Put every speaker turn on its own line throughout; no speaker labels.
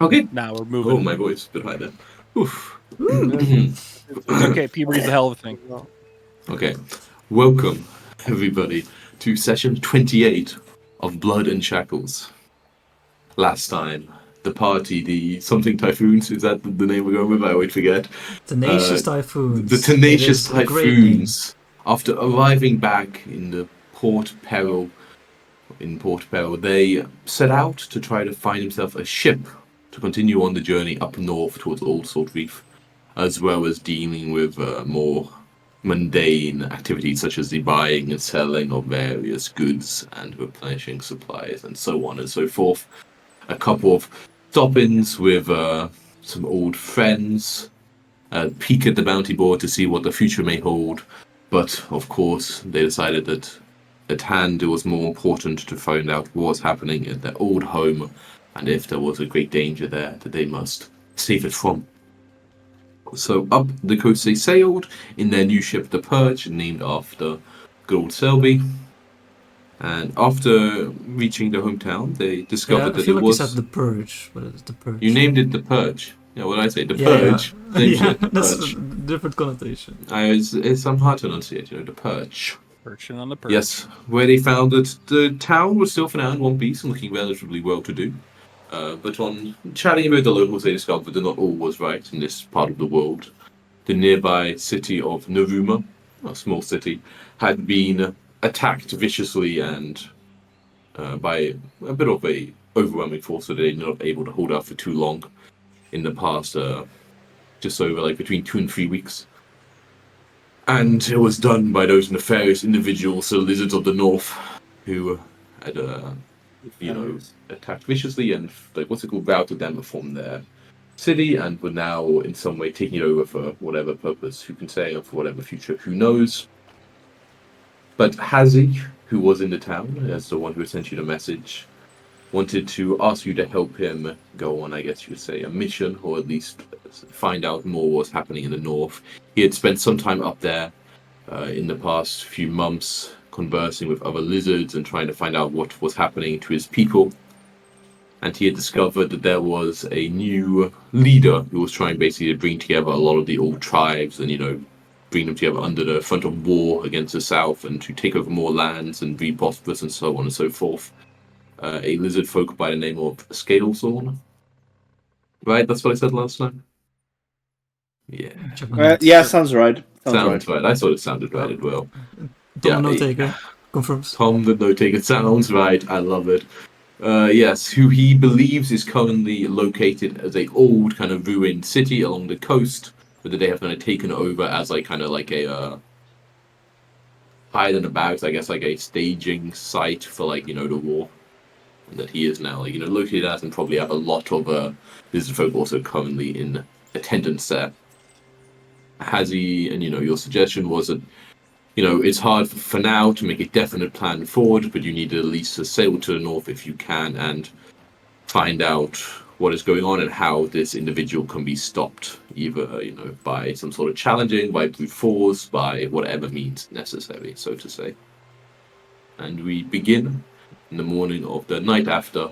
Okay.
Now we're moving.
Oh, my voice. Bit high there. Oof.
It's okay. Puberty's a hell of a thing.
Okay. Welcome, everybody, to session 28 of Blood and Shackles. Last time, the party, the something typhoons, is that the name we're going with? I always forget.
Tenacious Typhoons.
The Tenacious
It is a great name.
Typhoons, after arriving back in Port Peril, they set out to try to find himself a ship to continue on the journey up north towards Old Salt Reef, as well as dealing with more mundane activities such as the buying and selling of various goods and replenishing supplies and so on and so forth. A couple of stop-ins with some old friends, a peek at the bounty board to see what the future may hold, but of course they decided that at hand it was more important to find out what was happening at their old home, and if there was a great danger there that they must save it from. So up the coast they sailed in their new ship, the Purge, named after good old Selby. And after reaching their hometown, they discovered
I
that
feel
it
like
was...
you said the Purge, but it's the Purge.
You named it the Purge. Yeah, what did I say? The
Yeah,
Purge.
yeah,
The
that's
Purge.
a different connotation.
It's hard to enunciate, the Purge.
Perching on the perch.
Yes, where they found that the town was still for now in one piece and looking relatively well-to-do. But on chatting with the locals, they discovered that not all was right in this part of the world. The nearby city of Naruma, a small city, had been attacked viciously and by a bit of a overwhelming force, so they were not able to hold out for too long in the past, just over between 2 and 3 weeks. And it was done by those nefarious individuals, the Lizards of the North, who had, attacked viciously and, routed them from their city and were now in some way taking it over for whatever purpose, who can say, or for whatever future, who knows. But Hazi, who was in the town, as the one who sent you the message, wanted to ask you to help him go on, I guess you would say, a mission, or at least find out more what's happening in the north. He had spent some time up there in the past few months conversing with other lizards and trying to find out what was happening to his people. And he had discovered that there was a new leader who was trying basically to bring together a lot of the old tribes and, bring them together under the front of war against the south and to take over more lands and be prosperous and so on and so forth. A lizard folk by the name of Scalethorn. Right, that's what I said last time? Yeah.
Yeah, sounds right.
Sounds right. I thought it sounded right as well.
Tom the Note-taker confirms.
Tom the Note-taker sounds right. I love it. Yes, who he believes is currently located as a old kind of ruined city along the coast, but that they have kind of taken over as a higher than the barracks, I guess, like a staging site for the war. And that he is now located at, and probably have a lot of lizard folk also currently in attendance there. Has he, and your suggestion was that it's hard for now to make a definite plan forward, but you need at least to sail to the north if you can and find out what is going on and how this individual can be stopped, either by some sort of challenging, by brute force, by whatever means necessary, so to say. And we begin in the morning of the night after,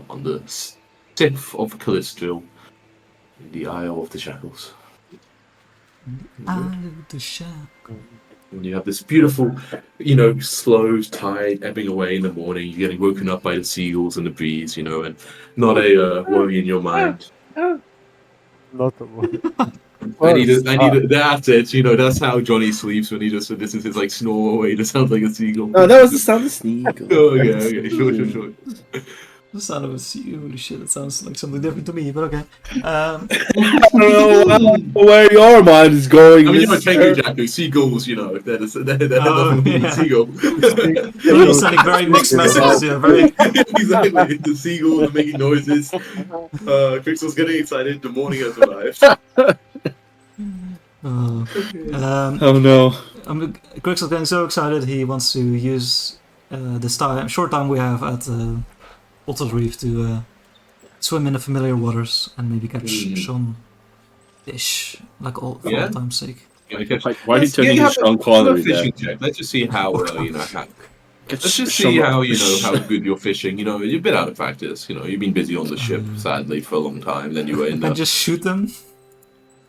on the 6th of Callisto, in the Isle of the Shackles.
Isle of the Shackles.
And you have this beautiful, slow tide ebbing away in the morning. You're getting woken up by the seagulls and the breeze, and not a worry in your mind.
Not a worry.
That's it. That's how Johnny sleeps when he just this is his snore away. It sounds like a seagull.
Oh, that was the sound of seagull.
Okay, sure.
The sound of a sea. Holy shit, it sounds like something different to me, but okay.
I don't know where your mind is going.
I mean, Tengu Jacko, seagulls, they're
yeah.
seagull.
You're sending very mixed messages, very...
Exactly, the seagulls are making noises. Crystal's getting excited, the morning has arrived.
Oh no.
Crixel's getting so excited he wants to use this short time we have at Otter Reef to swim in the familiar waters and maybe catch some fish, for all time's sake.
Why are you turning to Sean Connery there?
Fishing check. Let's just see how Let's just see how good you're fishing. You've been out of practice. You've been busy on the ship, sadly, for a long time. Then you were in
And just shoot them?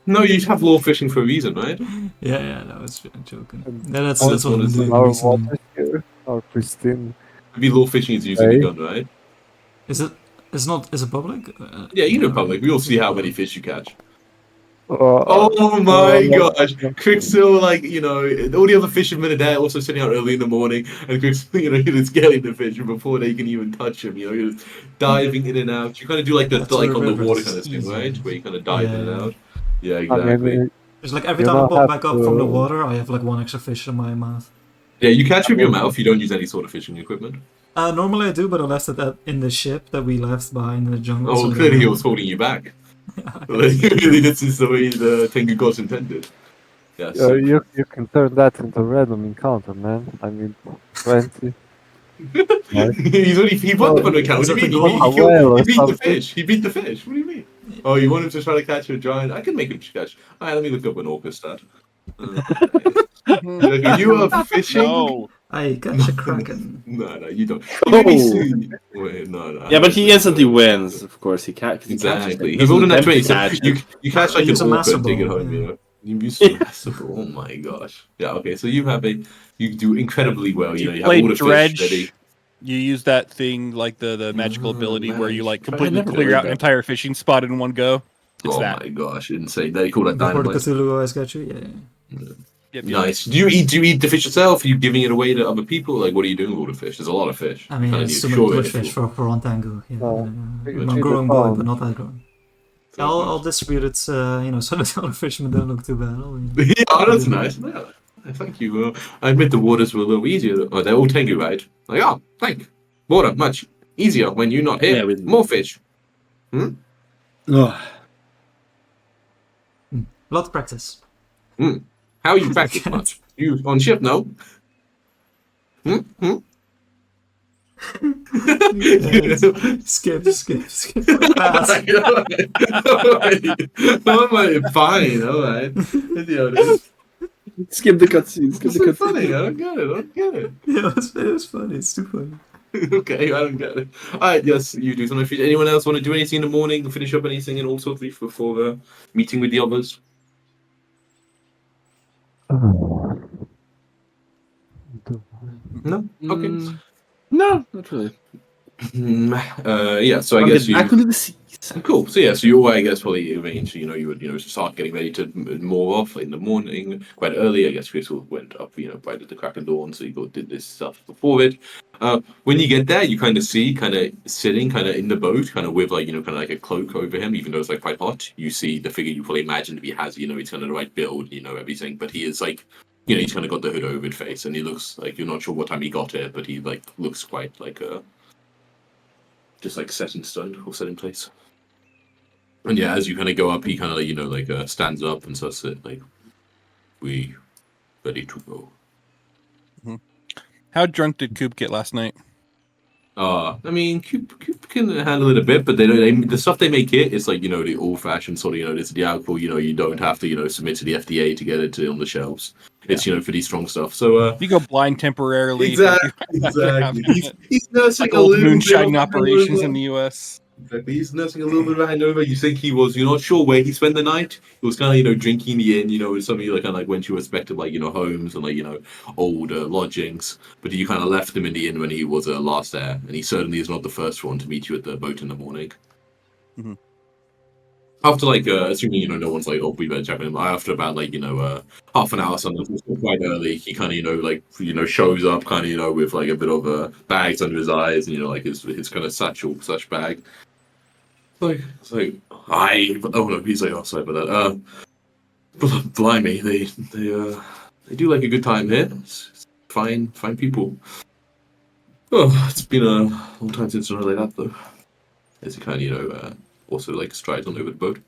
No, you have law fishing for a reason, right?
Yeah, no, it's joking. Yeah, that's
That's
what I've been doing
Our
recently.
waters here are pristine.
Maybe law fishing is using a gun, right?
Is it? Is it public?
Yeah, you know public. We all see how many fish you catch.
Uh,
Oh my gosh! Quicksilver, all the other fishermen are there, also sitting out early in the morning, and Quicksilver, you're just getting the fish before they can even touch them. You're just diving in and out. You kind of do like
That's
on
what
the
river
water
is
kind of thing,
easy.
right? Where you kind of dive in and
Yeah.
out. Yeah,
I
exactly.
mean,
It's like every
You
time I
don't
pop
have
back up from the
to-
water, I have like one extra fish in my mouth.
Yeah, you catch with your mouth. You don't use any sort of fishing equipment.
Normally I do, but I left it in the ship that we left behind in the jungle.
Oh,
so
clearly
then-
he was holding you back. Really, this is the way the Tengu gods intended. Yeah, so
you can turn that into random encounter, man. I mean, 20. Right.
he won the fun account. What do you mean?
Is that the
He
goal?
beat the
Something.
fish. He beat the fish. What do you mean? Oh, you want him to try to catch a giant? I can make him catch. Alright, let me look up an orca stat. You are fishing?
No.
I catch a kraken.
No, you don't.
Oh.
Wait, no.
Yeah, but he instantly wins. Of course, he can't.
Exactly. He rolled a nat 20, so you catch like
Use
an
a
orca and
massive
take it
ball,
home.
yeah.
You use a massive ball. Oh my gosh. Yeah. Okay. So you do incredibly well. You have
Played
all the
dredge.
fish ready.
You use that thing like the magical ability where you like
I
completely
never
clear
heard
out an
that.
entire fishing spot in one go. It's
Oh
that.
my gosh! Insane. They call that
Before the
dynamite.
Cthulhu always got you? Yeah.
Yep, yep.
Nice. Do you eat the fish yourself? Are you giving it away to other people? Like, what are you doing with all the fish? There's a lot of fish.
I mean,
Kinda
it's
need
too
to
many
shore it
bush
if
fish
you-
for one tango. Yeah,
you
I'm
cheat
growing
the
boy,
pound.
but not that growing. I'll distribute it, so that the other fishermen don't look too bad.
Yeah, oh, that's nice. Yeah. Thank you. I admit the waters were a little easier. Oh, they're all Tengu, right? Like, oh, thank. Water, much easier when you're not here.
Yeah, with-
More fish.
Oh,
Lot of practice.
How you practice much? You on ship, no?
Skip. Pass.
Alright, fine, alright.
skip the cutscene. Skip
It's
the
so
cutscene.
funny, I don't get it.
Yeah, it was funny. It's too funny.
Okay, I don't get it. Alright, yes, you do something. Anyone else want to do anything in the morning? Finish up anything in all sorts before meeting with the others? No? Okay.
No, not really.
Yeah, so I
I'll
guess
get back into the seas.
Cool. So yeah, so you I guess probably arrange, you would start getting ready to moor off in the morning, quite early. I guess Crystal went up, right at the crack of dawn, so you did this stuff before it. When you get there, you kind of see, sitting, in the boat, with like a cloak over him, even though it's like quite hot. You see the figure you probably imagined he has, he's kind of the right build, everything, but he is like, he's kind of got the hood over his face, and he looks like you're not sure what time he got here, but he like looks quite like just like set in stone or set in place. And yeah, as you kind of go up, he kind of stands up and starts it like, we ready to go.
How drunk did Coop get last night?
I mean, Coop can handle it a bit, but the stuff they make here is like, the old-fashioned sort of, this is the alcohol, you don't have to, submit to the FDA to get it on the shelves. It's, for the strong stuff. So,
You go blind temporarily.
exactly. He's nursing
Like
a
old
little bit
moonshining
of
operations
hangover.
in the U.S.
Exactly. He's nursing a little bit of a hangover. You think you're not sure where he spent the night. He was kind of, drinking the inn, with some of you like kind of like went to respective like, homes and like, old lodgings. But you kind of left him in the inn when he was last there, and he certainly is not the first one to meet you at the boat in the morning.
Mhm.
After like, assuming no one's like, oh, we better check him. After about like, half an hour, something quite early, he kind of shows up, with like a bit of bags under his eyes, and like his kind of satchel/bag. It's like, he's like, oh, sorry about that. Blimey, they do like a good time here. It's fine people. Oh, it's been a long time since I was like that, though. As he kind of, also like strides on over the boat.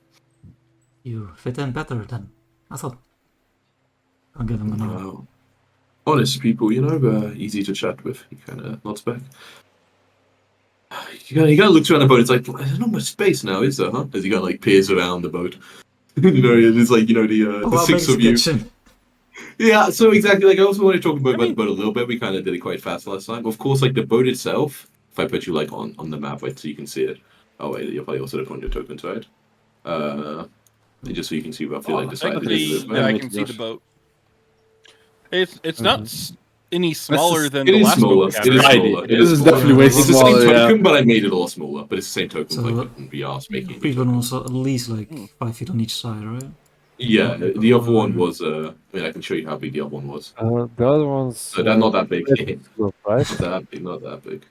You fit in better than I thought. I'll give him a nod.
Honest people, easy to chat with. He kind of nods back. He kind of looks around the boat. It's like, there's not much space now, is there, huh? As he peers around the boat. It's like, the
I'll
six
make
of you.
kitchen.
Yeah, so exactly. Like, I also want to talk about
I mean-
the boat a little bit. We kind of did it quite fast last time. Of course, like the boat itself. If I put you like on the map, wait, so you can see it. Oh wait, you'll probably also have on your tokens, right? Just so you can see roughly like the size of
Technically,
the boat.
yeah, I
Right,
can see the
Josh.
boat. It's not any smaller than
It
the
is
last
smaller.
boat we
It
had,
is
right?
smaller.
This is
smaller.
definitely way
It's the same
smaller, yeah.
token, but I made it a lot smaller. But it's the same token,
So,
so I couldn't be asked making it.
People also at least like 5 feet on each side, right?
Yeah, the other one was. I mean, I can show you how big the other one was.
The other one's
So they're not that big.
slope, right?
Not that big. Not that big.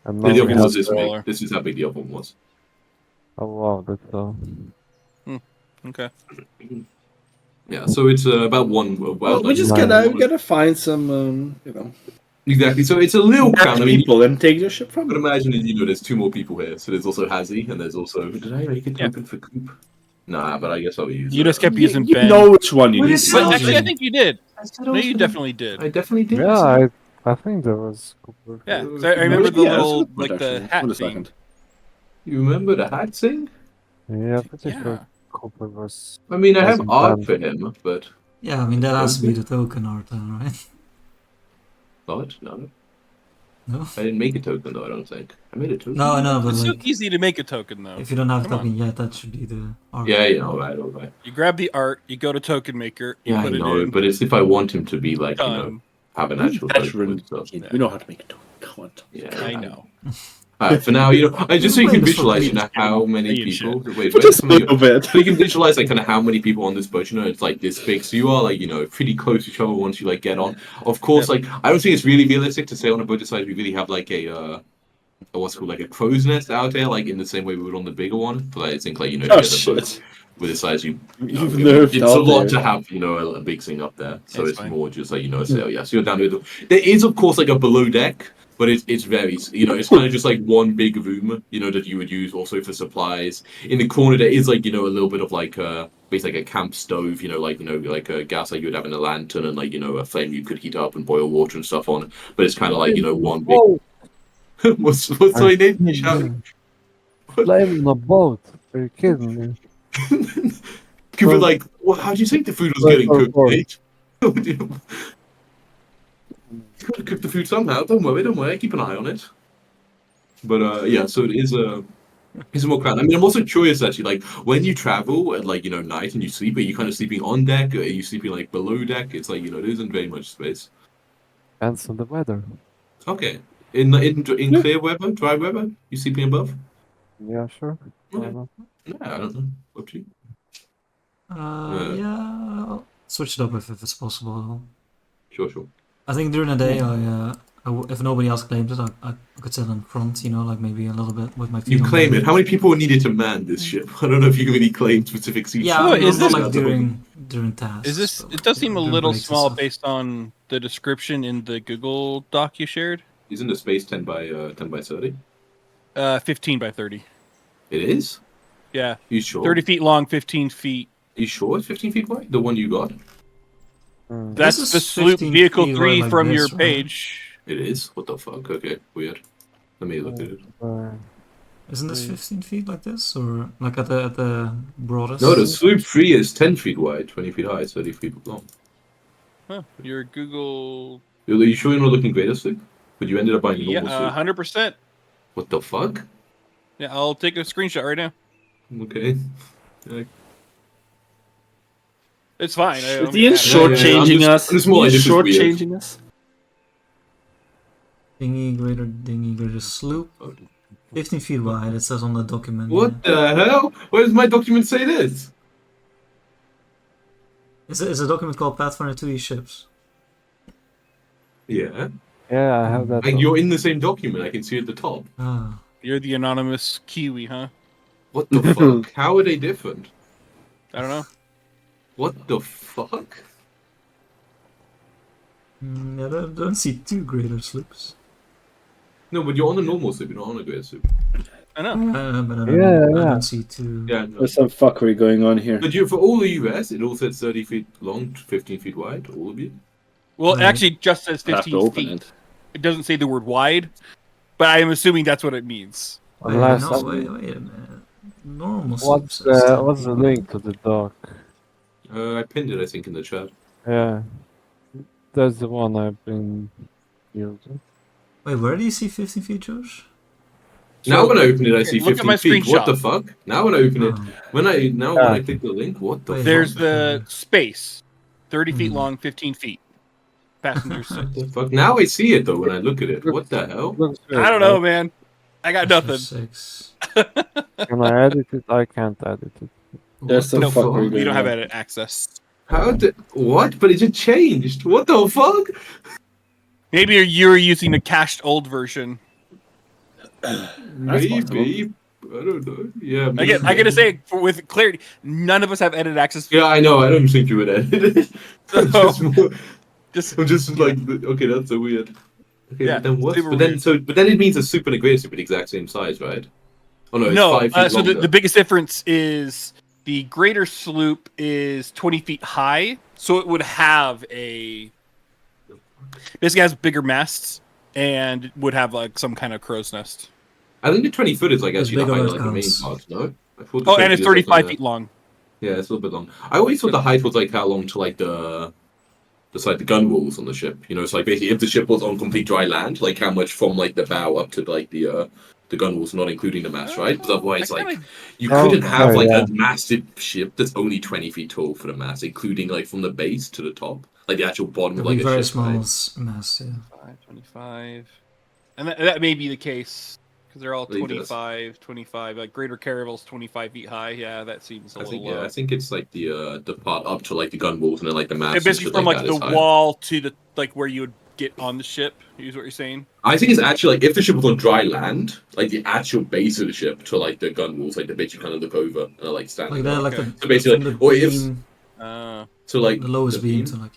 And
The
now
other
we
one was
have,
this big.
smaller.
This is how big the other one was.
oh wow, that's
Okay.
Yeah, so it's about one.
Well, we just gotta find some,
exactly. So it's a little crown. I mean,
people and take their ship from
but
them.
imagine there's two more people here. So there's also Hazzy, and there's also. Did I make a token for Coop? Nah, but I guess I'll use.
You just kept using
You
Ben.
know which one you
What
need.
is
But
Salty?
actually, I think you did.
I said I
No,
was
you
gonna-
definitely did.
I definitely did.
yeah. I think there was. Cooper.
Yeah, 'cause I remember the
Yeah, that's a
little,
good point,
like the
actually.
hat
Wait a
thing.
second.
You remember the hat thing?
Yeah, pretty
Yeah.
sure Cooper was.
I mean, I have
Awesome
art
plan.
for him, but
Yeah, I mean that has to be the token art then, right?
not. No,
No?
I didn't make a token though. I don't think I made a token.
No, I know, but
It's so
like
easy to make a token, though.
if you don't have a
Come
token yet, that should be the art.
Yeah, yeah, all right.
You grab the art, you go to Token Maker, you
Yeah,
put
I
it
know,
in.
but it's if I want him to be like
Done.
have an actual token
Veteran
and stuff.
kid. We know how to make a token. Come on.
Yeah,
I know.
Alright, for now, I just so you can
Playing this for
visualize,
me.
how many
Alien
people.
shit.
Wait,
Just a
something-
little bit.
So you can visualize like kind of how many people on this boat. It's like this big, so you are like pretty close to each other once you like get on. Of course, like I don't think it's really realistic to say on a boat this size we really have like a what's called like a crow's nest out there, like in the same way we would on the bigger one. But I think like
Oh,
get a boat
shit.
with the size
You've
it's
nerfed
a
out
lot
there.
to have a big thing up there. So
It's
it's
fine.
more just like say oh yeah, so you're down with there is of course like a below deck. But it's very, it's kind of just like one big room, that you would use also for supplies. In the corner there is like, a little bit of like basically like a camp stove, like a gas like you would have in a lantern and like, a flame you could heat up and boil water and stuff on. But it's kind of like, one big.
Whoa!
what's my name? You shouting?
Flying on a boat. Are you kidding me?
Could be like, well, how do you think the food was getting cooked, mate? Gotta cook the food somehow. Don't worry. Keep an eye on it. But yeah, so it is it's more crowded. I mean, I'm also curious actually, like when you travel at like night and you sleep, are you kind of sleeping on deck or are you sleeping like below deck? It's like there isn't very much space.
Depends on the weather.
Okay, in clear weather, dry weather, you sleeping above?
Yeah, sure. Why
Okay.
not?
Yeah, I don't know. Up to you.
Yeah, I'll switch it up if it's possible.
Sure.
I think during the day, if nobody else claims it, I could sit in front, like maybe a little bit with my feet.
You
on
claim
the-
it. How many people are needed to man this ship? I don't know if you can really claim specific seats.
Yeah,
Oh,
I mean,
is
not
this-
like during tasks.
Is this?
but
It does seem a
during
little
breaks and
small
stuff.
based on the description in the Google doc you shared.
Isn't the space 10 by 30?
15 by 30.
It is.
Yeah,
You sure?
30 feet long, 15 feet.
You sure it's 15 feet wide? The one you got?
Hmm.
That's
This
the
is
sloop
15
vehicle
feet
3
wide like
from
this,
your
right?
page.
It is? What the fuck? Okay, weird. Let me look at it.
Isn't this 15 feet like this, or like at the broadest?
No, the sloop 3 is 10 feet wide, 20 feet high, 30 feet long.
Huh, your Google.
Are you sure you're not looking greater sloop? But you ended up buying a
Yeah,
normal sloop.
100%.
What the fuck?
Yeah, I'll take a screenshot right now.
Okay.
It's fine. I
Is
don't
Ian
matter.
shortchanging
I'm
us?
just more like,
Ian's
this is weird.
shortchanging us?
Dinghy greater sloop. 15 feet wide, it says on the document.
What the hell? Why does my document say this?
It's a document called Pathfinder 2E Ships.
Yeah.
Yeah, I have that.
Like, you're in the same document, I can see at the top.
Ah.
You're the anonymous Kiwi, huh?
What the fuck? How are they different?
I don't know.
What the fuck?
Yeah, I don't see two greater sloops.
No, but you're on a normal sloop, you're not on a great sloop.
I know.
But I don't,
Yeah,
I
yeah.
don't see two.
Yeah, no.
There's some fuckery going on here.
But for all the US, it all says 30 feet long, 15 feet wide, all of you.
Well, it
Right.
actually just says
I have to
15
open
feet.
it.
It doesn't say the word wide, but I am assuming that's what it means.
Wait,
Unless
no, wait a minute. Normal sloop
What's
says 10
what's
feet
the
wide.
link to the dock?
I pinned it, I think, in the chat.
Yeah. That's the one I've been using.
Wait, where do you see 15 feet, Josh?
Now
So,
when I open it, I see
look at my
15 feet. What the
screenshot.
fuck? Now when I open it,
Oh.
when I
Yeah.
click the link, what the
Wait,
fuck?
There's the space, 30 feet
Hmm.
long, 15 feet. Passengers
What
six.
the fuck? Now I see it though when I look at it. What the hell?
Looks weird,
I don't know, man. I got nothing.
6.
right? Can I edit it? I can't edit it.
That's the
What the
fuck are you
fuck?
We
doing?
don't have
now?
edit access.
How did what? But it just changed. What the fuck?
Maybe you're using the cached old version.
Maybe. I don't know. Yeah.
I gotta say, with clarity, none of us have edit access.
Yeah, I know. I don't think you would edit it. I'm
So,
just, more,
just
I'm just
yeah.
like, okay, that's so weird. Okay,
Yeah,
but then what?
super
But then,
weird.
but then it means a super and a greater super the exact same size, right? Oh no, it's
No,
5 feet
so
longer.
the biggest difference is the greater sloop is 20 feet high, so it would have basically has bigger masts and would have like some kind of crow's nest.
I think the 20 foot is like
It's
actually the
bigger
height
than
of like the main
counts.
part. No, I thought the
Oh,
20
and it's
is like
35
the-
feet long.
Yeah, it's a little bit long. I always thought the height was like how long to like the gun walls on the ship. You know, it's like basically if the ship was on complete dry land, like how much from like the bow up to like the gun walls, not including the mast, right? Because otherwise,
I
like
kinda-
you couldn't
Oh,
have like
yeah.
a massive ship that's only 20 feet tall for the mast, including like from the base to the top, like the actual bottom
It'll
of like
be
a
very
ship.
small
Right?
mass, yeah.
25. And that may be the case because they're all
Leave us.
25. Like Greater Caravel's 25 feet high. Yeah, that seems a
I
little
think
low.
I think it's like the part up to like the gun walls and then like the mast.
Yeah,
and
basically
shit
from like
that
the
is high.
wall to the like where you would get on the ship. Is what you're saying?
I think it's actually like if the ship was on dry land, like the actual base of the ship to like the gun walls, like the bit you kind of look over and like stand.
Like that, like
Okay.
the,
So basically,
from the
or if
beam,
so, like
the lowest
the
beam to like,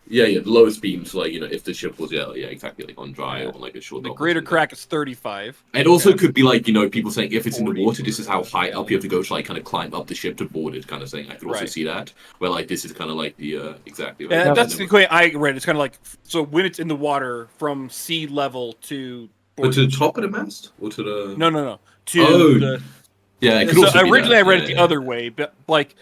yeah.
the lowest beam. So like if the ship was exactly like on dry
Yeah.
or on like a short.
The
dock or
Greater
something.
Crack is 35.
It also
Okay.
could be like people saying if it's in the
40.
water, this is how high up you have to go to like kind of climb up the ship to board it, kind of thing. I could also
Right.
see that where like this is kind of like the exactly.
Yeah,
Right?
that's the way I read. It's kind of like so when it's in the water from sea level to.
But to the
boardage.
top of the mast or to the
No. To
Oh,
the.
yeah. It could
So
also be
originally
that.
I read
Yeah,
it the
yeah.
other way, but like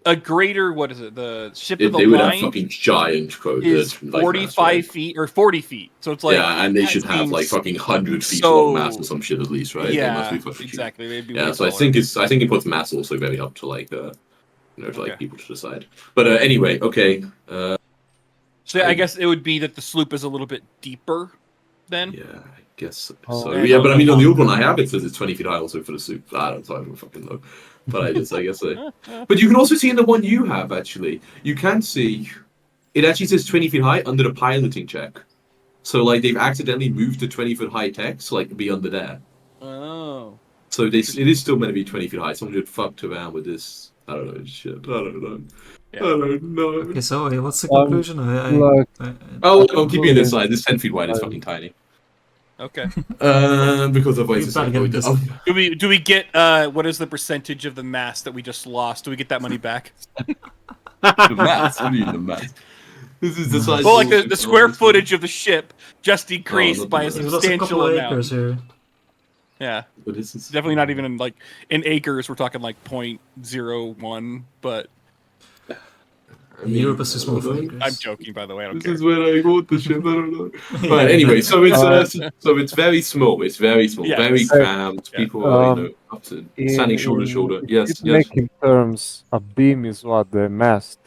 a greater, what is it? The ship of the
They would have
line
fucking giant quotes.
is
like,
45
mass, right?
feet or 40 feet. So it's like
yeah, and they
that
should have like
seems
fucking 100 feet
so-
long mass or some shit at least, right? They must
Yeah,
be fucking huge.
exactly. They'd be
Yeah,
way
so I
taller.
think it puts mass also very up to like to
Okay.
like people to decide. But anyway, okay.
So I guess it would be that the sloop is a little bit deeper then.
Yeah, I guess
Oh.
so.
And
Yeah,
on
but I
the
mean on the
top-
old one I have it says it's 20 feet high also for the soup. I don't fucking know. But I guess But you can also see in the one you have actually. You can see it actually says 20 feet high under the piloting check. So like they've accidentally moved the 20-foot high text like be under there.
Oh.
So it is still meant to be 20 feet high. Someone just fucked around with this. I don't know shit. I don't know.
Yeah.
I don't know.
Okay, so what's the
Um,
conclusion?
like-
Oh, I'm keeping it inside. This 10 feet wide is
Um,
fucking tiny.
Okay.
Because otherwise
You
it's
better
like
get
oh,
this.
Do we get what is the percentage of the mass that we just lost? Do we get that money back?
the mass. What do you mean the mass? This is the size.
Well, like
of
the square footage of the ship just decreased
not
by a
the mass.
We've lost a
substantial
couple of
amount.
acres here.
Yeah.
But this is
Definitely not even in like in acres. We're talking like 0.01. But
I mean,
Europe is too small
I
for
don't know.
acres.
I'm joking, by the way. I don't
This
care.
is where I bought the ship. I don't know. But anyway, so it's very small. It's very small,
Yeah.
very cramped.
Yeah.
People are
Um,
up to standing shoulder to shoulder. Yes, yes.
Making terms, a beam is what the mast.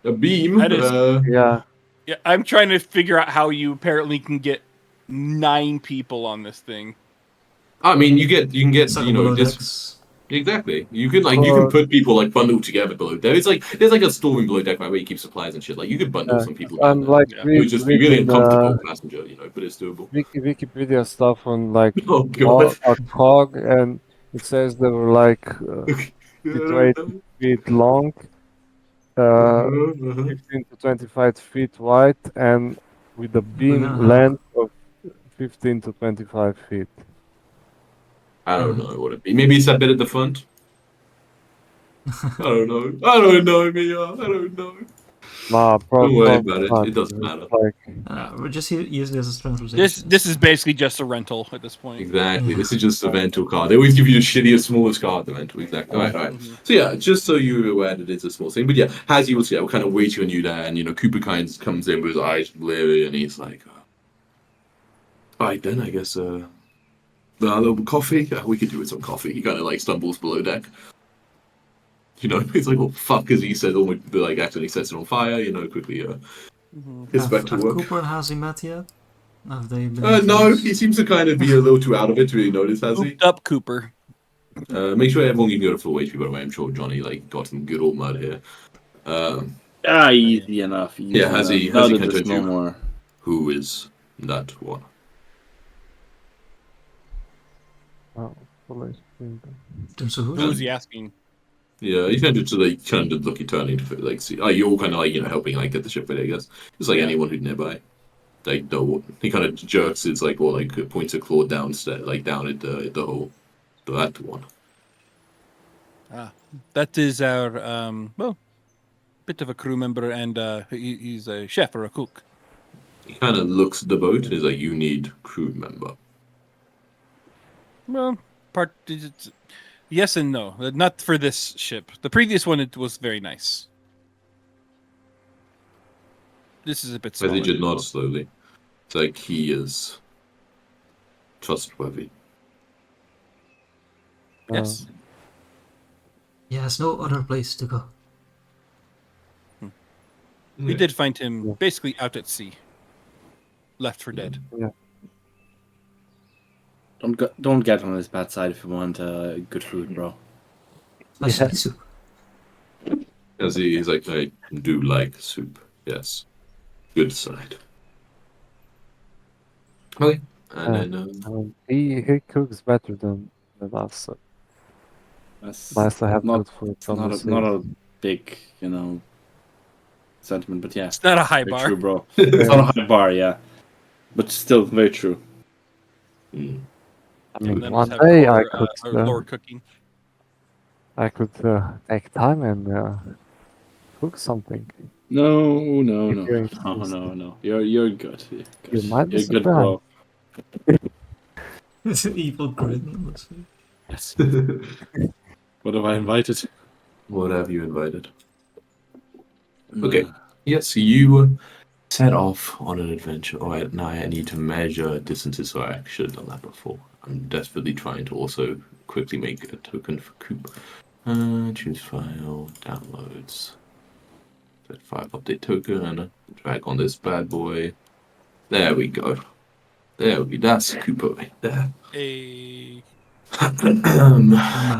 A beam.
That is-
Yeah.
Yeah, I'm trying to figure out how you apparently can get 9 people on this thing.
I mean, you can get
It's like
you know
below
this
decks.
exactly. You can put people like bundled together below. There's like a storing below deck right where you keep supplies and shit. Like you could bundle some people. down
I'm
there.
like
Yeah.
It would just be really
reading
uncomfortable passenger, but it's doable.
Wikipedia stuff on like
Oh god.
a cog, and it says they were like
Yeah,
8 feet long,
uh-huh.
15 to 25 feet wide, and with a beam
Yeah.
length of 15 to 25 feet.
I don't know what it be. Maybe it's that bit at the front. I don't know. I don't know, Mia. I don't know.
Nah, bro.
Don't worry
Don't
about it.
start
It doesn't
with,
matter.
Like,
We're just using this as transportation.
This is basically just a rental at this point.
Exactly. This is just a rental car. They always give you the shittiest, smallest car at the rental. Exactly. All right.
Mhm.
So yeah, just so you're aware that it's a small thing. But yeah, as you will see, we're kind of waiting on you there, and Cooper kind of comes in with his eyes bleary, and he's like, "All right, then I guess a little coffee. We could do with some coffee." He kind of like stumbles below deck. He's like, "What the fuck?" As he said, almost like accidentally sets it on fire. Quickly
Mhm.
gets back to
Have
work.
Cooper and Hazy met yet? Have they been?
No,
friends?
he seems to kind of be a little too out of it to really notice, has he?
Hooped up Cooper.
Make sure everyone can go to full HP, by the way. I'm sure Johnny got some good old mud here.
Easy enough. Easy
Yeah, has he-
enough. Now
has he
that there's
content
no
you?
more.
Who is that one?
oh, police.
So who's
Who was he asking?
Yeah, he kind of look eternally to like see. You're all kind of like helping like get the ship ready, I guess. Just like
Yeah.
anyone who's nearby. Like he kind of jerks his points a claw downstairs, like down at the hole. That one.
That is our bit of a crew member, and he's a chef or a cook.
He kind of looks at the boat and is like, "You need crew member."
Well, yes and no. Not for this ship. The previous one, it was very nice. This is a bit
As he
smaller.
just nods slowly. It's like he is trustworthy.
Yes.
He has no other place to go.
We did find him
Yeah.
basically out at sea, left for dead.
Don't get on his bad side if you want good food, bro.
Especially
Yeah.
soup.
As he's like, "I do like soup. Yes, good side." Okay, and then
He cooks better than us. So
That's
nice to have
not,
good food
it's
on the sea.
not a big, sentiment, but yeah.
It's not a high
Very
bar.
true, bro. It's not a high bar, yeah. But still very true.
mm,
I mean,
None of
one
us have
day
core,
I could
lower cooking.
take time and cook something.
No.
If you're interested.
No. You're good.
You might be
You're good,
surprised.
bro.
It's an evil grin on his face.
Yes. What have I invited?
what have you invited? Okay. Yes, you set off on an adventure. All right, now I need to measure distances, so I should have done that before. I'm desperately trying to also quickly make a token for Coop. Choose file, downloads. Set 5 update token, and drag on this bad boy. There we go. That's Cooper right there.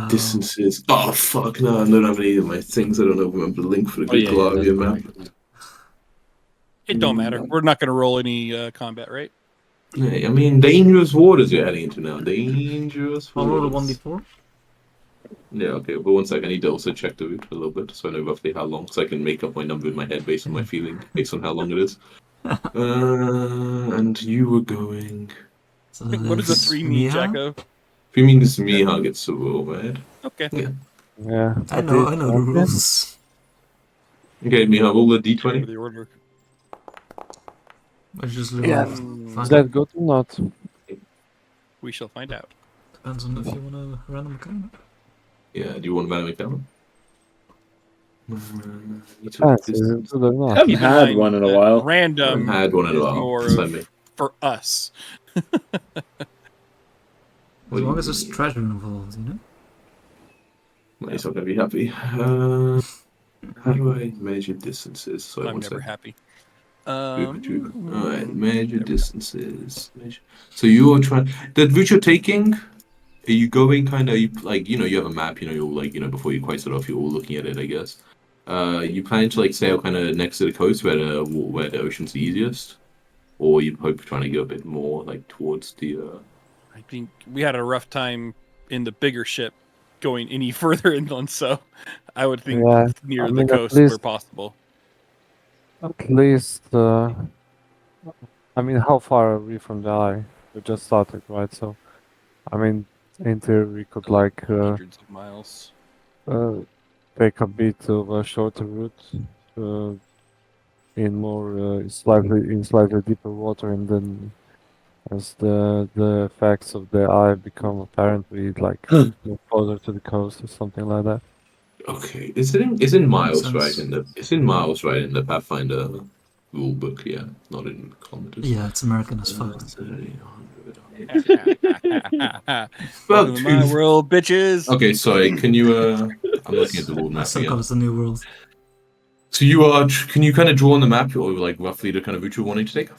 Distances. Oh fuck no! I don't have any of my things. I don't remember the link for the good Galavian map.
It don't matter. We're not going to roll any combat, right?
Yeah, I mean, dangerous waters you're heading into now. Dangerous
I'll roll a
waters.
1d4.
Yeah, okay, but one second. I need to also check the route a little bit so I know roughly how long, so I can make up my number in my head based on my feeling, based on how long it is. And you were going.
So
What does a
it's
3 mean,
Miha?
Jacko?
If you mean this to me, I'll get so well, right?
Okay.
Yeah.
I know the rules.
Okay, Miha, roll a
For
d20.
the order.
I just
Yeah.
find
Is that good or not?
We shall find out.
Depends on if you want a random kind.
Yeah, do you want to make that one?
Depends, is it good or not?
Haven't
Keep in
had
mind
one in a
that
while.
I
Random
haven't had one in a
is
while.
more
Just
of-
let me.
for us.
As
What do
long
you
as there's
mean?
treasure involved, you know?
He's not gonna be happy. How do I measure distances? So
I'm never happy.
Alright, measure distances. So you are trying. The route you're taking. Are you going kind of like you have a map? You're like before you quite set off, you're all looking at it, I guess. You plan to like sail kind of next to the coast where the ocean's the easiest, or you hope trying to go a bit more like towards the.
I think we had a rough time in the bigger ship going any further inland, so I would think
Yeah,
near
I
the
mean, at
coast where
least-
possible.
At least, I mean, how far are we from the eye? We just started, right? So, I mean, in theory, we could like
Hundreds of miles.
take a bit of a shorter route, in more slightly deeper water, and then as the effects of the eye become apparent, we like move closer to the coast or something like that.
Okay, it's in miles, right?
sense.
It's in miles, right? In the Pathfinder rule book, yeah, not in kilometers.
Yeah, it's American as fuck.
300.
Welcome to my world, bitches.
Okay, sorry. Can you? I'm looking at the world
I
map
still call
again.
it the New World.
So you are. Can you kind of draw on the map, or like roughly the kind of route you're wanting to take?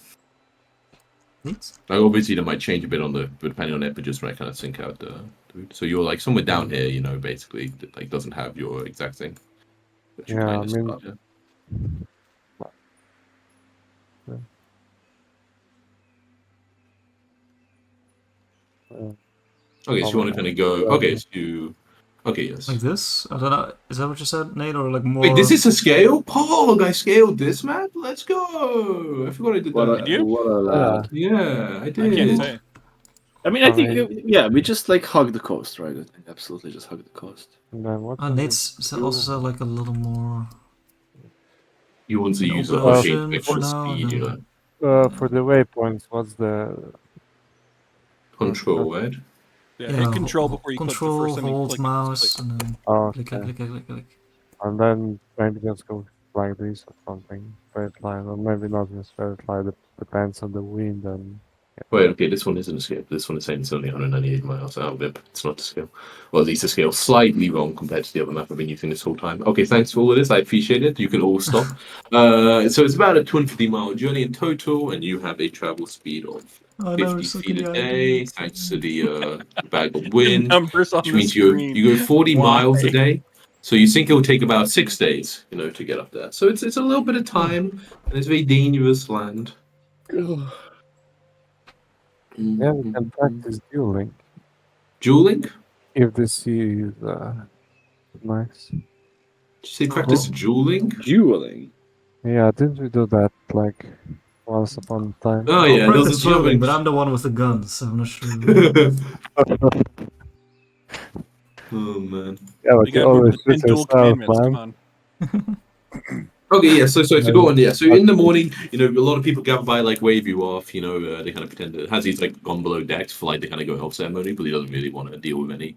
Neat.
Like obviously, that might change a bit on the depending on it, but just right, kind of sync out the route. So you're like somewhere down here, you know, basically that like doesn't have your exact thing. But you
Yeah,
kind
I
of
mean-
start there. Okay, so you want to kind of go. Okay, so you. Okay, yes.
Like this? I don't know. Is that what you said, Nate? Or like more?
Wait, this is a scale? Pog, I scaled this map? Let's go! I forgot I did
What
that.
a what a lad.
Yeah, I
I
did.
can't say.
I mean, I think yeah, we just like hug the coast, right? I think absolutely just hug the coast.
And then what?
Nate's also said like a little more.
You want to
An
use
open
a
ocean for
extra
now,
speed, you
then-
know.
For the waypoints, what's the
Control, right?
Yeah, hit control before you
control,
click. The first time you
hold
click,
mouse, and then
oh,
click,
okay.
click.
And then maybe just go like this or something, straight line, or maybe not in a straight line. It depends on the wind and.
Wait, okay, this one isn't a scale. This one is saying it's only 198 miles out of it. It's not to scale. Well, at least a scale slightly wrong compared to the other map I've been using this whole time. Okay, thanks for all of this. I appreciate it. You can all stop. So it's about a 250-mile journey in total, and you have a travel speed of
Oh,
50 feet a day, thanks to the bag of wind,
numbers on
which
the
means
screen.
you go 40
Why?
miles a day. So you think it will take about 6 days, you know, to get up there. So it's a little bit of time, and it's very dangerous land.
Yeah, we can practice dueling
Dueling?
if the sea is nice.
Did you say practice dueling?
Dueling.
Yeah, didn't we do that like once upon a time?
Oh yeah, there was
practice
a dueling.
dueling, but I'm the one with the guns, so I'm not sure.
Oh man.
Yeah, but
You
you
gotta remember
always
the 10
shoot
dual
yourself,
commandments. Come
man.
on.
Okay, yeah. So to go on, yeah. So in the morning, you know, a lot of people gather by, like wave you off. You know, they kind of pretend it has these like gone below decks for like the kind of going off ceremony, but he doesn't really want to deal with any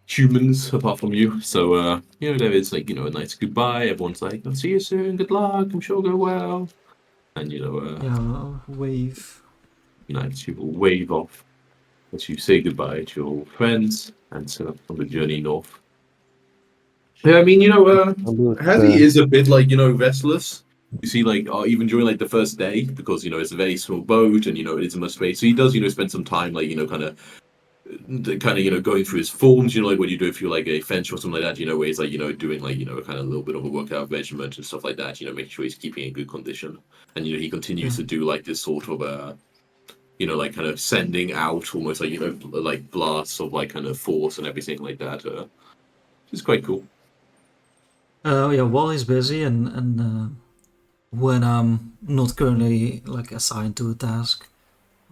humans apart from you. So you know, there is like a nice goodbye. Everyone's like, "I'll see you soon. Good luck. I'm sure it'll go well." And
Yeah, wave.
nice people wave off as you say goodbye to your old friends and set up on the journey north. Yeah, I mean, Hazzy is a bit like, restless. You see, like, even during like the first day, because it's a very small boat and it isn't much space. So he does, spend some time, like, going through his forms. Like what you do if you're like a fencer or something like that. Where he's like, doing like, kind of a little bit of a workout regimen and stuff like that. Making sure he's keeping in good condition. And he continues to do like this sort of like kind of sending out almost like like blasts of like kind of force and everything like that. It's quite cool.
Yeah, while he's busy and when I'm not currently like assigned to a task,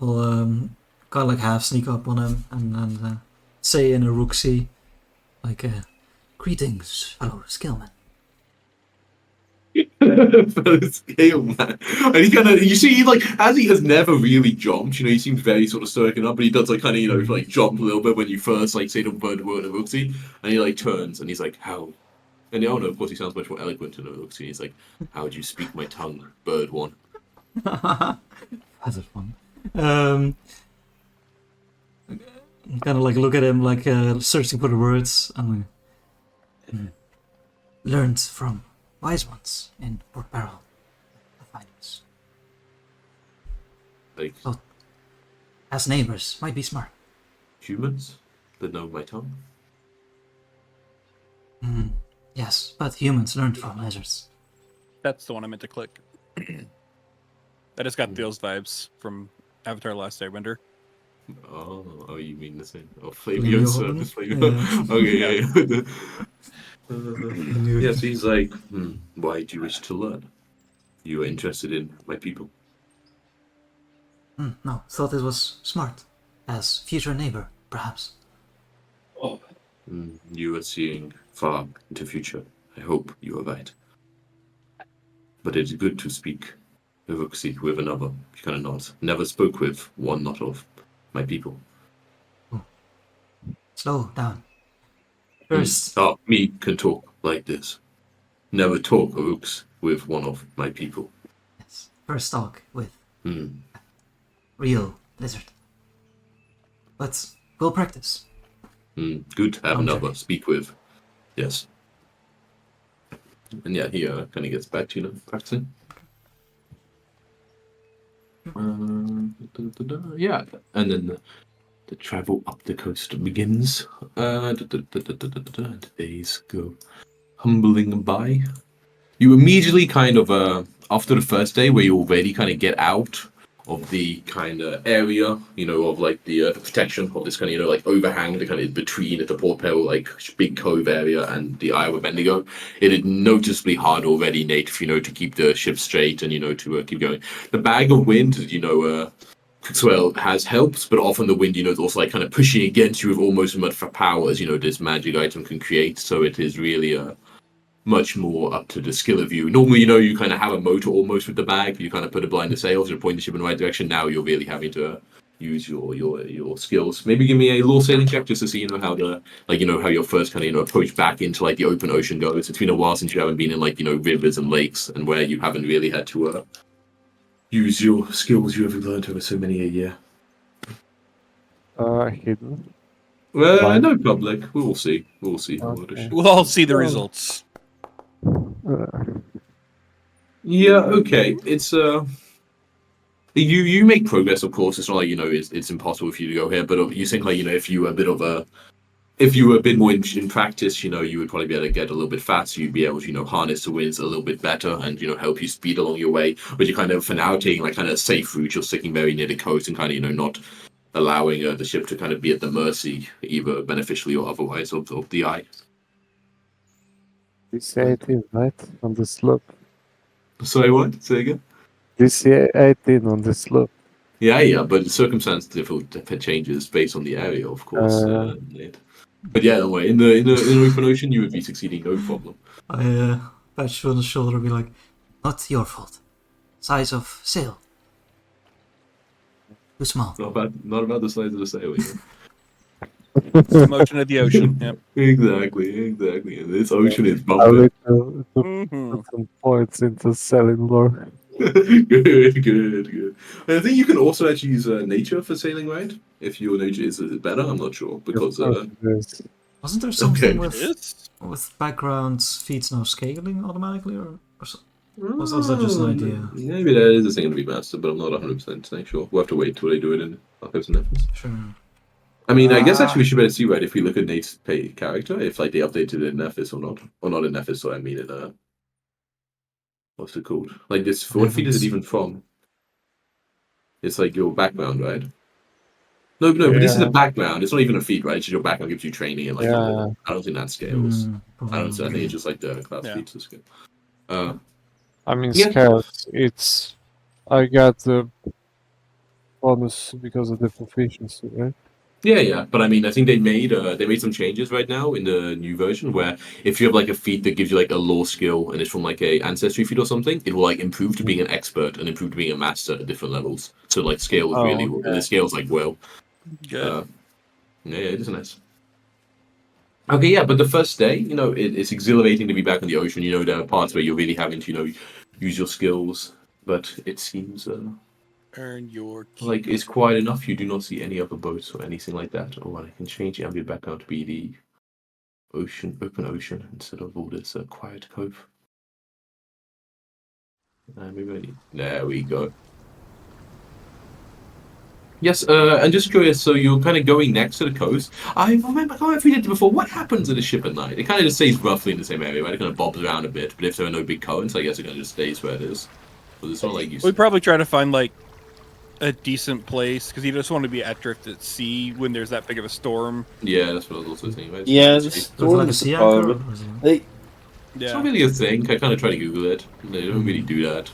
I'll kind of like half sneak up on him and say in a Rooksy, like, greetings, fellow skillman.
Fellow scale man. And he kind of, you see, like, as he has never really jumped, he seems very sort of stoic enough, but he does, like, kind of, like, jump a little bit when you first, like, say the word of Uxie, and he, like, turns, and he's like, how? And, oh, no, of course, he sounds much more eloquent in Uxie. He's like, how would you speak my tongue, bird one?
That's fun. Kind of like look at him, like searching for the words, and learned from wise ones in Port Barrel. Pathfinders.
Like,
As neighbors, might be smart.
humans that know my tongue?
Yes, but humans learned from lizards.
That's the one I meant to click. I just got those vibes from Avatar Last Airbender.
Oh, you mean the same? Oh,
Flavio
Flavio,
Hobbit?
Okay, yeah. Yes, he's like, why do you wish to learn? You are interested in my people.
No, thought it was smart. As future neighbor, perhaps.
Oh,
You are seeing far into future. I hope you are right. but it is good to speak Uruxi with another. She kind of nods. Never spoke with one not of my people.
Slow down. First,
Me can talk like this. Never talk Urux with one of my people.
yes, first talk with
Hmm.
real lizard. But we'll practice.
Good to have
Don't
another
check.
speak with. Yes. And yeah, he kind of gets back to practicing. Yeah, and then the travel up the coast begins. Days go humbling by. You immediately kind of, after the first day where you already kind of get out of the kind of area, of like the protection of this kind of, like overhang, the kind of between the Port Peril, like big cove area and the Isle of Bendigo, it is noticeably hard already, Nate, to keep the ship straight and, to keep going. The bag of wind, Maxwell has helped, but often the wind, is also like kind of pushing against you with almost as much power as, this magic item can create. So it is really much more up to the skill of you. Normally, you kind of have a motor almost with the bag. You kind of put a blind to sails and point the ship in the right direction. Now you're really having to use your skills. Maybe give me a law sailing check just to see, how the how your first kind of approach back into like the open ocean goes. It's been a while since you haven't been in like rivers and lakes and where you haven't really had to use your skills you have learned over so many a year.
Hidden.
Well,
Fine.
no public. We'll see. We'll see.
Okay.
We'll all see the results.
Yeah. Okay. It's You make progress, of course. It's not like it's impossible for you to go here. But you think like if you were a bit more in practice, you would probably be able to get a little bit faster. You'd be able to harness the winds a little bit better and help you speed along your way. But you're kind of for now taking like kind of a safe route. You're sticking very near the coast and kind of not allowing the ship to kind of be at the mercy, either beneficially or otherwise, of the eye.
DC-18, right? On the slope.
Sorry, what? Say again?
DC-18 on the slope.
Yeah, but the circumstance changes based on the area, of course. But yeah, anyway, in the open ocean, you would be succeeding, no problem.
I pat you on the shoulder and be like, not your fault. Size of sail. Too small.
Not about the size of the sail.
It's the motion of the ocean. Yep.
Exactly. And this ocean is
I
bumping.
need to put some points into sailing lore.
Good. I think you can also actually use nature for sailing, right? If your nature is better, I'm not sure because.
Wasn't there something
Okay.
with background feats now scaling automatically, or was that just an idea?
Maybe that is a thing to be mastered, but I'm not 100% sure. We'll have to wait till they do it in Archives and Nefis.
Sure.
I mean, I guess actually we should better see, right, if we look at Nate's character, if like they updated it in Nefis or not. Or not in Nefis, so I mean in what's it called? Like this, what feat is it even from? It's like your background, right? No, but this is a background. It's not even a feat, right? It's just your background gives you training and like I don't think that scales. I don't think it's just like the class feats to scale.
I mean, scales. I got the bonus because of the proficiency, right?
Yeah, but I mean, I think they made some changes right now in the new version where if you have like a feat that gives you like a lore skill and it's from like a ancestry feat or something, it will like improve to being an expert and improve to being a master at different levels. So like scales it scales like well.
Good.
Yeah, it is nice. Okay, yeah, but the first day, it's exhilarating to be back on the ocean. There are parts where you're really having to, use your skills, but it seems
Earn your keep.
like it's quiet enough. You do not see any other boats or anything like that. Or I can change the ambient background to be the open ocean instead of all this quiet cove. There we go. Yes, and just curious, so you're kind of going next to the coast. I remember, I can't remember if we did it before. What happens to the ship at night? It kind of just stays roughly in the same area, right? It kind of bobs around a bit, but if there are no big currents, I guess it kind of just stays where it is. But it's not like you.
We'd probably try to find like a decent place because you just want to be adrift at sea when there's that big of a storm.
Yeah, that's what I was also thinking. Right?
Yeah,
Is it like a sea anchor? Or is it...
It's not really a thing. I kind of try to Google it. They don't really do that.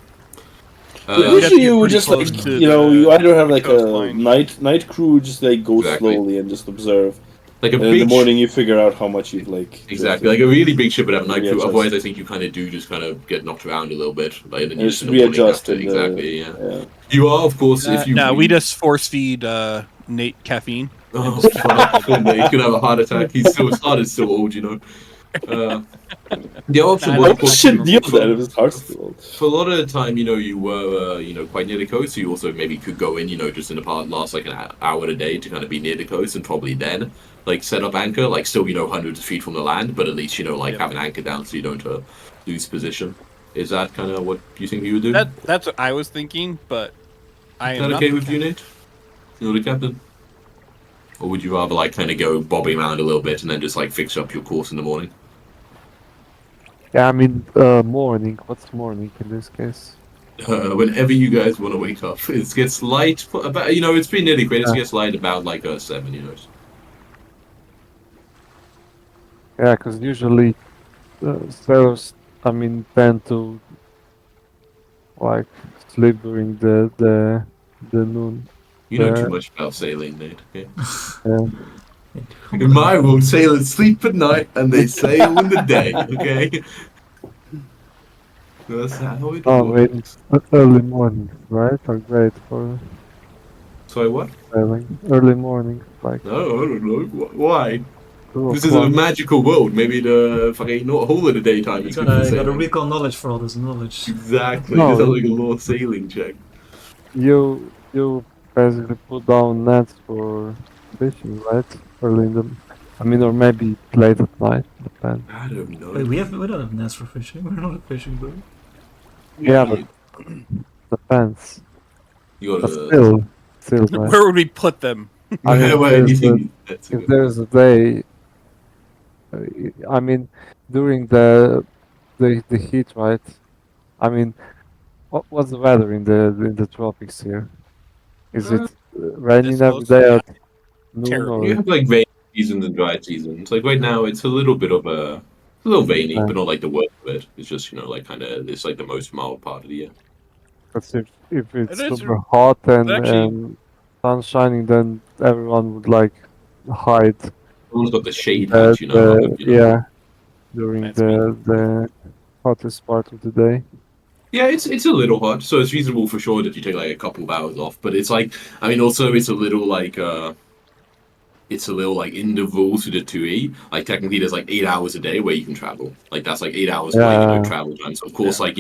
Usually you would just like, you either have like a
coastline.
night crew, just like go
Exactly.
slowly and just observe.
Like a
And in
big
the morning, you figure out how much you've like.
exactly like a really big ship would have night crew.
Readjust.
Otherwise, I think you kind of do just kind of get knocked around a little bit, like and then you
Just
just in the morning
readjust
have to,
in the-
exactly. Yeah.
Yeah.
You are, of course, if you.
No, we just force feed Nate caffeine.
Oh, fuck. He could have a heart attack. His heart is still old, you know. The option
Nah,
was,
I
of course,
Shit, deal with that. It was hard still.
for a lot of the time, you know, you were, quite near the coast. So you also maybe could go in, just in the last like an hour a day to kind of be near the coast, and probably then like set up anchor, like still, hundreds of feet from the land, but at least like have an anchor down so you don't lose position. Is that kind of what you think you would do?
That's what I was thinking, but I
Is
am
that
not
okay
the
with you, Nate? You're the captain. Or would you rather like kind of go bobbing around a little bit and then just like fix up your course in the morning?
Yeah, I mean, morning. What's morning in this case?
Whenever you guys want to wake up, it gets light. About it's been nearly great. It
Yeah.
gets light about like 7.
Yeah, because usually sailors, I mean, tend to like sleep during the noon.
You know too
Yeah.
much about sailing, Nate. Okay?
Yeah.
In my world, sailors sleep at night and they sail in the day. Okay, that's how it
Oh, wait,
works.
early morning, right? Are great for
Sorry, what?
sailing. Early morning, like
No, I don't know. Why?
2
This is a
o'clock.
magical world. Maybe the fucking not whole of the daytime
You
is good for
gotta
sailing.
recall knowledge for all this knowledge.
Exactly.
No.
This is like a law sailing check.
You basically put down nets for fishing, right? Early in the, I mean, or maybe late at night, depends.
I don't know.
Wait, we don't have nets for fishing. We're not a fishing boat.
Yeah, but depends.
You
But
gotta.
still, right?
Where would we put them?
I mean,
Well,
there's
anything. That's a
if
good
there's a day, I mean, during the heat, right? I mean, what's the weather in the tropics here? Is it raining
This
every
goes-
day
yeah.
at noon
Terrible.
You
or?
have like rainy season and dry seasons. Like right now, it's a little bit of a little rainy,
Yeah.
but not like the worst of it. It's just like kind of it's like the most mild part of the year.
But if it's
It is
super hot and,
actually-
and sun shining, then everyone would like hide.
Everyone's got the shade
the-
hat,
the-
you know.
Yeah, during
That's me.
the hottest part of the day.
Yeah, it's a little hot, so it's reasonable for sure that you take like a couple of hours off. But it's like, I mean, also it's a little like in the rules to the 2E. Like technically, there's like 8 hours a day where you can travel. Like that's like 8 hours of
Yeah.
travel time. So of course, like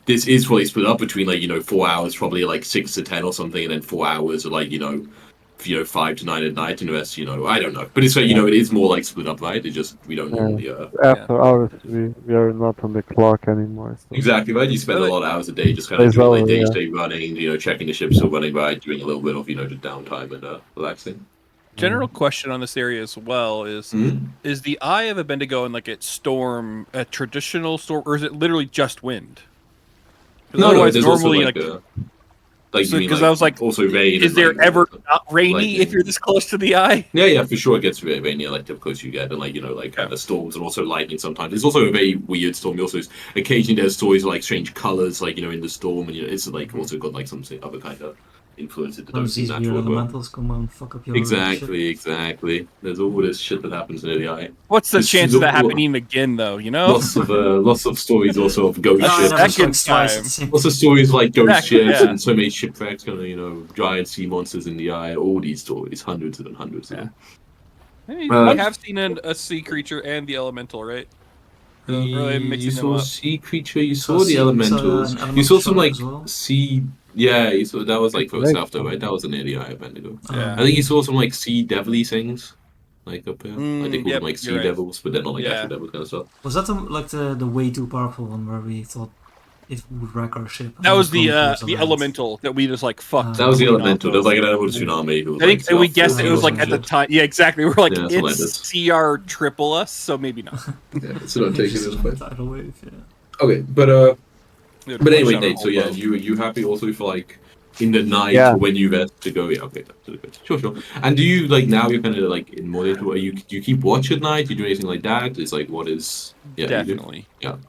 this is probably split up between like 4 hours, probably like 6 to 10 or something, and then 4 hours are like 5 to 9 at night, and the rest I don't know. But it's like it is more like split up, right? It's just we don't
Yeah.
normally
After hours, we are not on the clock anymore. So.
exactly right. You spend a lot of hours a day just kind of
It's
doing like
over,
day-to-day running, checking the ship's still running right, doing a little bit of just downtime and relaxing.
General question on this area as well is:
Mhm.
is the Eye of Abendigo and like its storm a traditional storm, or is it literally just wind? 'Cause otherwise,
there's
normally
also
So,
you mean,
'cause I was like,
also rain.
is
and,
there
like,
ever not rainy
lightning.
if you're this close to the Eye?
Yeah, for sure it gets very rainy, like the closer you get, and kind of storms and also lightning sometimes. It's also a very weird storm. Also, occasionally there's stories of like strange colors, like in the storm, and it's like also got like some other kind of influences that don't
Sometimes
seem
these weird
natural. But
elementals come and fuck up your ship.
exactly. There's all this shit that happens in the eye.
What's the
It's
chance of that
lo-
happening again, though? You know,
lots of stories also of ghost
No, I
shit.
never
Second
strikes twice
time.
at the same
Lots of stories like ghost
Exactly,
ships
yeah.
and so many shipwrecks, kind of giant sea monsters in the eye. All these stories, hundreds and hundreds of them.
we
Uh,
have seen a sea creature and the elemental, right?
You
Really mixing them
saw
up.
sea creature. You
So
saw the
sea-
elementals.
so an
You saw
elemental
some
shark
like
as well?
sea. Yeah, you saw that was like further
Right.
south though, right? That was near the eye of Bendigo.
Yeah.
I think you saw some like sea devilly things, like up here. Like they call
yep,
them like sea
you're right.
devils, but they're not like
Yeah.
actual devils kind of stuff.
Was that the way too powerful one where we thought it would wreck our ship?
That was the
Coming towards
the
land?
elemental that we just like fucked.
That was the
clean
elemental.
off
There was
of.
like an animal tsunami. Who was,
I think,
like,
and we
off
guessed
the
it was like at the
ship.
time. Yeah, exactly. We're like,
Yeah, something like
it's
this.
CR triple us, so maybe not.
Yeah, so don't take it as a
Tidal wave, yeah.
Okay, but
Dude,
But anyway,
push out a
Nate. So
whole
yeah,
boat.
you happy also for like in the night
Yeah.
or when you have to go? Yeah, okay, that's good. Sure. And do you like now you're kind of like in more into? Do you keep watch at night? Do you do anything like that? It's like what is? Yeah, you do?
Definitely.
And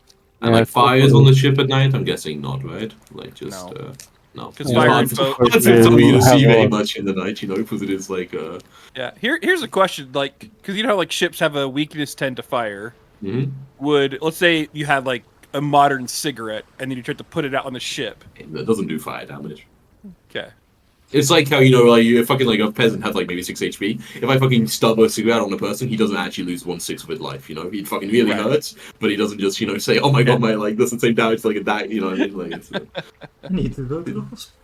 Yeah,
like
it's
fires
also-
on the ship at night? I'm guessing not, right? Like just
No.
No,
Because
Yeah,
fire
it's
and
hard
boat.
for
Yeah,
me to
we'll
see
have
very
a-
much in the night, because it is like
Yeah. Here's a question, like, because you know how like ships have a weakness 10 to fire.
mhm.
Would, let's say you had like a modern cigarette and then you tried to put it out on the ship.
That doesn't do fire damage.
Okay.
It's like how like you fucking like a peasant has like maybe 6 HP. If I fucking stub a cigarette on a person, he doesn't actually lose 1/6 of his life. He fucking really
Right.
hurts, but he doesn't just say, "Oh my god, my like that's the same damage to, like a die." You know what I mean? Like it's
I need to go to the hospital.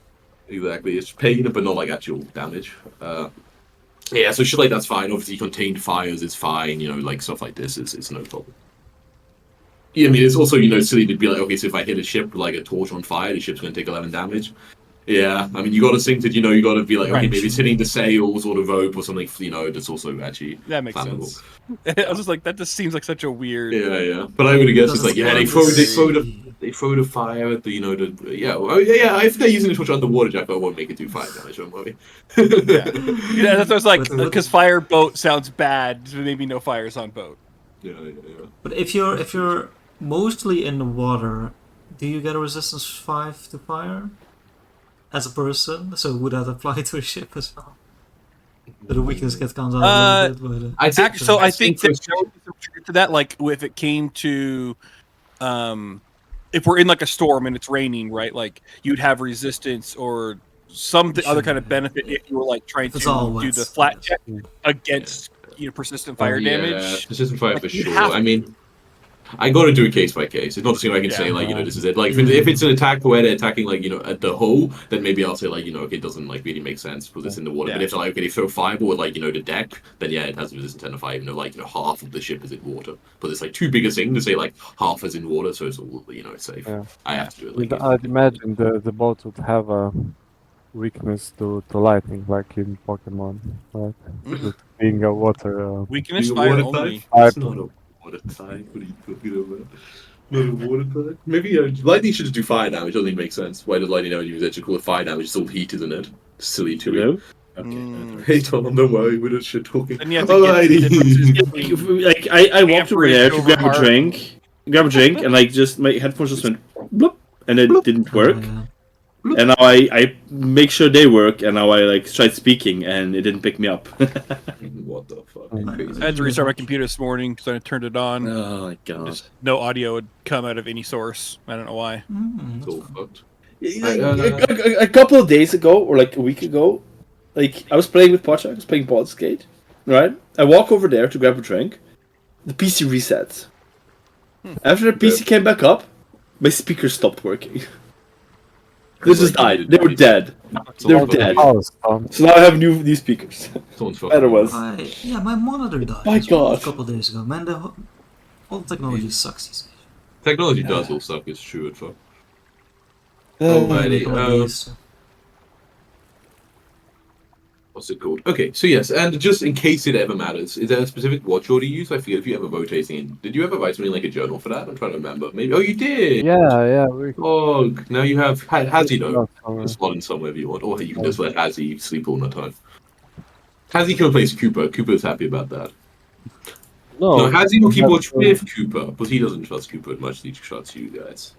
exactly it's pain, but not like actual damage. Yeah, so shit like that's fine. Obviously, contained fires is fine. Like stuff like this is no problem. Yeah, I mean it's also silly to be like, okay, so if I hit a ship with like a torch on fire, the ship's going to take 11 damage. Yeah, I mean, you got to think that, you got to be like, okay,
Right.
maybe it's hitting the sails or the rope or something, that's also actually
That makes
flammable.
sense. I was just like, that just seems like such a weird.
Yeah. But I would have guessed it's like, yeah, they throw the fire at the, if they're using the torch underwater, Jack, I won't make it do fire damage, don't worry.
Yeah, that's what I was like,
But-
because fire boat sounds bad, so maybe no fires on boat.
Yeah.
But if you're mostly in the water, do you get a resistance 5 to fire as a person? So would that apply to a ship as well? So the weakness gets counted out a little bit.
I think,
Actually, so I think
for-
that there would be some truth to that, like if it came to, if we're in like a storm and it's raining, right? Like you'd have resistance or some other kind of benefit if you were like trying
If
to
it's all
do
wet,
the flat
yes.
check against persistent fire
Yeah,
damage.
persistent fire
Like,
for
you
sure.
have-
I mean, I got to do it case by case. It's not the same I can say like this is it. Like if it's an attack where they're attacking like at the hull, then maybe I'll say like okay, it doesn't like really make sense because it's in the water. But
Yeah.
if they're like okay, they throw fireball at like the deck, then yeah, it has a resistance 10 to fire. Half of the ship is in water. But it's like too big a thing to say like half is in water, so it's all it's safe.
Yeah.
I have to do it. Like,
I'd imagine the boat would have a weakness to lightning, like in Pokemon, right? With being a water.
Weakness
Being a
fire
water
only.
type? It's not a water type. What are you talking about? Not a water type? Maybe lightning should just do fire damage. Doesn't even make sense. Why does lightning damage use it? Should call it fire damage. It's all heat, isn't it? Silly too.
Hello?
Mm.
Hey Tom, don't worry, we're just shit talking.
Then you have to get the differences between-
Like I walked over there to
Amperage
grab
over
a drink, and like just my headphones just went bloop, and it didn't work.
Yeah.
And now I make sure they work, and now I like tried speaking, and it didn't pick me up.
What the fuck?
Mm.
Crazy.
I had to restart my computer this morning because I turned it on.
Oh my god!
Just no audio would come out of any source. I don't know why.
It's all fucked.
A couple of days ago, or like a week ago, like I was playing with Pocha, I was playing Baldur's Gate, right? I walk over there to grab a drink, the PC resets. After the PC came back up, my speakers stopped working. They just died. They were dead. They were dead. So now I have new speakers.
Someone's
Better was.
My monitor died.
My
as well
God.
A couple of days ago. Man, all technology sucks these days.
Technology does all suck, it's true. Fuck.
Oh,
Alrighty, what's it called? Okay, so yes, and just in case it ever matters, is there a specific watch order you use? I forget if you ever rotating in. Did you ever write something like a journal for that? I'm trying to remember. Maybe. Oh, you did.
Yeah.
Oh, now you have Hazzy though.
No,
Just slot in somewhere if you want, or you can just let Hazzy sleep all the time. Hazzy can replace Cooper. Cooper's happy about that. No, Hazzy will keep watch with Cooper, but he doesn't trust Cooper as much as he trusts you guys.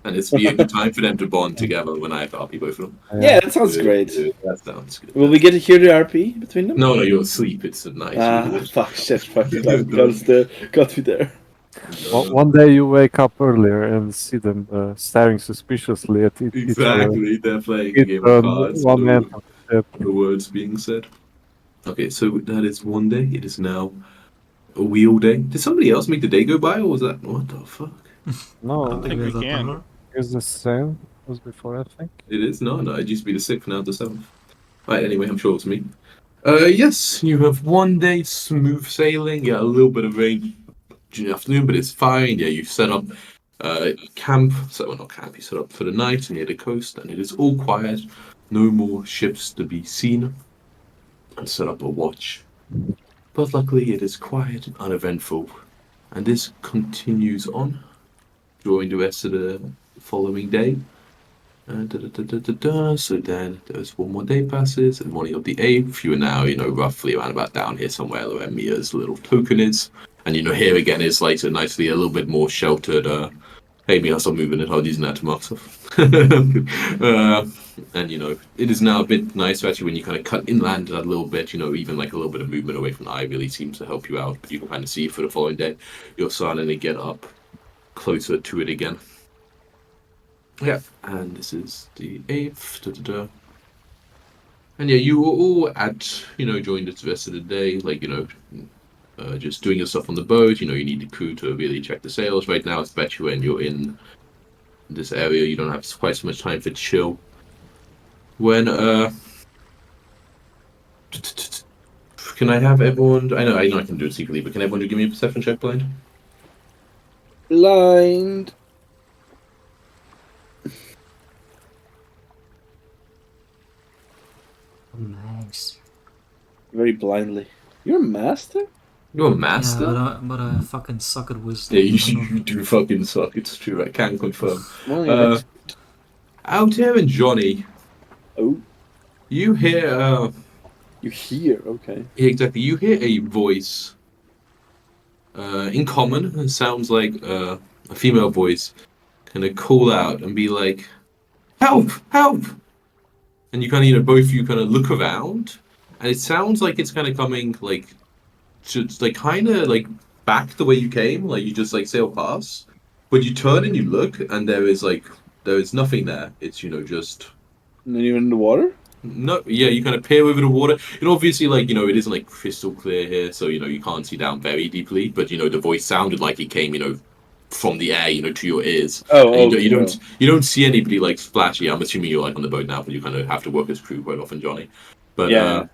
And it's be a good time for them to bond together when I have to RP both of them.
Yeah, that sounds great.
That sounds good.
Will we get to hear the RP between them?
No, you're asleep. It's at night.
Fuck, got me there.
One day you wake up earlier and see them staring suspiciously at each
Exactly, they're playing a
other.
game of cards.
One man.
The words being said. Okay, so that is one day. It is now a wheel day. Did somebody else make the day go by, or was that what the fuck?
No,
I think we can.
it's the same as before, I think.
It is no. It used to be the 6th, now the 7th. Right. Anyway, I'm sure it's me. Yes, you have one day smooth sailing. Yeah, a little bit of rain in the afternoon, but it's fine. Yeah, you've set up camp. So well, not camp. You set up for the night near the coast, and it is all quiet. No more ships to be seen. And set up a watch. But luckily, it is quiet and uneventful, and this continues on during the rest of the following day. So then there's one more day passes, and morning of the 8th, you are now, roughly around about down here somewhere where Mia's little token is. And, here again is like a nicely a little bit more sheltered Hey, me, I'll stop moving it. I'll use that to mark stuff. And it is now a bit nicer actually when you kind of cut inland a little bit. Even like a little bit of movement away from the eye really seems to help you out. But you can kind of see for the following day, you'll suddenly get up closer to it again. Yeah, and this is the 8th. Da-da-da. And yeah, you were all at, during the rest of the day, just doing your stuff on the boat. You need the crew to really check the sails. Right now, especially when you're in this area, you don't have quite so much time for chill. When, can I have everyone, I know I can do it secretly, but can everyone give me a perception check, blind?
Blind.
Nice.
Very blindly. You're a master?
You're a master?
Yeah, but I fucking suck at wisdom.
Yeah, you do fucking suck. It's true. I can confirm.
Well, yeah,
Out here and Johnny,
oh,
you hear.
you hear? Okay.
Yeah, exactly. You hear a voice. In common, it sounds like a female voice, kind of call out and be like, "Help! Help!" And you kind of, both of you kind of look around, and it sounds like it's kind of coming kind of like back the way you came, like you just like sail past. But you turn and you look, and there is nothing there. It's just
And then you're in the water?
no. Yeah, you kind of peer over the water. Obviously it isn't like crystal clear here, so you can't see down very deeply. But the voice sounded like it came from the air to your ears.
Oh,
And
okay,
you don't see anybody like splashy. I'm assuming you're like on the boat now, but you kind of have to work as crew quite often, Johnny. But
yeah.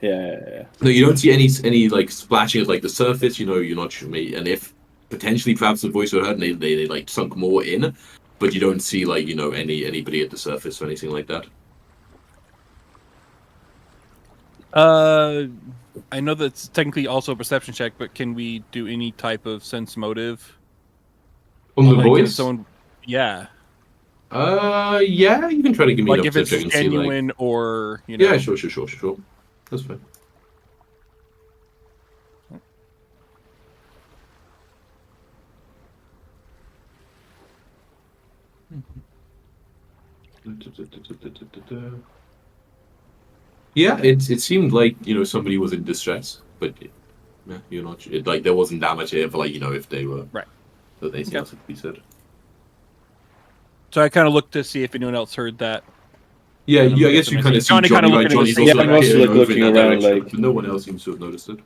no, you don't see any like splashing at like the surface. You're not sure. And if potentially perhaps the voice were heard and they like sunk more in, but you don't see like anybody at the surface or anything like that.
I know that's technically also a perception check, but can we do any type of sense motive?
On the
Like,
voice?
if someone, yeah.
Yeah, you can try to give me
Like
an
if it's
perception check and see,
genuine or
Yeah, sure. That's fine. Yeah, it seemed like somebody was in distress, but yeah, you're not. Like there wasn't damage here for like if they were
Right.
That anything
Okay.
else could be said.
So I kind of looked to see if anyone else heard that.
Yeah,
And I'm
I guess you
guessing
kind of see
Johnny
Johnny.
kinda
Right,
looking at
Johnny's
the
also
same-
like
Yeah, I'm also,
peering
like,
over
looking
in that
around,
direction,
like-
but no one else seems to have noticed it.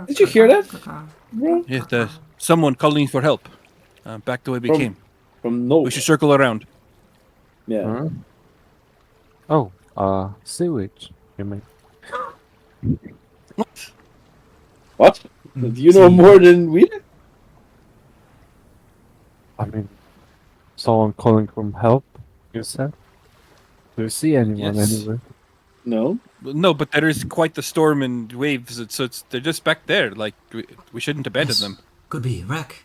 Did you hear that? Bro?
Yeah, someone calling for help. Back the way we
From-
came.
From nowhere.
We should circle around.
Yeah.
Huh? Oh, sewage, you mean?
What? Do you know more than we do?
I mean, someone calling from help, you said? Do you see anyone
Yes.
anywhere?
No.
No, but there is quite the storm and waves, so they're just back there. Like we shouldn't abandon
Yes.
them.
Could be wreck.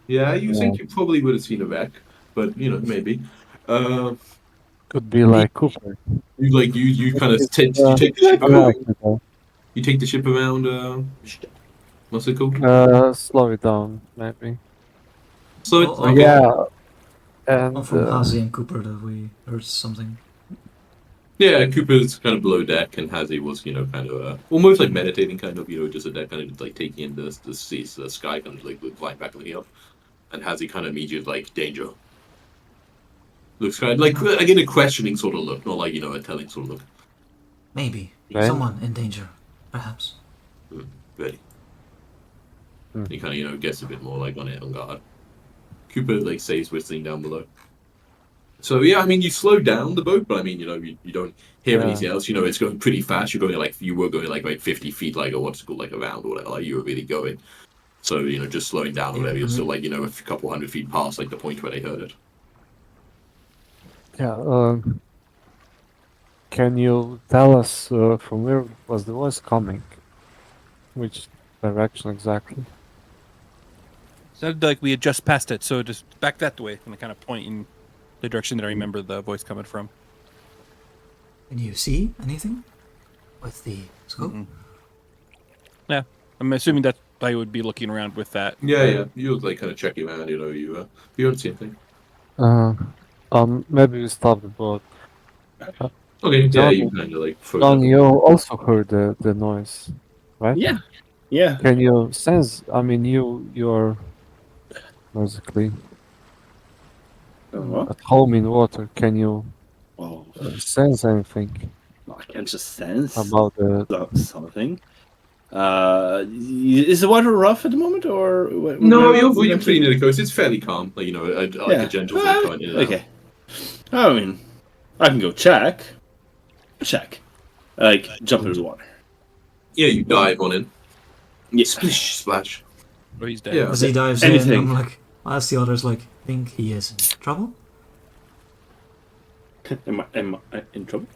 Yeah, you think you probably would have seen a wreck, but maybe.
Could be like Cooper.
You kind of
It's,
take the ship
I
around.
like it though.
You take the ship around. What's it called?
Slow it down, maybe.
So it's
Oh,
okay.
Yeah. And
Not from Hazy and Cooper that we heard something.
Yeah, Cooper's kind of below deck, and Hazy was, kind of almost like meditating, kind of, just at that kind of like taking in the sea, the sky, kind of like flying back looking up, and Hazy kind of immediately like danger. Looks kind of like again a questioning sort of look, not like a telling sort of look.
Maybe.
Right.
Someone in danger. Perhaps.
Ready.
Hmm.
He kind of gets a bit more like on guard. Cooper like stays whistling down below. So yeah, I mean you slow down the boat, but I mean you don't hear
Yeah.
anything else. It's going pretty fast. You're going you were going like 50 feet, like or what's it called, like around or whatever. Like you were really going. So just slowing down or whatever. You're still like a couple hundred feet past like the point where they heard it.
yeah, can you tell us from where was the voice coming? Which direction exactly?
Sounded like we had just passed it, so just back that way, and I kind of point in the direction that I remember the voice coming from.
Can you see anything? With the scope?
Yeah, I'm assuming that I would be looking around with that.
Yeah. You like kind of checking around. You don't see anything.
Maybe we stop the boat.
Okay, yeah,
John,
you kind of like froze
John,
up.
you also heard the noise, right?
Yeah.
Can you sense? I mean, you're basically
What?
at home in water. Can you
Oh,
sense anything
I can just sense
about the?
something. Is the water rough at the moment, or
No, you're pretty near the coast. It's fairly calm. Like a gentle wind coming in and out.
Okay. I mean, I can go check. Like jump into the water.
Yeah, you dive on in.
Yeah.
Splish, splash.
Oh, he's dead.
Yeah.
As he dives in,
Anything.
I'm like, as the others like think he is in trouble.
Am I in trouble?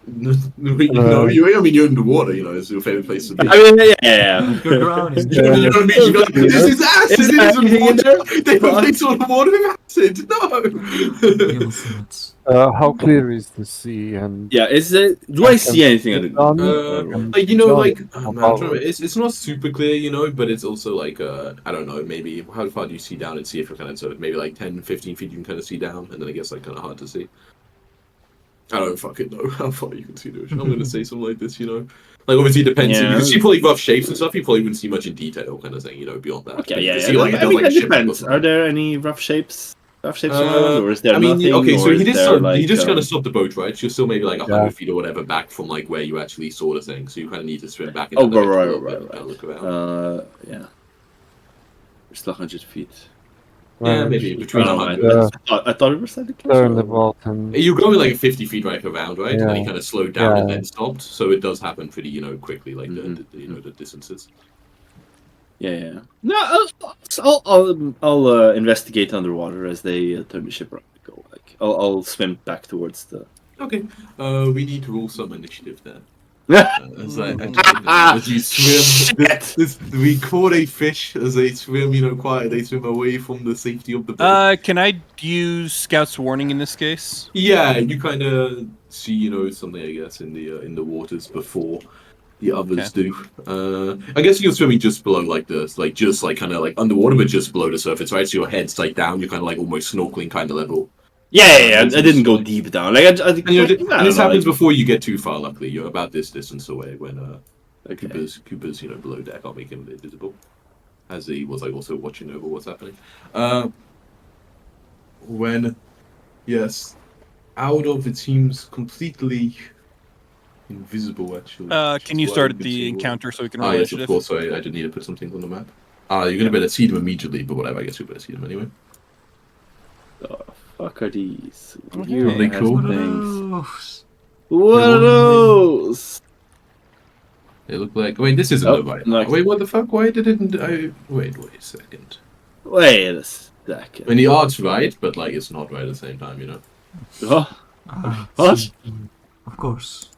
No, I mean, you're underwater. It's your favorite place to be.
I mean, yeah.
You're drowning.
You know what I mean? You go like, this is acid.
Is
It
there
isn't
anything in there?
water. They replace all the water with acid. No.
Guiltiness.
How clear is the sea? And
Yeah, is it? Do I see anything on
John,
the?
Like
John,
man, I'm trying to- it's not super clear, but it's also like I don't know, maybe how far do you see down and see if you're kind of sort of maybe like 10, 15 feet you can kind of see down, and then I guess like kind of hard to see. I don't fucking know how far you can see the ocean. I'm gonna say something like this, Like obviously it depends.
Yeah.
If you see probably rough shapes and stuff, you probably wouldn't see much in detail, kind of thing. Beyond that.
Okay,
If
yeah.
you see, like,
I mean,
like,
that
ship
depends.
or
Are there any rough shapes? Rough shapes around, or is there
I mean,
nothing?
okay, so
or
he
is
did
there,
start,
like,
he just kind of stopped the boat, right? You're still maybe like 100
Yeah.
feet or whatever back from like where you actually saw the thing, so you kind of need to swim back.
Oh,
into the
right,
a little bit
right,
and
right.
Look around.
Yeah. We're still 100 feet.
Yeah, maybe between
Oh,
100.
I thought we were slightly
turn the
closer.
boat and
You're going like 50 feet right around, right? And then he
Yeah.
kind of slowed down and
Yeah.
then stopped. So it does happen pretty, quickly, like
Mhm.
the distances.
Yeah. No, I'll investigate underwater as they turn the ship around. Go like I'll swim back towards the.
Okay. We need to roll some initiative then.
Ah,
As you swim, we caught a fish as they swim, quiet. They swim away from the safety of the boat.
Can I use Scout's warning in this case?
Yeah, you kind of see, something I guess in the waters before the others do. I guess you're swimming just below like this, like just like kind of like underwater, but just below the surface, right? So your head's like down. You're kind of like almost snorkeling kind of level.
Yeah. I didn't go deep down. Like I think.
And this happens before you get too far. Luckily, you're about this distance away when Cooper's below deck. I'll make him invisible, as he was like also watching over what's happening. When, yes, out of it seems completely invisible actually.
Can you start the encounter so we can roll
Yes, of
initiative?
course. Sorry, I did need to put some things on the map. You're gonna be able to see them immediately, but whatever. I guess you'll be able to see them anyway.
The fuck are these?
Oh,
Weird
are they
ass
cool?
things. What are those?
They look like. Wait, this isn't
Oh,
the right.
nice.
Wait, what the fuck? Why didn't I? Wait a second.
Wait a second.
I mean, the art's right, but like it's not right at the same time.
Oh,
Ah,
What?
see. Of course.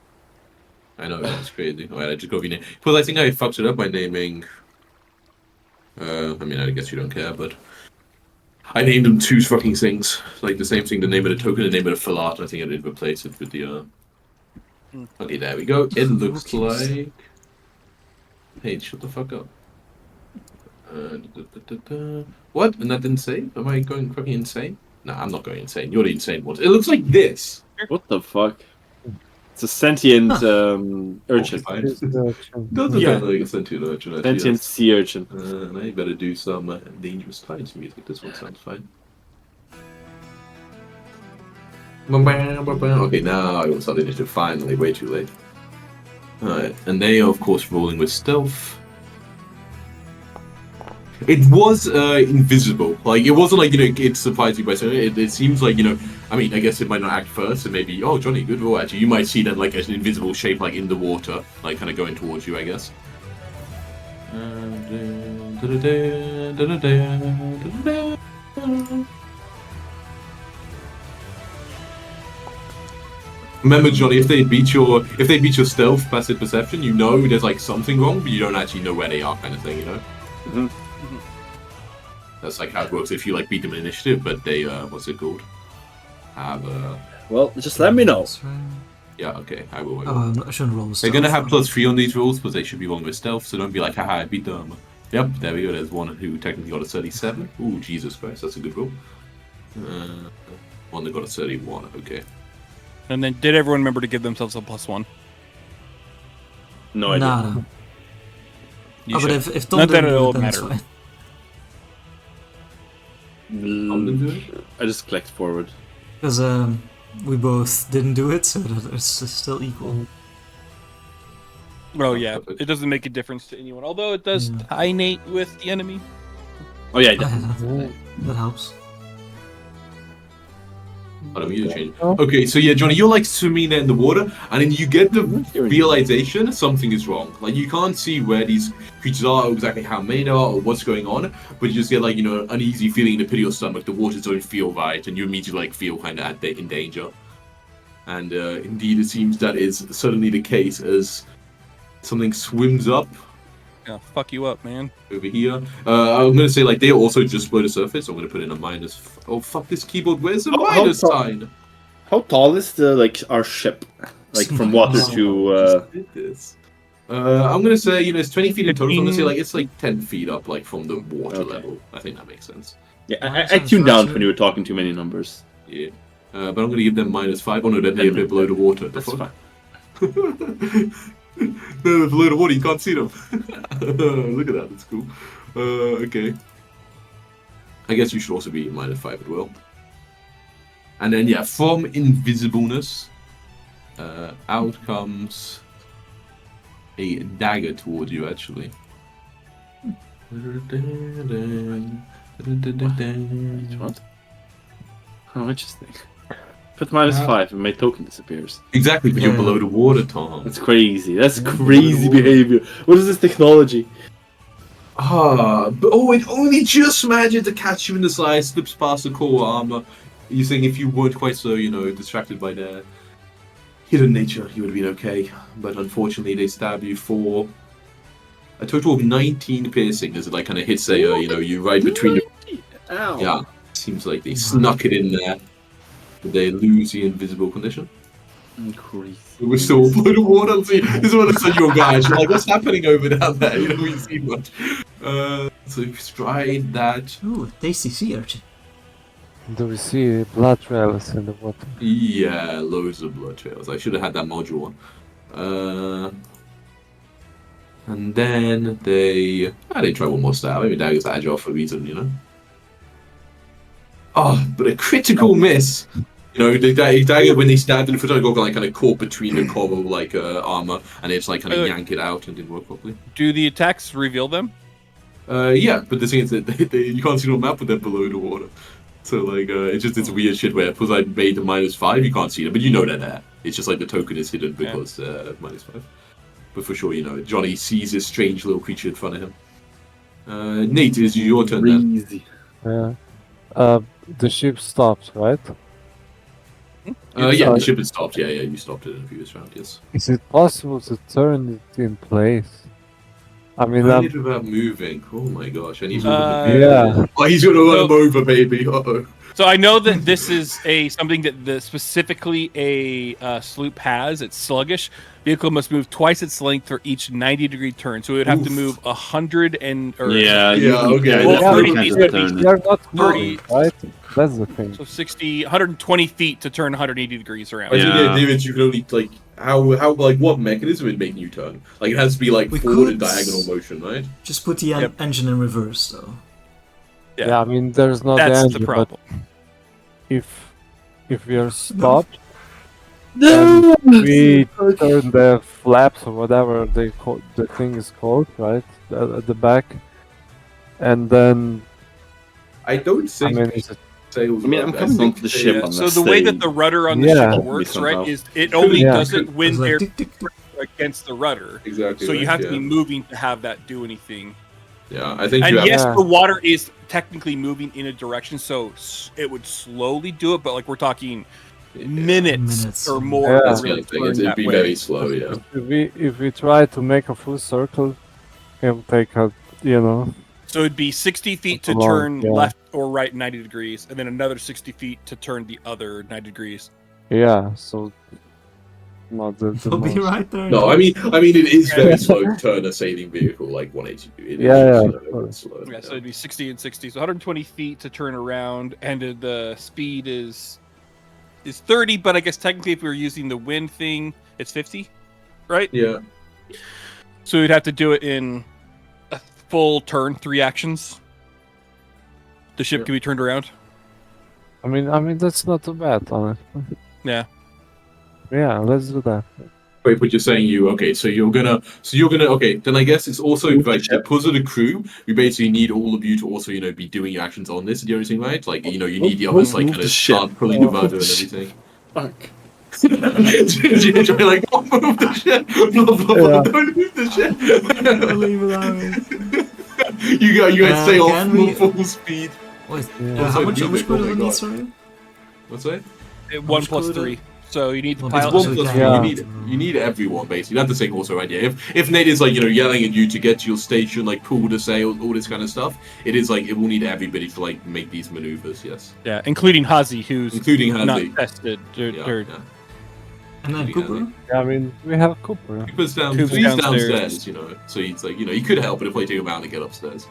I know that's crazy. Alright, I just go name. Because I think I fucked it up by naming. I mean, I guess you don't care, but I named them two fucking things. Like the same thing, the name of the token, the name of the full art. I think I did replace it with the. Okay, there we go. It looks like. Hey, shut the fuck up. What? And that didn't save? Am I going fucking insane? No, I'm not going insane. You're the insane one. It looks like this.
what the fuck? It's a sentient urchin.
Okay,
Is
fine.
the-
Doesn't
Yeah.
sound like a sentient urchin. Actually,
Sentient sea urchin.
now you better do some dangerous tides music. This one sounds fine. Okay, now I will start the initiative. Finally, way too late. Alright, and they are of course rolling with stealth. It was invisible. Like it wasn't like it surprised you by something. It seems like I mean, I guess it might not act first, and maybe Johnny, good roll. Actually, you might see then like an invisible shape like in the water, like kind of going towards you. I guess. Remember, Johnny, if they beat your stealth passive perception, there's like something wrong, but you don't actually know where they are, kind of thing.
Mhm.
That's like how it works if you like beat them in initiative, but they what's it called? Have
Well, just let me know.
That's right.
yeah, okay, I will.
Oh, I shouldn't roll.
They're gonna have +3 on these rolls, but they should be rolling with stealth, so don't be like, haha, I beat them. Yep, there we go. There's one who technically got a 37. Ooh, Jesus Christ, that's a good roll. One that got a 31. Okay.
And then did everyone remember to give themselves a +1?
No idea.
Nada.
You
Oh, but
should.
if Tom
Not that
didn't do
it'll
it, then it's
matter.
fine.
I just clicked forward.
Because we both didn't do it, so that it's still equal.
Oh yeah,
Perfect.
it doesn't make a difference to anyone. Although it does tie Nate with the enemy.
Oh yeah,
That helps.
I don't need to change. Okay, so yeah, Johnny, you're like swimming there in the water, and then you get the realization something is wrong. Like you can't see where these creatures are, or exactly how many there are, or what's going on, but you just get like uneasy feeling in the pit of your stomach. The waters don't feel right, and you immediately like feel kind of in danger. And indeed, it seems that is certainly the case as something swims up
Yeah, fuck you up, man.
over here. I'm gonna say like they're also just below the surface. So I'm gonna put in a minus. Oh fuck this keyboard! Where's the
How
minus
tall-
sign?
How tall is our ship? Like from water to
Just did this. I'm gonna say it's 20 feet in total. So I'm gonna say like it's like 10 feet up, like from the water
Okay.
level. I think that makes sense.
Yeah,
Minus
I
sounds
tuned down
right,
when you were talking too many numbers.
Yeah. But I'm gonna give them -5. Oh no, they're a bit below the water.
That's
The fuck?
fine.
No, they're below the water. You can't see them. Look at that. That's cool. Okay. I guess you should also be -5 as well. And then yeah, from invisibleness, out comes a dagger towards you. Actually.
What? Oh, interesting. Put -5 and my token disappears.
Exactly, but you're
Yeah.
below the water, Tom.
That's crazy. That's crazy behavior. What is this technology?
It only just managed to catch you in the side, slips past the core armor. You're saying if you weren't quite so, distracted by their hidden nature, you would have been okay. But unfortunately, they stab you for a total of 19 piercing as it like kind of hits you right between the...
Ow.
Yeah, seems like they snuck it in there. Did they lose the invisible condition?
Crazy.
We're still below the water. See, this is what looks like your guys. You're like, what's happening over down there? We see much. So stride that.
Ooh, tasty sea urchin.
Do we see blood trails in the water?
Yeah, loads of blood trails. I should have had that module on. And then they try one more stab. Maybe Dagger's agile for a reason, Oh, but a critical miss. The dagger when they stabbed in the foot, got like kind of caught between the coral armor, and it's like kind of yank it out and didn't work properly.
Do the attacks reveal them?
Yeah, but the thing is that you can't see the map, but they're below the water. So like, it's weird shit where because I made the -5, you can't see them, but you know they're there. It's just like the token is hidden because -5. But for sure, Johnny sees this strange little creature in front of him. Nate, is your turn then?
Crazy.
Yeah. The ship stopped, right?
Yeah, the ship had stopped. Yeah, you stopped it in a previous round. Yes.
Is it possible to turn it in place? I mean,
I need to about moving. Oh my gosh, and he's
yeah.
Oh, he's gonna run him over, baby. Uh-oh.
So I know that this is something that specifically a sloop has. It's sluggish. Vehicle must move twice its length for each 90-degree turn. So it would have to move 100 and
Yeah, okay.
Well,
That's
30
pretty
feet.
good.
They're not
30.
moving, right? That's the thing.
So 120 feet to turn 180 degrees around.
I think
Yeah.
the idea is you can only like how what mechanism would make you turn? Like it has to be like
We
forward and
could-
diagonal motion, right?
Just put the
Yep.
engine in reverse, though.
Yeah, I mean, there's not
That's
the
the
engine, but
problem.
if we are stopped,
No!
we turn the flaps or whatever the thing is called, right, at the back, and then
I don't
I
think
mean, it's
sails.
I mean, I'm
work.
coming
think
onto the
they-
ship.
Yeah,
on
so
this
the way that
thing.
the rudder on the
Yeah.
ship works,
Somehow.
right, is it only
Yeah.
doesn't when
It's like
they're
tick, tick, tick.
against the rudder.
Exactly.
So you
right,
have to
yeah.
be moving to have that do anything.
Yeah, I think
And
you have.
yes,
Yeah.
the water is technically moving in a direction, so it would slowly do it. But like we're talking minutes,
Minutes.
or more.
Yeah.
to
That's the
really
other thing.
turn
It'd
that
be
way.
very slow. Yeah.
if we try to make a full circle, it'll take
So it'd be 60 feet to
That's long,
turn
yeah.
left or right 90 degrees, and then another 60 feet to turn the other 90 degrees.
yeah. So not the
You'll be
most.
right there.
No, I mean, it is very slow to turn a sailing vehicle like 180. It is
Yeah,
just,
of
you know,
course.
slow.
Yeah, so it'd be 60 and 60, so 120 feet to turn around, and the speed is 30. But I guess technically, if we were using the wind thing, it's 50, right?
Yeah.
So we'd have to do it in a full turn, 3 actions. The ship
Yeah.
can be turned around.
I mean that's not too bad, honestly.
Yeah.
Yeah, let's do that.
Wait, but you're saying so you're gonna, okay, then I guess it's also like because of the crew, we basically need all of you to also, you know, be doing your actions on this and everything, right? Like, you know, you need the others like
Move
kind
the
of
ship.
start pulling the
Move
rudder
the
and
ship.
everything.
Fuck.
You're like, oh, move the ship, blah, blah, blah,
Yeah.
don't move the ship.
Leave it out.
you guys stay off
Can we-
full speed.
Wait,
Yeah.
how
Also
much
music,
crew
oh
do
my
we need,
God.
sorry?
What's that?
1
much
plus
crew do-
3. So you need the
Well,
pilot.
It's
so
1 plus
we
3.
can-
You need everyone basically. That's the thing also, right? Yeah. If Nate is like, you know, yelling at you to get to your station, like pull the sail, all this kind of stuff, it is like it will need everybody to like make these maneuvers. Yes,
Yeah, including Hazi, who's
including
not
Hazi.
tested.
Yeah,
Or
yeah.
And then Cooper?
Yeah, I mean we have Cooper.
Cooper's
Coop's
he's
downstairs.
downstairs, you know. So he's like, you know, he could help, but if I take him out and get upstairs.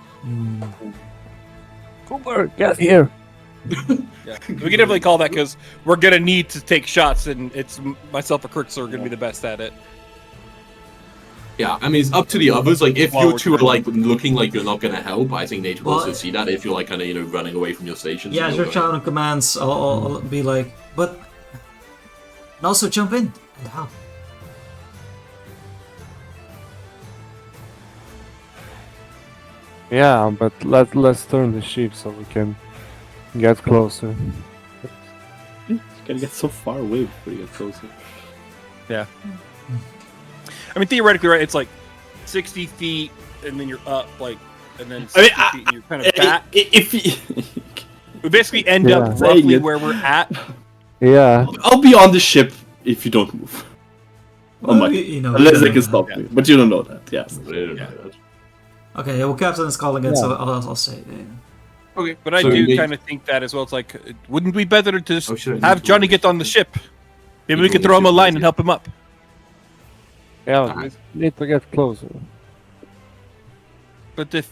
Cooper, get here.
Yeah, we can definitely call that because we're gonna need to take shots, and it's myself or Crooks are gonna be the best at it.
Yeah, I mean, it's up to the others. Like, if
While
you
we're
two are
doing-
like looking like you're not gonna help, I think Nate will
Well,
also see that. If you're like kind of, you know, running away from your station.
Yeah, as you're shouting commands, I'll be like, but... And also jump in and help.
Yeah, but let's turn the ship so we can get closer.
You gotta get so far away before you get closer.
I mean, theoretically, right? It's like 60 feet, and then you're up, like, and then
I mean,
60 feet, and you're kind of back.
If you,
We basically end
Yeah.
up roughly
Saying it.
where we're at.
Yeah,
I'll be on the ship if you don't move.
Well,
my-
you know,
Unless
you
they
know.
can stop me, but you don't know that. Yes.
Okay, well, Captain is calling it, so
Yeah.
I'll say it.
Okay,
But I
so
do
Nate-
kind of think that as well. It's like, wouldn't it be better to just
Oh, shit, I
have
need to
Johnny
roll
get on the
this.
ship? Maybe
Need
we
to
could
roll
throw him
this
a line
ship,
and help him up.
yeah, we need to get closer.
But if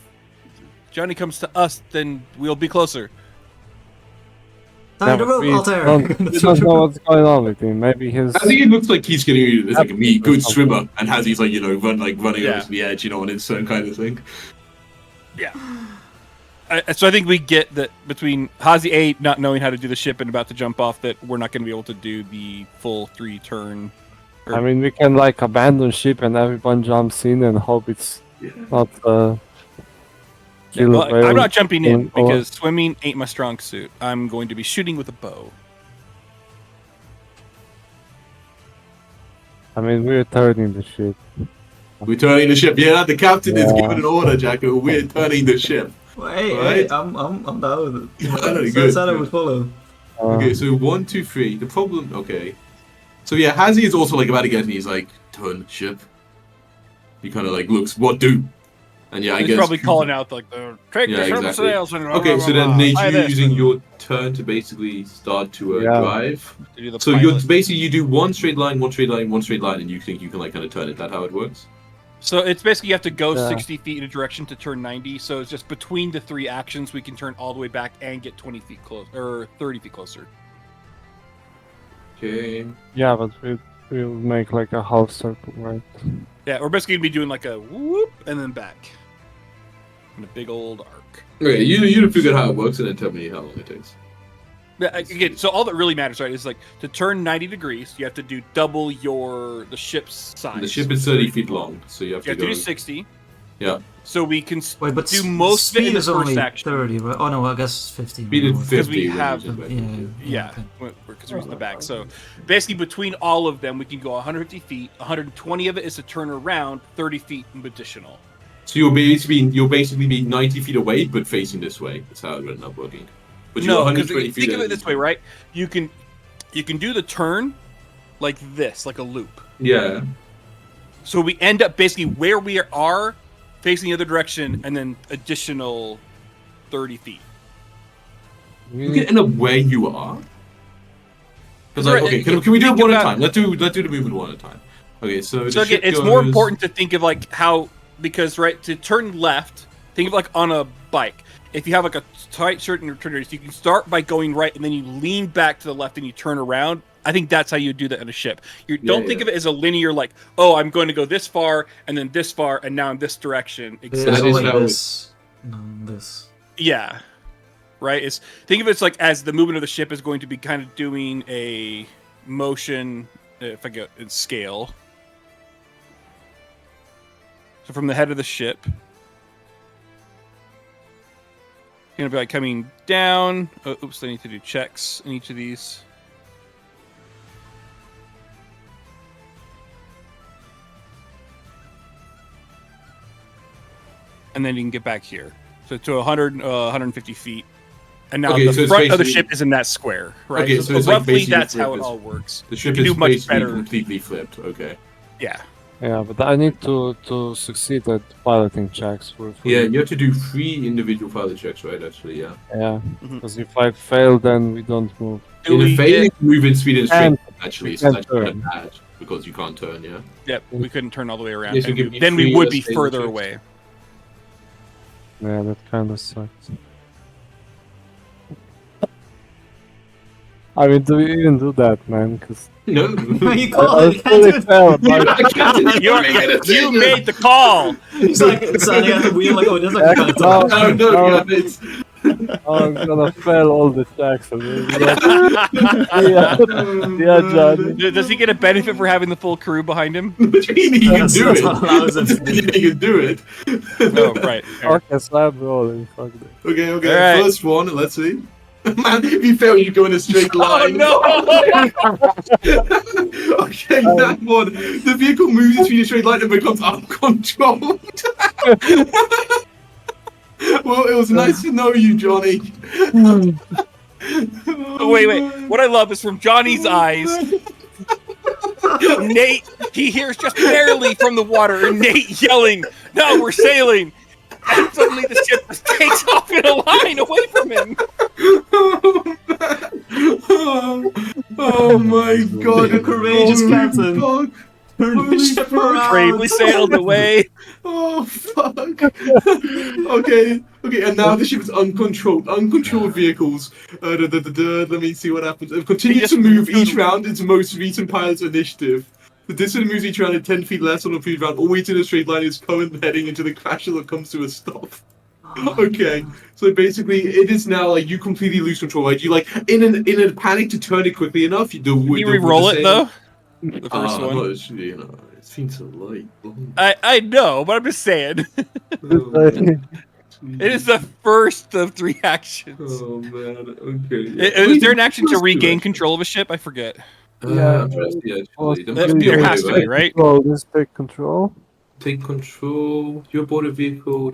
Johnny comes to us, then we'll be closer.
Tie the
but
rope,
we
Altair!
don't know what's going on with him. Maybe his.
I think it looks like he's getting like a me good
Something.
swimmer, and has he's like, you know, running
Yeah.
over to the edge, you know, on his own kind of thing.
So I think we get that between Hazi A not knowing how to do the ship and about to jump off, that we're not going to be able to do the full 3 turn.
I mean, we can like abandon ship and everyone jumps in and hope it's
Yeah.
not.
Yeah,
killer
well, I'm
whale
not jumping in
or-
because swimming ain't my strong suit. I'm going to be shooting with a bow.
I mean, we're turning the ship.
We're turning the ship. Yeah, the captain is
Yeah.
giving an order, Jacko. We're turning the ship.
Well, hey,
Right.
I'm down with it.
Yeah, I know,
So
good,
said I
good.
would follow.
Okay, so 1, 2, 3. The problem, okay. So yeah, Hazi is also like about to get, and he's like, turn ship. He kind of like looks, what do? And yeah, I
He's
guess
probably calling out like the take
Yeah,
the ship
exactly.
sails and
Okay, so then Nate,
Try
you're
this
using
and
your turn to basically start to
Yeah.
drive.
to do the
So you're
pilot.
basically you do one straight line, one straight line, one straight line, and you think you can like kind of turn it. That how it works?
So it's basically you have to go
Yeah.
60 feet in a direction to turn 90. So it's just between the 3 actions we can turn all the way back and get 20 feet close or 30 feet closer.
Okay.
Yeah, but we'll make like a half circle, right?
Yeah, we're basically gonna be doing like a whoop and then back. In a big old arc.
Okay, you figure out how it works, and then tell me how long it takes.
Yeah, again, so all that really matters, right, is like to turn 90 degrees, you have to do double the ship's size.
The ship is 30 feet long, so you have
You have
to
to
go.
do 60.
Yeah.
So we can
Wait, but
do most of it
speed
in the
is
first
only
action.
30, right? Oh no, I guess 15.
Speed is
more.
50
Because we
when
have
using
the-
back.
Yeah,
okay.
because we're using the back. So basically, between all of them, we can go 150 feet. 120 of it is to turn around, 30 feet additional.
So you'll basically be 90 feet away, but facing this way. That's how it ended up working. But you're
No, because
120 feet.
think of it this way, right? You can do the turn like this, like a loop.
Yeah.
So we end up basically where we are, facing the other direction, and then additional 30 feet.
You can end up where you are. Because like,
Right,
okay, can we do it
think
one at a
about-
time? Let's do the movement one at a time. Okay, so
So
the
again,
ship
it's more
goes-
important to think of like how, because right, to turn left, think of like on a bike. If you have like a tight certain turn radius, you can start by going right and then you lean back to the left and you turn around. I think that's how you do that on a ship. You don't think of it as a linear, like, oh, I'm going to go this far and then this far and now in this direction.
Yeah,
That
it's
is
like
how
this. No, this.
Yeah, right. It's think of it like as the movement of the ship is going to be kind of doing a motion. If I go in scale, so from the head of the ship, gonna be like coming down. Oh, oops! I need to do checks in each of these. And then you can get back here. So to 150 feet. And now
Okay, so
the
it's
front of the
basically-
ship is in that square, right?
Okay, so it's like
roughly
basically
that's how it
flipped.
all works.
The ship
You
is
do much
basically
better.
completely flipped. Okay.
Yeah.
Yeah, but I need to succeed at piloting checks for
Yeah, you have to do 3 individual pilot checks, right? Actually, yeah.
Yeah,
Mhm.
because if I fail, then we don't move.
Do
In
we
a failing
get-
move in speed and straight,
And
actually,
we
so
can't
that's kind of
turn.
bad because you can't turn. Yeah.
Yep, we couldn't turn all the way around.
Yes, you
and
give me
then we
three,
would be
stable
further
checks.
away.
Yeah, that kind of sucks. I mean, do we even do that, man? Because
No.
You
I
can't, you can't do
fully
it.
failed.
You made the call.
He's like standing at the wheel, like, oh, that's like kind of
No.
tough.
No, yeah, it's
Oh, I'm gonna fail all the checks. I mean, yeah, John.
Does he get a benefit for having the full crew behind him?
What do you mean he can
That's-
do
that's
it?
what allows him to
What do you mean he can do it?
Oh, right. fair.
Okay, so I'm rolling. Fuck this.
Okay,
All right.
first one, let's see. Man, if you fail, you go in a straight
Oh
line.
no!
Okay, that one. The vehicle moves into a straight line and becomes uncontrolled. Well, it was nice to know you, Johnny.
Wait. What I love is from Johnny's eyes. Nate, he hears just barely from the water, and Nate yelling, "No, we're sailing!" And suddenly the ship just takes off in a line away from him.
Oh my god.
The courageous
Holy
captain.
fuck.
Turn the
Holy
ship
fuck.
around.
Bravely sailed away.
Oh fuck. Okay, and now the ship is uncontrolled. Uncontrolled vehicles. Let me see what happens. Continue
just
to move
moved
each round its most recent pilot's initiative. The distance moves each round at 10 feet less on the previous round, always in a straight line is current heading into the crash that comes to a stop. Okay, so basically it is now like you completely lose control. Like you like in a panic to turn it quickly enough.
Can you re-roll it though? The first one.
No, you know, it seems so light.
I know, but I'm just saying. It is the first of 3 actions.
Oh man, okay.
Is there an action to regain control of a ship? I forget.
Yeah, actually.
There has to be, right?
Well, let's take control.
Take control. You're aboard a vehicle.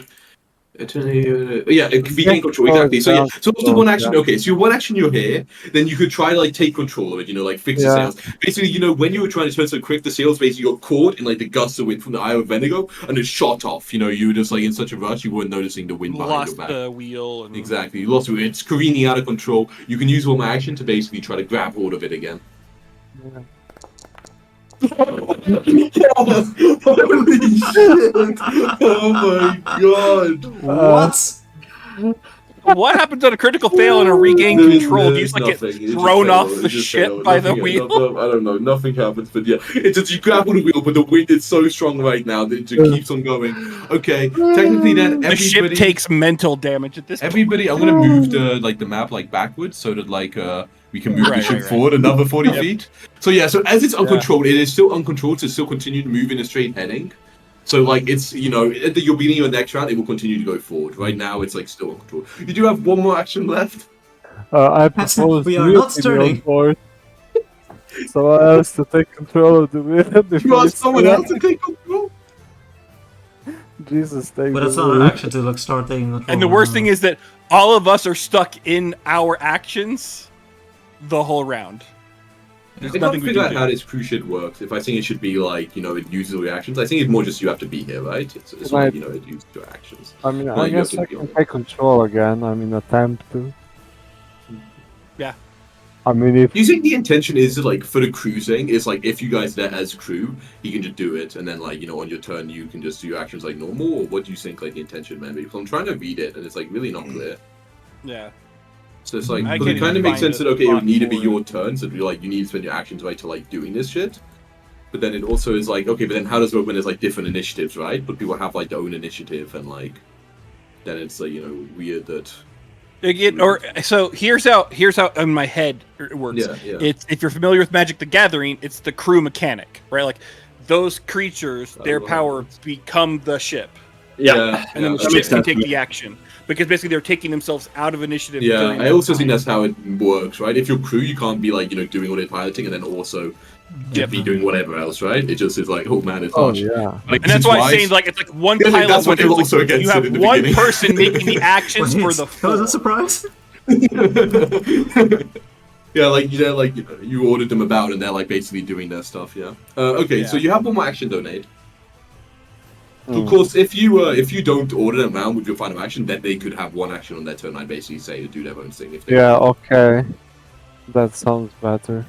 Yeah, regain control, exactly. So yeah, so what's the one action? Okay, so your one action you're here, then you could try to like take control of it, you know, like fix the sails. Basically, you know, when you were trying to turn so quick, the sails basically got caught in like the gusts of wind from the Eye of Vendigo and it shot off. You know, you were just like in such a rush you weren't noticing the wind behind
Lost
your back.
the wheel. And...
Exactly, you lost it. It's careening out of control. You can use one action to basically try to grab hold of it again.
Yeah.
Holy shit! Oh my god!
What?
What happens on a critical fail and a regain control? Do you just like get
Nothing. It just
thrown
failed.
off
It
the
just
ship
failed.
by the
Nothing-
wheel?
I don't know. Nothing happens, but yeah, it's just you grab on the wheel, but the wind is so strong right now that it just keeps on going. Okay, technically then
The ship
everybody.
takes mental damage at this point.
Everybody, I'm gonna move the map like backwards so that like we can move the
Right,
ship
right, right.
forward another 40
Yep.
feet. So yeah, so as it's uncontrolled, it is still uncontrolled to still continue to move in a straight heading. So like it's at the you're beginning of the next round, it will continue to go forward. Right now, it's like still uncontrolled. You do have one more action left.
I propose
We are
you
not
be
turning.
on board. Someone else to take control of the wheel.
You
before
ask
we
someone
start.
else to take control.
Jesus, take
But
the
that's not an
wheel.
action to like start taking control.
And the worst thing is that all of us are stuck in our actions the whole round. There's
I can't
nothing we
figure
can
out
do.
how this cruise ship works. If I think it should be like, it uses all your actions. I think it's more just you have to be here, right? It's
Right.
like, it uses your actions.
I mean,
Well,
I
you have
guess
to
I
be
can
on.
take control again. I mean, attempt to. I mean, if
Do you think the intention is like for the cruising is like if you guys there as crew, you can just do it, and then like on your turn you can just do your actions like normal, or what do you think like the intention might be? Because I'm trying to read it and it's like really not clear.
Yeah.
So it's like
I
because it
can't
kind of
even
makes
find
sense that
a
okay, it would
spot
need to be
for
your turn, so it'd be like you need to spend your actions right to like doing this shit. But then it also is like okay, but then how does it work when there's like different initiatives, right? But people have like their own initiative, and like then it's like weird that.
So here's how in my head it works.
Yeah.
It's if you're familiar with Magic the Gathering, it's the crew mechanic, right? Like those creatures, their power become the ship,
Yeah.
and then the
that
ship
makes
can
sense
take
to me.
the action because basically they're taking themselves out of initiative.
Yeah,
during
I
that
also
time.
think that's how it works, right? If you're crew, you can't be like doing all the piloting and then also be doing whatever else, right? It just is like, oh man, it's
oh
harsh.
yeah,
Like,
And that's why I'm
wise-
saying like it's like one
Yeah, like,
pilot.
that's what
when
they're
it's
also
like,
against
you
it
have
in the
one
beginning.
person making the actions for
Wait,
the
that was a
floor.
surprise.
Yeah, like you ordered them about and they're like basically doing their stuff. Yeah. Okay, so
Yeah.
you have one more action, donate.
Mm.
Of course, if you don't order them around with your final action, then they could have one action on their turn. I basically say to do their own thing if they.
yeah. Okay, that sounds better.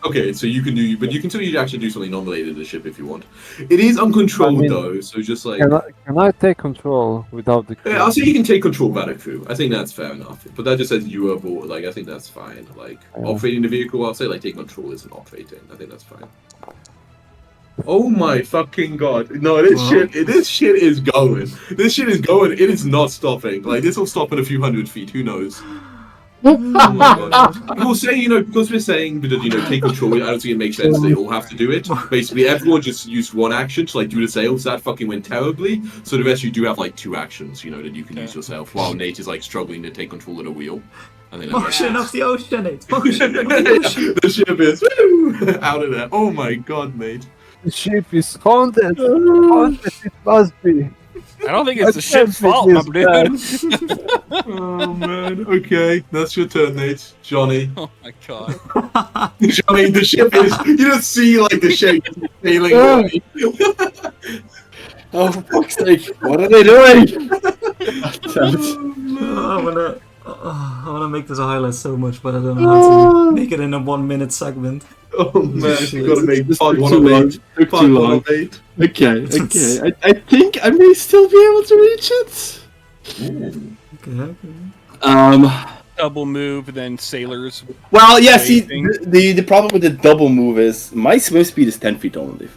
Okay, so you can do, but you can still actually do something non-related to the ship if you want. It is uncontrolled
I mean,
though, so just like.
Can I take control without the crew?
Yeah, I'll say you can take control of a crew. I think that's fair enough. But that just says you are aboard. Like, I think that's fine. Like, operating the vehicle, I'll say, like, taking control isn't operating. I think that's fine. Oh my fucking god. No, this shit is going. This shit is going. It is not stopping. Like, this will stop in a few hundred feet. Who knows? Oh my god. We'll say, because we're saying that, take control, I don't think it makes sense they all have to do it. Basically, everyone just used one action to, like, do the sails. That fucking went terribly. So the rest you do have, like, two actions, that you can use yourself, while Nate is, like, struggling to take control of the wheel. I think that's
Motion of the ocean, Nate. Motion of the ocean.
The ship is woo, out of there. Oh my god, mate.
The ship is haunted. Haunted it must be.
I don't think it's the
I can't
ship's fault,
think
my
it's
dude.
Oh man. Okay, that's your turn, Nate. Johnny.
Oh my god.
Johnny, the ship is. You just see like the ship sailing away.
Oh, for fuck's sake! What are they doing?
I wanna make this a highlight so much, but I don't know how to make it in a 1 minute segment.
Oh man, you gotta make
This
part
took
1
too
of
long.
8.
Took
Part
too
1
long.
of 8.
Okay. I think I may still be able to reach it.
Okay.
Double move, then sailors.
Well, yeah. See,
Waiting.
the problem with the double move is my swim speed is 10 feet only.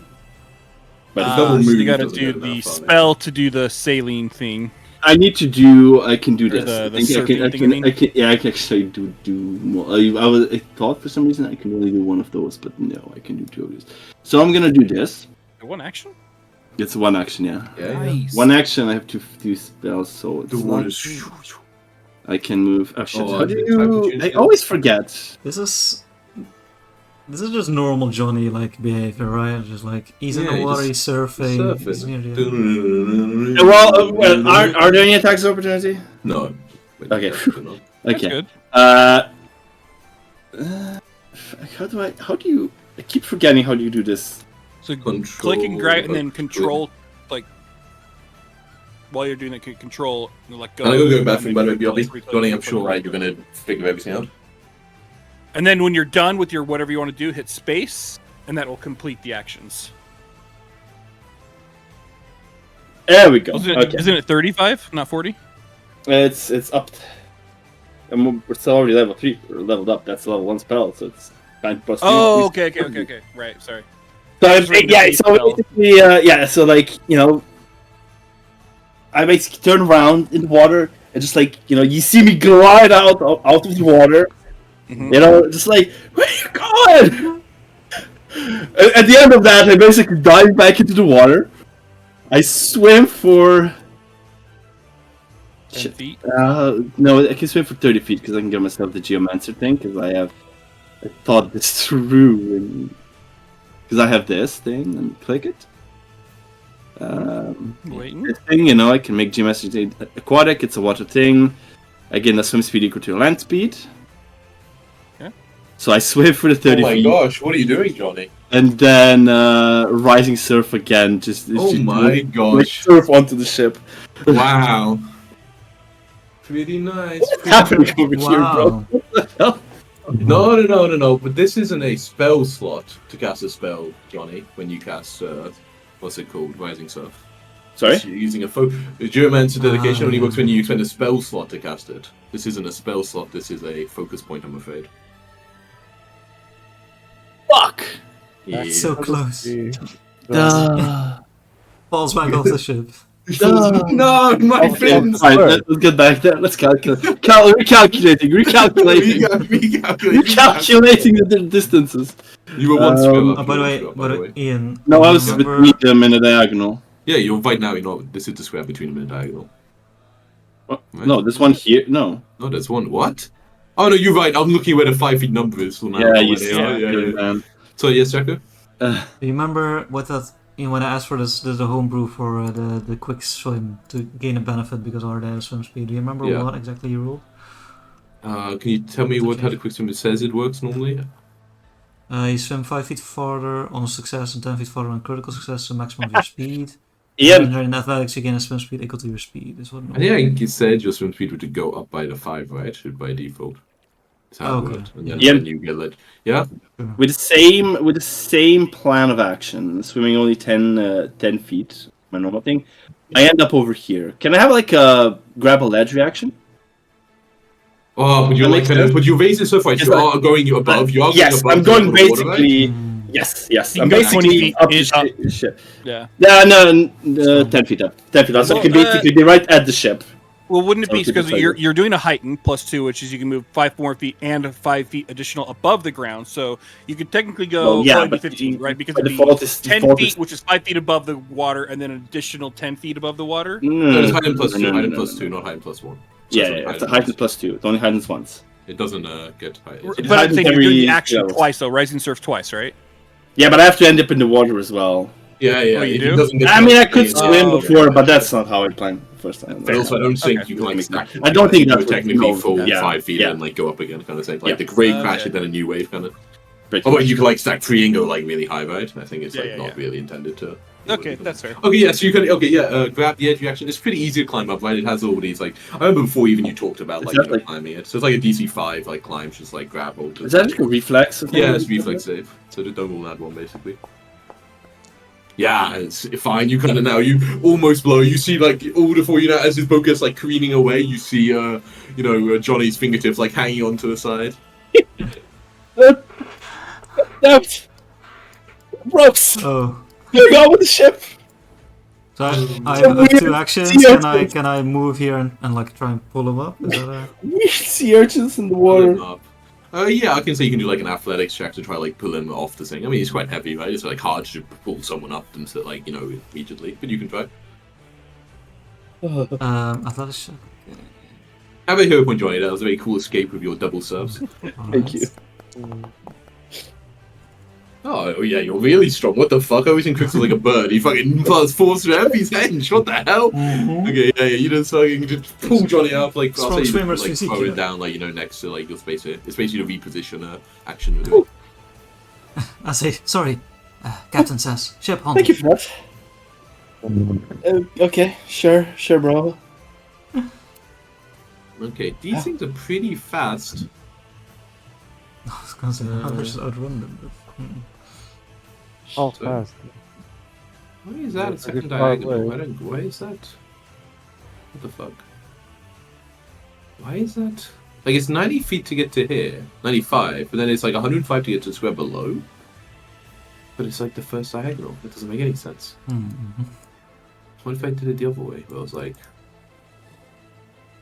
But
The double
So
move
you gotta
doesn't
do
go that
the
far, man.
spell to do the sailing thing.
I need to do. I can do
Or
this.
the
I think
surfing thing, I mean?
I can. Yeah, I can actually do more. I thought for some reason I can only do one of those, but no, I can do two of these. So I'm gonna do this.
One action?
It's one action, yeah.
Yeah.
Nice.
One action. I have to do spells, so it's
The
not.
one is.
I can move. Oh shit!
Oh,
How do
I
you?
did-
I always forget.
This is just normal Johnny like behavior, right? Just like he's in
Yeah,
the
he
water,
just
he's surfing. He's near the...
Well, are there any attacks of opportunity?
No.
Okay.
No.
That's
Okay.
good.
How do you? I keep forgetting how do you do this.
So
Control,
click and grab, and then
click.
control, like while you're doing that, control, and let go.
Can I go to the
and
bathroom, by the way,
then
Bobby?
click,
Johnny, I'm
click,
sure,
click.
right, you're gonna figure everything out.
And then when you're done with your whatever you want to do, hit space, and that will complete the actions.
There we go.
Isn't it,
Okay.
isn't it 35, not 40?
It's up. We're still already level 3. We're leveled up. That's level 1 spell, so it's 9 plus 3.
Oh, okay. Right, sorry.
So
Just reading the
yeah,
base
so
spell.
basically, yeah, so like I basically turn around in the water and just like you see me glide out of the water,
Mhm.
just like where are you going? At the end of that, I basically dive back into the water. I swim for
10 feet.
no, I can swim for 30 feet because I can get myself the geomancer thing because I thought this through because I have this thing and click it.
Waiting.
This thing, I can make geomancer aquatic. It's a water thing. Again, the swim speed equal to land speed.
Okay.
So I swim for the 30 feet.
gosh, what are you doing, Johnny?
And then rising surf again.
Oh my
like,
gosh.
surf onto the ship.
Wow. Pretty nice.
What's happening over here, bro?
Wow.
What the hell?
No. But this isn't a spell slot to cast a spell, Johnny. When you cast, what's it called, Rising Surf.
Sorry?
You're using a Geomancer dedication only
yeah.
works when you spend a spell slot to cast it. This isn't a spell slot. This is a focus point. I'm afraid.
Fuck!
That's so close.
Duh.
Falls back off the ship.
No, my friends.
Fine, let's get back there. Let's calculate. Recalculating. Recalculating the distances.
You were one spell up.
Oh, by the way, Ian.
No, I was
remember-
between them in a diagonal.
Yeah, you're right now. You're not. This is the square between them in a diagonal.
What? No, this one here. No.
No, there's one. What? Oh no, you're right. I'm looking where the 5 feet number is. So now
Yeah,
I know
you
where
see.
they are. Yeah.
Man.
So yes, Jacko.
Do you remember what that? When I asked for the homebrew for the quick swim to gain a benefit because our dad swim speed. Do you remember
Yeah.
what exactly you ruled?
Can you tell me how the quick swim says it works normally?
You swim 5 feet farther on a success and 10 feet farther on a critical success, so maximum of your speed.
Ian.
And in athletics, you gain a swim speed equal to your speed. Is what
I think you said your swim speed would go up by the 5, right? By default. That's how it
Okay.
worked. And then
Yeah.
when you get let, yeah.
With the same plan of action, swimming only 10 feet, my normal thing, I end up over here. Can I have like a grab a ledge reaction?
Oh, but you're
That
like
makes
kind of,
sense.
but you're raising so far.
Yes,
You are going above. You are
Yes,
going above.
I'm going
the water, right?
basically. Yes.
You
I'm
can go 20
basically
feet
up
in-
the ship.
Yeah.
Yeah, no, 10 feet up. 10 feet up. So I can
Well,
basically be right at the ship.
Well, wouldn't it be
Okay,
because
that's
you're doing a heighten +2, which is you can move 5 more feet and 5 feet additional above the ground, so you could technically go
Well, yeah,
probably
but
15, right? Because
by
it'd be
default is
10
default
feet,
is-
which is 5 feet above the water, and then an additional 10 feet above the water.
No, it's height and plus 2.
No,
Height and
no,
plus
no,
2,
no.
not height and plus 1. So
Yeah,
it's
it's a heightened plus 2. It only heightens once.
It doesn't get height.
It
But I'm
happens
saying you're doing the
every
action
level.
twice, though. Rising Surf twice, right?
Yeah, but I have to end up in the water as well.
Yeah.
Oh, you
It
do?
doesn't get
I mean, I could
height.
swim
Oh,
before,
okay.
but that's not how I planned the first time.
But also, I don't think
Okay.
you can like stack.
I don't think
you
that's
would technically
what-
fall
yeah,
5 feet
yeah.
and like go up again, kind of thing. Like
Yeah.
the great
Okay.
crash and then a new wave, kind of.
Pretty
Oh, but
much.
you can like stack 3 and go like really high, right? I think it's like
Yeah,
not
yeah.
really intended to.
Okay, that's fair.
Okay, yeah, so you can grab the edge reaction. It's pretty easy to climb up, right? It has all these like I remember before even you talked about
Is
like,
that
you know,
like-
climbing it. So it's like a DC 5 like climb, just like grab hold.
Is that like a reflex? Or something?
Yeah, it's reflex save. So don't roll that one basically. Yeah, it's fine. You kind of now you almost blow. You see like all before you know as his boat gets like careening away. You see Johnny's fingertips like hanging onto the side.
That's ropes.
Oh.
Going on with the ship.
So I
So
have
weird
2 actions.
sea
Can I move here and like try and pull him up? Is that
Weird sea urchins in the
Pull him
water.
up. Yeah, I can say you can do like an athletics check to try like pull him off the thing. I mean, it's quite heavy, right? It's like hard to pull someone up into like immediately, but you can try.
athletics check?
Have a hero point, Johnny. That was a very cool escape with your double serves.
Thank you.
Oh yeah, you're really strong. What the fuck? I was in Chris was like a bird. He fucking plus 4 strength. He's hench. What the hell? Okay, yeah. You just fucking just pull Johnny up like
Strong
I'll say you
swimmers
like
physique,
throw
yeah.
it down like next to like your space here. It's basically the reposition action. We're doing.
I say, sorry. Captain says, ship on.
Thank you for that. Okay, sure, bro.
Okay, these things are pretty fast.
I was gonna say, how much outrun them? But,
How
So-
fast?
Why is that a second
Pretty far
diagonal?
away.
Why is that? What the fuck? Why is that? Like it's 90 feet to get to here, 95, but then it's like 105 to get to the square below. But it's like the first diagonal. It doesn't make any sense. What if I did it the other way? Where I was like,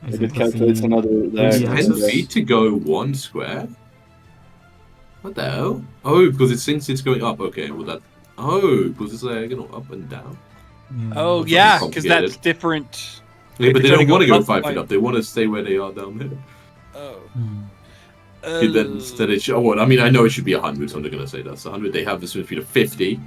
I could calculate another
Yeah,
10
so-
feet to go 1 square? What the hell? Oh, because it since it's going up. Okay, well that. Oh, because it's diagonal up and down.
Oh,
That's
yeah,
something
because that's
complicated.
different.
Yeah,
If
but they
it's
don't
only
want to
going
go
up
5
by-
feet up. They want to stay where they are down here.
Oh.
Then it should, well, I mean, I know it should be 100, so I'm not going to say that's 100. They have the swim speed of 50.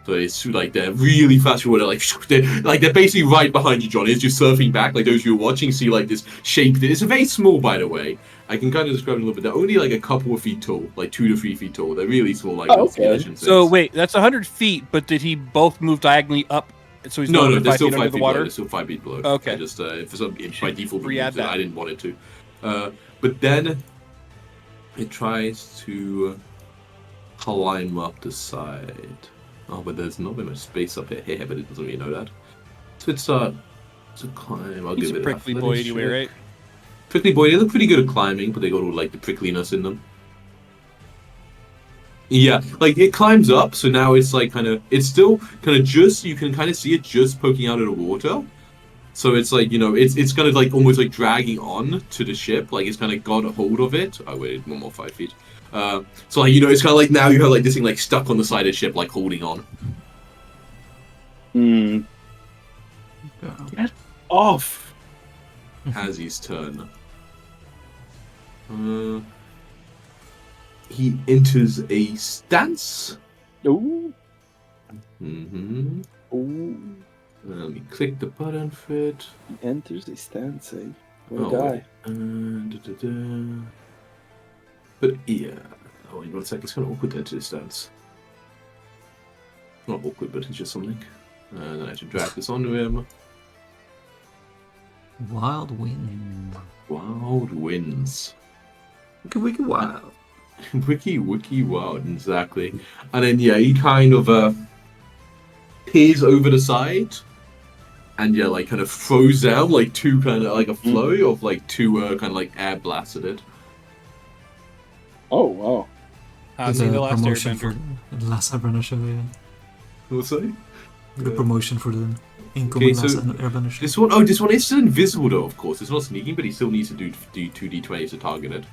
So it's like they're really fast water, they're basically right behind you, Johnny, as you're surfing back. Like those you're watching see like this shape. It's very small, by the way. I can kind of describe it a little bit. They're only like a couple of feet tall, like 2 to 3 feet tall. They're really small, like
Oh, okay.
skeleton
So
things.
wait, that's 100 feet, but did he both move diagonally up? So he's
No,
no,
they're
5
still
feet
5
under
feet
the
below.
water.
They're still 5 feet below.
Okay.
I just, for some, by default,
Re-add
removed it.
that.
I didn't want it to. But then It tries to climb up the side. Oh, but there's not very much space up here, but it doesn't really know that. So it starts to climb. I'll
He's
give
a
it
prickly boy anyway,
athletic
right?
check. Prickly boy, they look pretty good at climbing, but they got all like the prickliness in them. Yeah, like it climbs up, so now it's like it's still kind of just, you can kind of see it just poking out of the water. So it's like, it's kind of like almost like dragging on to the ship, like it's kind of got a hold of it. Oh wait, one more 5 feet. So like, it's kind of like now you have like this thing like stuck on the side of the ship, like holding on.
Get off.
Hazzy's turn. He enters a stance.
Ooh.
Mm-hmm.
Ooh.
Let me click the button for it.
He enters a stance, eh? What a guy.
But yeah. Oh, wait 1 second. It's kind of awkward to enter this stance. Not awkward, but it's just something. And then I have to drag this onto him.
Wild wind.
Wild winds.
Wiki wiki wild.
Wiki wild, exactly. And then yeah, he kind of peers over the side, and yeah, like kind of throws down like two kind of like a flurry of like two kind of like air blasts at it.
Oh, wow.
There's
See
a
the last
promotion
Airbender.
for the last Airbender show, yeah.
What's that?
The promotion for the incoming
so
last Airbender show.
This one is still invisible though. Of course, it's not sneaking, but he still needs to do 2d20 to target it.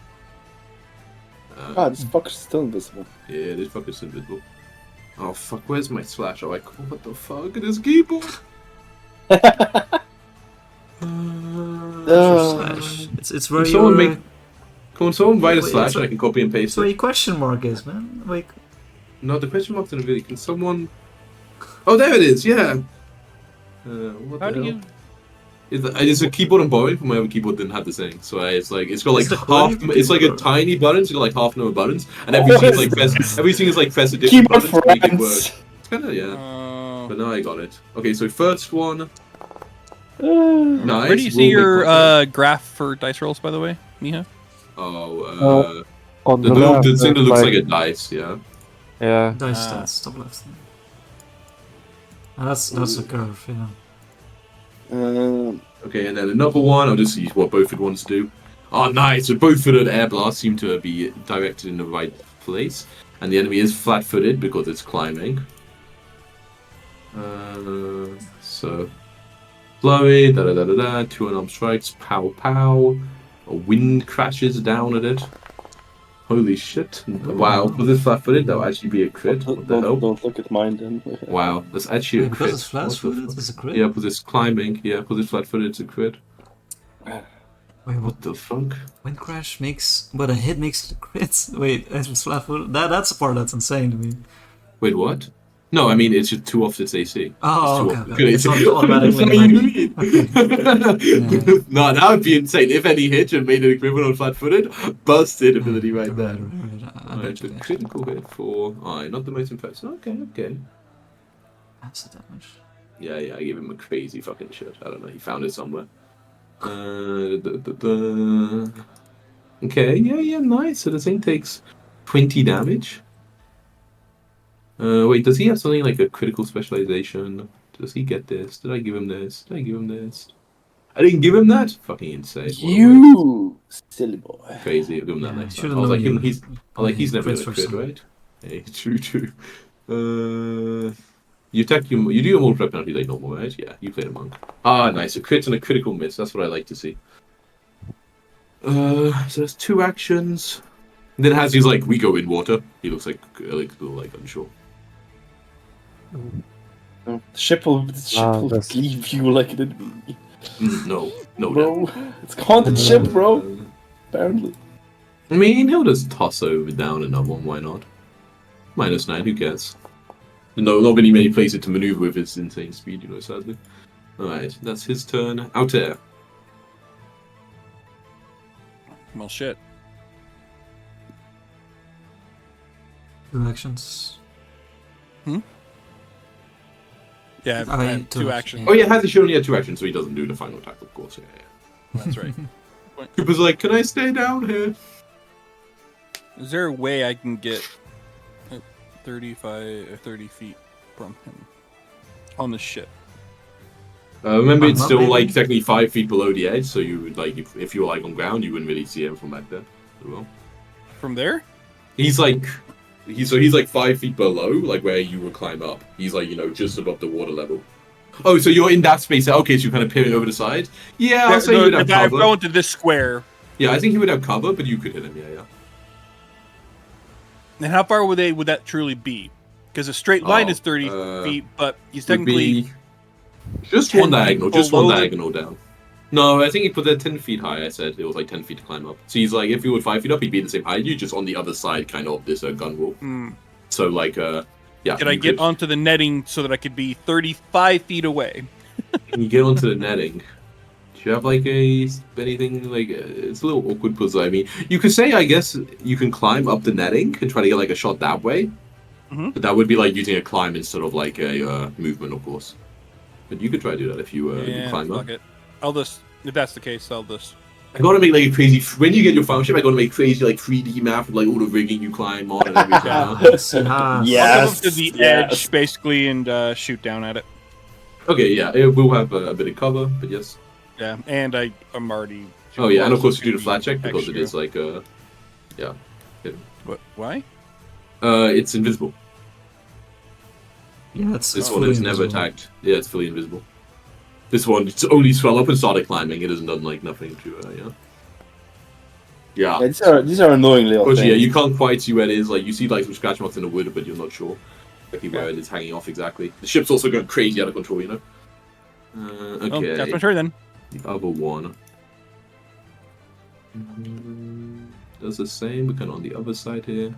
This fucker's still invisible.
Yeah, this fucker's invisible. Oh fuck, where's my slash? Oh, what the fuck? This keyboard.
Slash. It's where you.
Come on, someone write a
Wait,
slash
so-
and I can copy and paste
That's where
it.
your question mark is, man. Like,
No, the question mark's in a video. Can someone... Oh, there it is, yeah! What
How
the
do
hell?
you?
It's a keyboard I'm borrowing from my other keyboard didn't have the same. So it's got like
Is it
half...
quality
It's like a
keyboard?
tiny button, it's got like half number buttons, and everything is like press a different
Keyboard
button to make it work.
friends.
It's kinda, yeah. But now I got it. Okay, so first one...
Uh,
Nice.
Where do you see
we'll make
your
contact.
graph for dice rolls, by the way, Miha?
Oh,
On
the
the
little
left,
the thing that
there's,
looks like a dice, yeah.
Yeah.
dice
Ah.
stats, top left. And that's a curve, yeah.
Okay, and then another one, I'll just see what both of the ones do. Oh, nice! So both of the air blasts seem to be directed in the right place. And the enemy is flat-footed because it's climbing. So... Flurry, da-da-da-da-da, two unarmed strikes, pow-pow. A wind crashes down at it. Holy shit. Wow, was this flat-footed? That would actually be a crit. What the hell?
don't look at mine then.
Wow, that's actually a
Wait,
crit.
because it's flat-footed, it's a crit?
Yeah, because it's climbing. Yeah, because it's flat-footed, it's a crit.
Wait, what?
What the fuck?
Wind crash makes, but a hit makes it a crit. Wait, it's flat-footed. That's the part that's insane to me.
Wait, what? No, I mean, it's just 2 off its AC.
Oh,
It's
okay,
2
okay.
off.
It's not automatically.
What do you mean?
Okay.
No, that would be insane. If any hit and made an equivalent on flat-footed, busted ability right there.
I
Alright,
bet
the
you that.
critical hit for... Alright, not the most impressive. Okay.
That's the damage.
Yeah, I gave him a crazy fucking shit. I don't know, he found it somewhere. Okay, yeah, nice. So the thing takes 20 damage. Wait, does he have something like a critical specialization? Does he get this? Did I give him this? I didn't give him that? Fucking insane. What a waste.
You silly boy.
Crazy, I'll give him that
Yeah,
next
should've
time. I was
known
like,
you-
he's never
crits
gonna
for
crit,
some.
right? Hey, true. You do your multiplier penalty like normal, right? Yeah, you played a monk. Ah, nice. A crit and a critical miss. That's what I like to see. So there's 2 actions. And then Hazzy's like, we go in water. He looks like a little like unsure.
The ship will
that's-
leave you like it did me.
No,
Bro, it's a haunted ship, bro. Apparently.
I mean, he'll just toss over down another one. Why not? -9. Who cares? No, not many places to maneuver with his insane speed. Sadly. All right, that's his turn. Out there.
Well, shit.
2 actions.
Yeah, I have
two
2
actions.
actions.
Oh yeah, Hazzy only had 2 actions, so he doesn't do the final attack, of course. Yeah.
That's right.
Cooper's like, can I stay down here?
Is there a way I can get 30 feet from him on the ship?
Remember, it's
Not
still
maybe.
like technically 5 feet below the edge, so you would like if you were like on ground, you wouldn't really see him from back there. As well,
From there?
he's like he's like 5 feet below, like where you would climb up. He's like just above the water level. Oh, so you're in that space? Okay, so you're kind of peering over the side. Yeah, I'll say you would have
I'm
cover.
going to this square.
Yeah, I think he would have cover, but you could hit him. Yeah.
And how far would that truly be? Because a straight line is 30 feet, but he's
Would
technically
be just
10
one diagonal,
feet
just one
below the-
diagonal down. No, I think he put that 10 feet high. I said it was like 10 feet to climb up. So he's like, if he were 5 feet up, he'd be the same height. You just on the other side, kind of this gun wall. So like, yeah.
Can I get onto the netting so that I could be 35 feet away?
Can you get onto the netting? Do you have like anything like? It's a little awkward because I mean, you could say I guess you can climb up the netting and try to get like a shot that way. But that would be like using a climb instead of like a movement, of course. But you could try to do that if you climb up.
Fuck it. I'll just, if that's the case, I'll just.
I gotta make like a crazy. When you get your function, I gotta make crazy like 3D map with like all the rigging you climb on and everything.
Yes.
I'll come
Yes.
up to the
yes.
edge basically and shoot down at it.
Okay, yeah, it will have a bit of cover, but yes.
Yeah, and I'm already.
Oh yeah, and of course you do the flat check because it
extra.
is like yeah.
What? Why?
It's invisible.
Yeah, it's
This
it's
one
fully
is never
invisible.
attacked. Yeah, it's fully invisible. This one, it's only swell up and started climbing. It hasn't done like nothing to yeah.
Yeah, these are annoying little
Because
things.
yeah, you can't quite see where it is. Like you see like some scratch marks in the wood, but you're not sure exactly where it is hanging off exactly. The ship's also going crazy out of control, you know.
Oh,
Okay.
that's my turn then.
The other one does the same, but kind of on the other side here.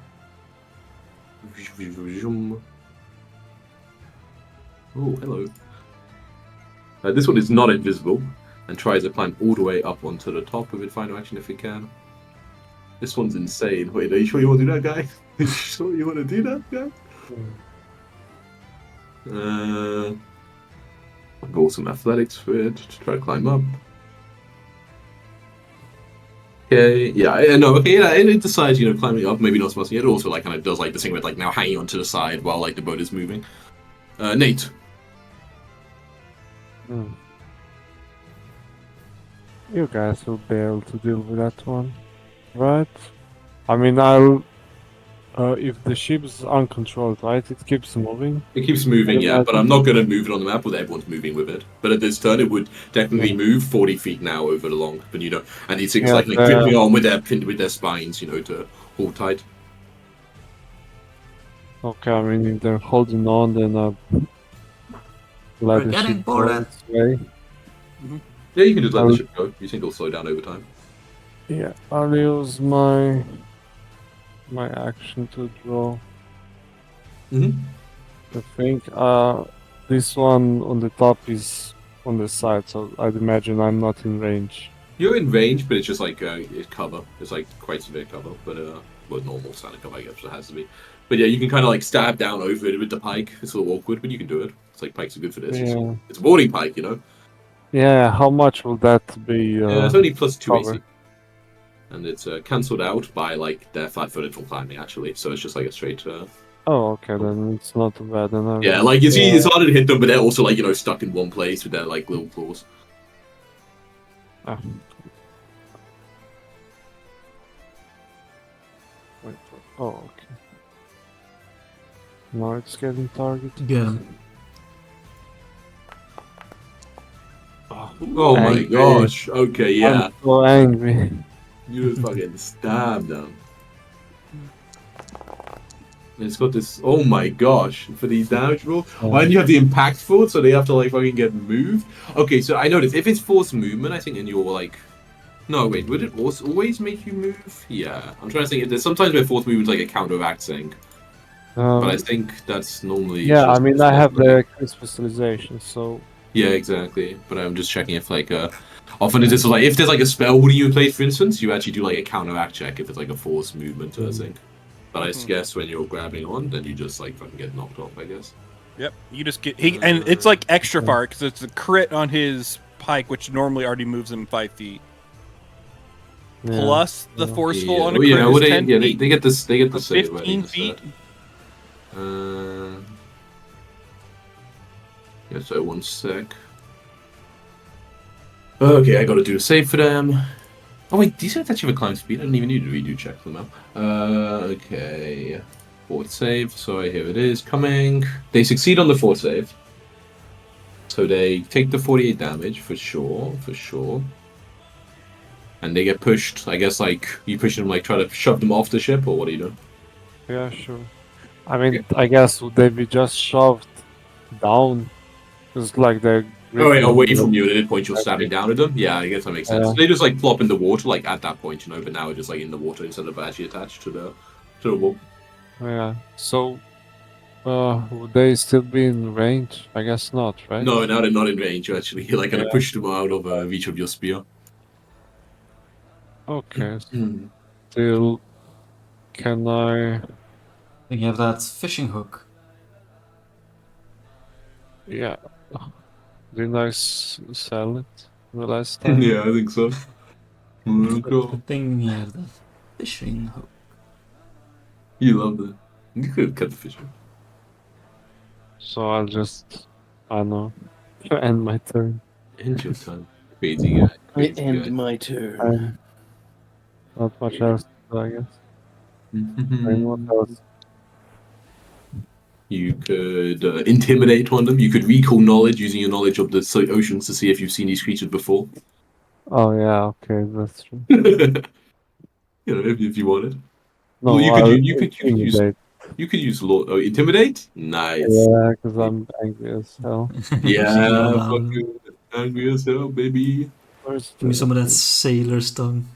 Oh, hello. This one is not invisible and tries to climb all the way up onto the top of it. Final action if it can. This one's insane. Wait, are you sure you want to do that, guy? Are you sure you want to do that, guy? Roll some athletics for it to try to climb up. Okay, yeah, no, okay, yeah, it decides, climbing up, maybe not so much. It also, like, kind of does, like, the thing with, like, now hanging onto the side while, like, the boat is moving. Nate.
You guys will be able to deal with that one, right? I mean, I'll... if the ship's uncontrolled, right, it keeps moving.
It keeps moving, yeah, but I'm not going to move it on the map with everyone's moving with it. But at this turn, it would technically move 40 feet now over the long, but and these things like gripping on with their spines, to hold tight.
Okay, I mean, if they're holding on, then
We're
let the
getting
ship go
boarded.
its way.
Yeah, you can just let the ship go. You think it'll slow down over time?
Yeah, I'll use my action to draw.
Mm-hmm.
I think this one on the top is on the side, so I'd imagine I'm not in range.
You're in range, but it's just like it's cover. It's like quite severe cover, but well, normal standard cover, I guess it has to be. But yeah, you can kind of like stab down over it with the pike. It's a little awkward, but you can do it. It's like pikes are good for this.
Yeah.
It's a boarding pike,
Yeah, how much will that be?
Yeah, it's only plus 2
cover?
AC. And it's cancelled out by like their flat-footed from climbing, actually. So it's just like a straight.
Oh, okay, then it's not too bad. Then
Yeah, like you see, it's harder to hit them, but they're also like stuck in one place with their like little claws.
Ah. Wait. Oh, okay. Now it's getting targeted.
Yeah.
Oh my
Angry.
gosh! Okay, yeah,
I'm so angry.
you just fucking stabbed them. And it's got this. Oh my gosh! For these damage rolls, why don't you have the impactful? So they have to like fucking get moved. Okay, so I noticed if it's forced movement, I think, and you're like. No, wait, would it always make you move? Yeah, I'm trying to think. If there's sometimes where forced movement's like a counteract thing, but I think that's normally.
Yeah, I
just
mean, I have the crit specialization, so
Yeah, exactly. But I'm just checking if like often is this like if there's like a spell holding you in place, for instance, you actually do like a counteract check if it's like a forced movement or thing. But I guess when you're grabbing on, then you just like fucking get knocked off, I guess.
Yep, you just get and it's like extra far because it's a crit on his pike, which normally already moves him 5 feet.
Yeah.
plus the forceful on a
well,
crit
well,
is 10 feet.
they get this. They get the
So
save.
15 feet.
Yeah, so 1 sec. Okay, I gotta do a save for them. Oh wait, these guys actually have a climb speed. I didn't even need to redo check for them now. Okay. Fourth save. Sorry, here it is. Coming. They succeed on the fourth save. So they take the 48 damage for sure. And they get pushed. I guess like you push them, like try to shove them off the ship, or what are you doing?
Yeah, sure. I mean, I guess would they be just shoved down? It's like they're.
Oh, wait, away
gripping
from
the-
you, at the point you're stabbing down at them. Yeah, I guess that makes sense.
Yeah.
They just like plop in the water, like at that point, but now we're just like in the water instead of actually attached to the wall.
Yeah. So, would they still be in range? I guess not, right?
No, now they're not in range. You're actually like gonna
Yeah.
push them out of reach of your spear.
Okay. Still, can I?
Then you have that fishing hook.
Yeah. Didn't I sell it the last time?
Yeah, I think so.
The thing you have that fishing hook.
You love that. You could cut the fish.
So I'll just, I don't know, end my turn.
End your time. Crazy guy.
I
Crazy
end
guy.
my turn.
And not much else to do, I guess. I mean, what else?
You could intimidate one of them. You could recall knowledge using your knowledge of the oceans to see if you've seen these creatures before.
Oh yeah, okay, that's true.
If you wanted.
No,
Well, you could use
intimidate.
you could use intimidate. Nice.
Yeah, because I'm angry as hell.
Yeah,
Loud.
fucking angry as hell, baby.
Where's
Give me
the-
some of that sailor's tongue.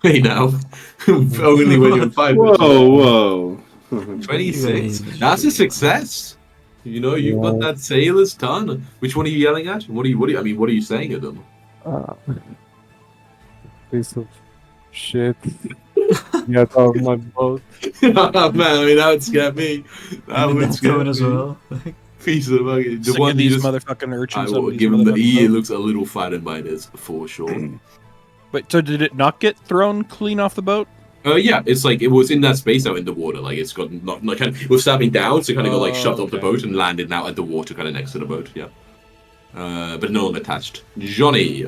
Hey now, only when you're 5.
Whoa.
26. That's a success. You know, you've got that sailor's tongue. Which one are you yelling at? What are you saying at them?
Piece of shit. Get out of my boat.
Oh, man, I mean, that would scare me. That
Give me
would
that
scare
tone
me.
as well.
Piece of fucking. The
Sick
one
of
you
these
just.
motherfucking
I
urchins.
will
on these
give him the
motherfucking
E. It
boats.
looks a little fat in mine is for sure.
But so did it not get thrown clean off the boat?
Yeah, it's like it was in that space out in the water. Like it's got not kind of it was stabbing down, so kind of got like shoved off the
okay.
boat and landed now at the water, kind of next to the boat. Yeah, but no one attached. Johnny.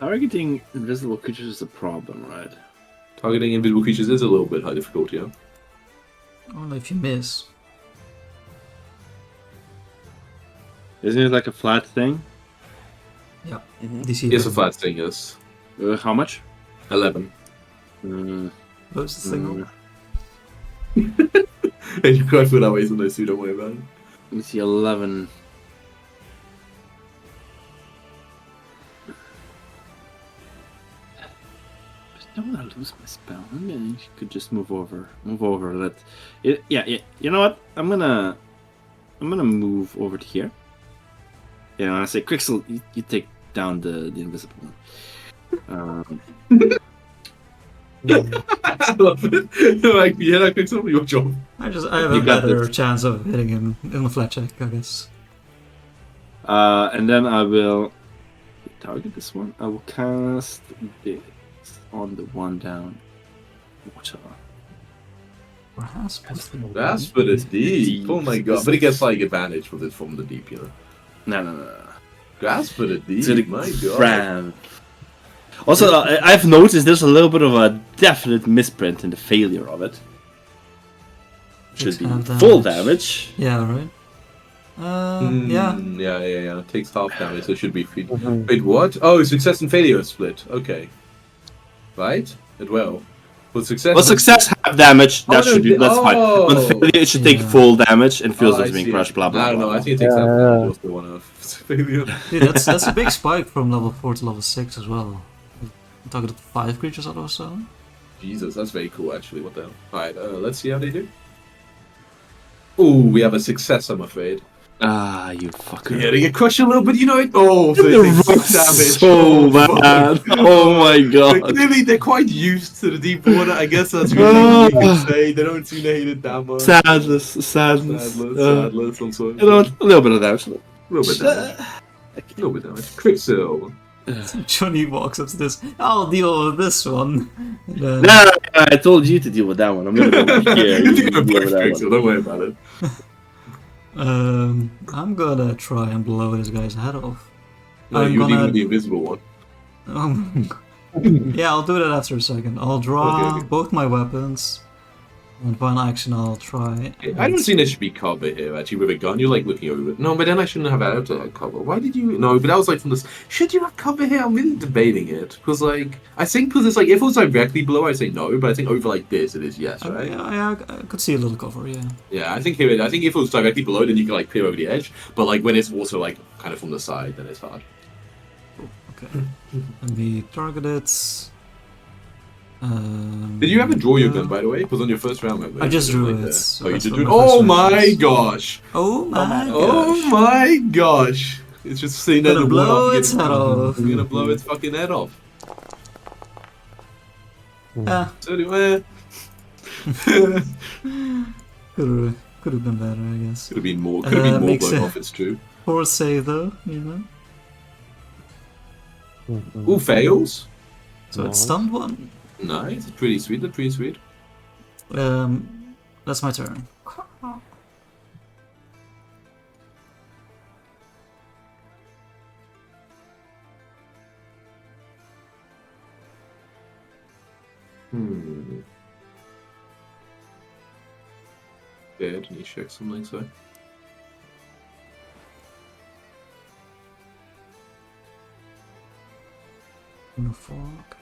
Targeting invisible creatures is a problem, right?
Targeting invisible creatures is a little bit high difficulty, yeah.
Only if you miss.
Isn't it like a flat thing?
Yeah.
Mhm.
DC.
Yes, a flat thing, yes.
How much?
11.
What's the thing?
And you quite feel that way sometimes too, don't worry about it.
Let me see, 11. I don't want to lose my spell. I mean, you could just move over. Let it. Yeah. You know what? I'm gonna move over to here. Yeah, and I say, Crixel, you take down the invisible one.
I love it. Like, yeah, that picks up your job.
I have
You
a
got
better
this.
chance of hitting him in a flat check, I guess.
And then I will target this one. I will cast this on the one down. Water.
Grasp.
That's for the deep. Oh my god. But it gets like advantage with it from the deep, you know.
No.
Grasp for the deep.
To the
My god.
Fran. Also, I've noticed there's a little bit of a definite misprint in the failure of it. Should be
Takes half
full
damage.
damage.
Yeah, right? Yeah.
Yeah. It takes half damage, so it should be free.
Mhm.
Wait, what? Oh, success and failure split. Okay. Right? It will. Well, success.
Well, success half damage. That
no,
should be. That's fine. On failure, it should take
Yeah.
full damage and feels
Oh,
as
I
being
see.
crushed. Blah blah.
I don't
blah,
know. I
blah.
think it takes
Yeah,
half
yeah.
damage. Just the one of failure.
Dude, that's a big spike from level 4 to level 6 as well. I'm talking 5 creatures out of 7.
Jesus, that's very cool, actually. What the hell? Alright, let's see how they do. Ooh, we have a success, I'm afraid.
Ah, you fucker.
Yeah, they get crushed a little bit, you know it? Oh, so they take 6 damage.
So
fuck.
bad. Oh my
But
god.
clearly, they're quite used to the deep water. I guess that's really what you can say. They don't seem to hate it that much.
Sadness.
Sadness, I'm sorry.
You know what? A little bit of damage.
A little bit damage. A little bit damage. Quicksilver.
Johnny walks up to this. I'll deal with this one. And then-
No, I told you to deal with that one. I'm gonna go over here.
You
You
think
deal
I'm
with
both
that
fixed, so
one.
don't worry about it.
I'm gonna try and blow this guy's head off.
No,
I'm
you're dealing
gonna-
with the invisible one.
Yeah, I'll do that after a second. I'll draw
Okay.
both my weapons. On final action, I'll try.
I don't think there should be cover here, actually, with a gun. You're like looking over it. No, but then I shouldn't have had to have cover. Why did you? No, but that was like from this. Should you have cover here? I'm really debating it. Because, like, I think because it's like, if it was directly below, I'd say no, but I think over like this, it is yes, right?
I could see a little cover, yeah.
Yeah, I think here, I think if it was directly below, then you can like peer over the edge. But like when it's also like kind of from the side, then it's hard.
Okay. Let me target it.
Did you ever draw your gun, by the way? Because on your first round, remember?
I just drew
like
it.
that. Oh, you
That's
did
what
drew it?
my
Oh
first
my
reaction is.
gosh!
Oh my gosh.
Oh my gosh! It's just sitting there.
Gonna
the
blow
wall
its head off.
We're gonna blow its fucking head off.
Yeah,
So anyway,
could have been better, I guess.
could have been more. Could have been more
makes
blown
it-
off. It's true.
Poor save though, you know.
Ooh, fails.
So it's stunned one.
Nice. It's pretty sweet. That's pretty sweet.
That's my turn.
Yeah, didn't you check something so?
No fog.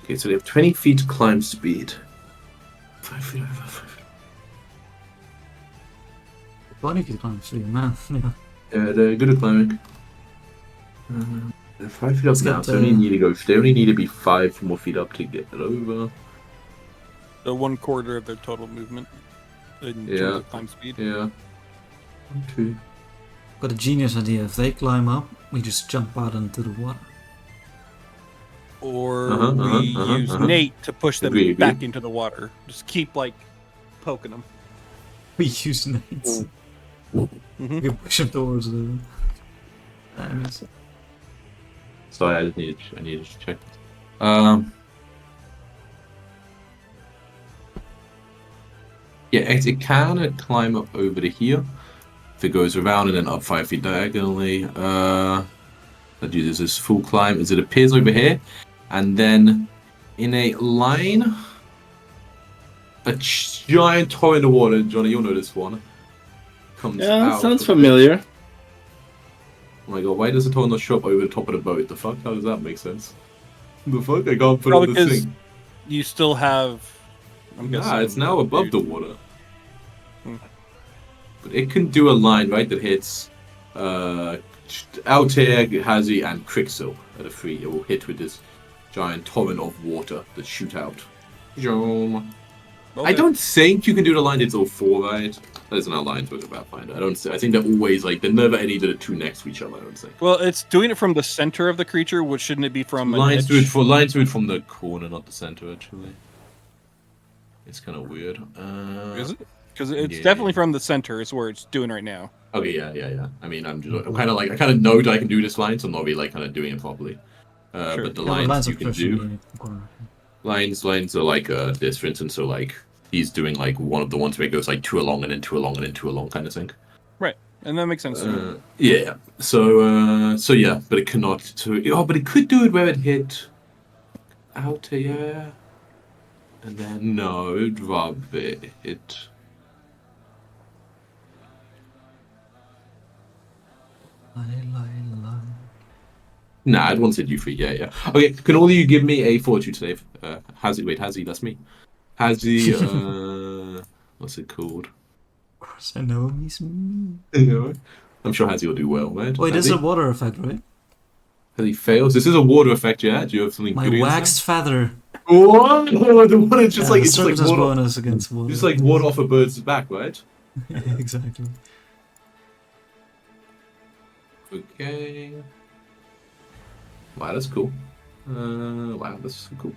Okay, so they have 20 feet climb speed. 5 feet over 5 feet.
20 feet climb speed, man. Yeah.
Yeah, they're good at climbing. They're 5 feet up
Let's
now,
get
so they only need to go. They only need to be 5 more feet up to get it over.
So 1/4 of their total movement in
Yeah.
terms of climb speed.
Yeah. 1, 2.
Got a genius idea. If they climb up, we just jump out into the water.
Or
Uh-huh,
we use Nate to push them
Agree.
back into the water. Just keep like poking them.
We use nades.
Mm-hmm.
We push them towards the enemies.
Sorry, I needed to check. Yeah, it can climb up over to here. If it goes around and then up 5 feet diagonally. That uses this full climb as it appears over here. And then in a line, a giant torrent of water, Johnny, you'll know this one, comes
Yeah,
out.
that sounds
of it.
familiar.
Oh my god, why does the torrent not show up over the top of the boat? The fuck? How does that make sense? The fuck? I can't put
Probably
on this
because
thing.
you still have. I'm
Nah,
guessing
it's now above the water.
Hmm.
But it can do a line, right, that hits Altair, Hazi, and Crixel at a 3. It will hit with this giant torrent of water that shoot out. Jom. I
Okay.
don't think you can do the line that's all 4, right? That isn't how lines work about Pathfinder. I think they're always like, they're never any that are 2 next to each other, I don't think.
Well, it's doing it from the center of the creature, which shouldn't it be from an
Lines do
edge?
lines do it from the corner, not the center, actually. It's kind of weird.
Is it? Because it's
Yeah.
definitely from the center. Is where it's doing right now.
Okay, yeah. I mean, I'm kind of like, I kind of know that I can do this line, so I'm not really like kind of doing it properly.
Sure.
But the
Yeah,
lines you
are
can
pushing
do,
the corner.
lines are like this, for instance. So like he's doing like one of the ones where it goes like 2 along and then 2 along and then 2 along kind of thing.
Right, and that makes sense. to me.
Yeah. So yeah, but it cannot. But it could do it where it hit out here, and then no, it'd rather hit. Nah, I'd want to do 3. Yeah. Okay, can all of you give me a fortitude save? Hazi, that's me. Hazi, what's it called?
Of course, I know he's me.
I'm sure Hazi will do well, right?
Wait, this is a
Hazi?
water effect, right?
Hazi fails. This is a water effect, yeah? Do you have something
My
good against
waxed feather.
that? What? The one is just
Yeah,
like
the
it's just like
circumstance
water,
bonus against water.
just like water off a bird's back, right?
Exactly.
Okay. Wow, that's cool. Wow, that's so cool.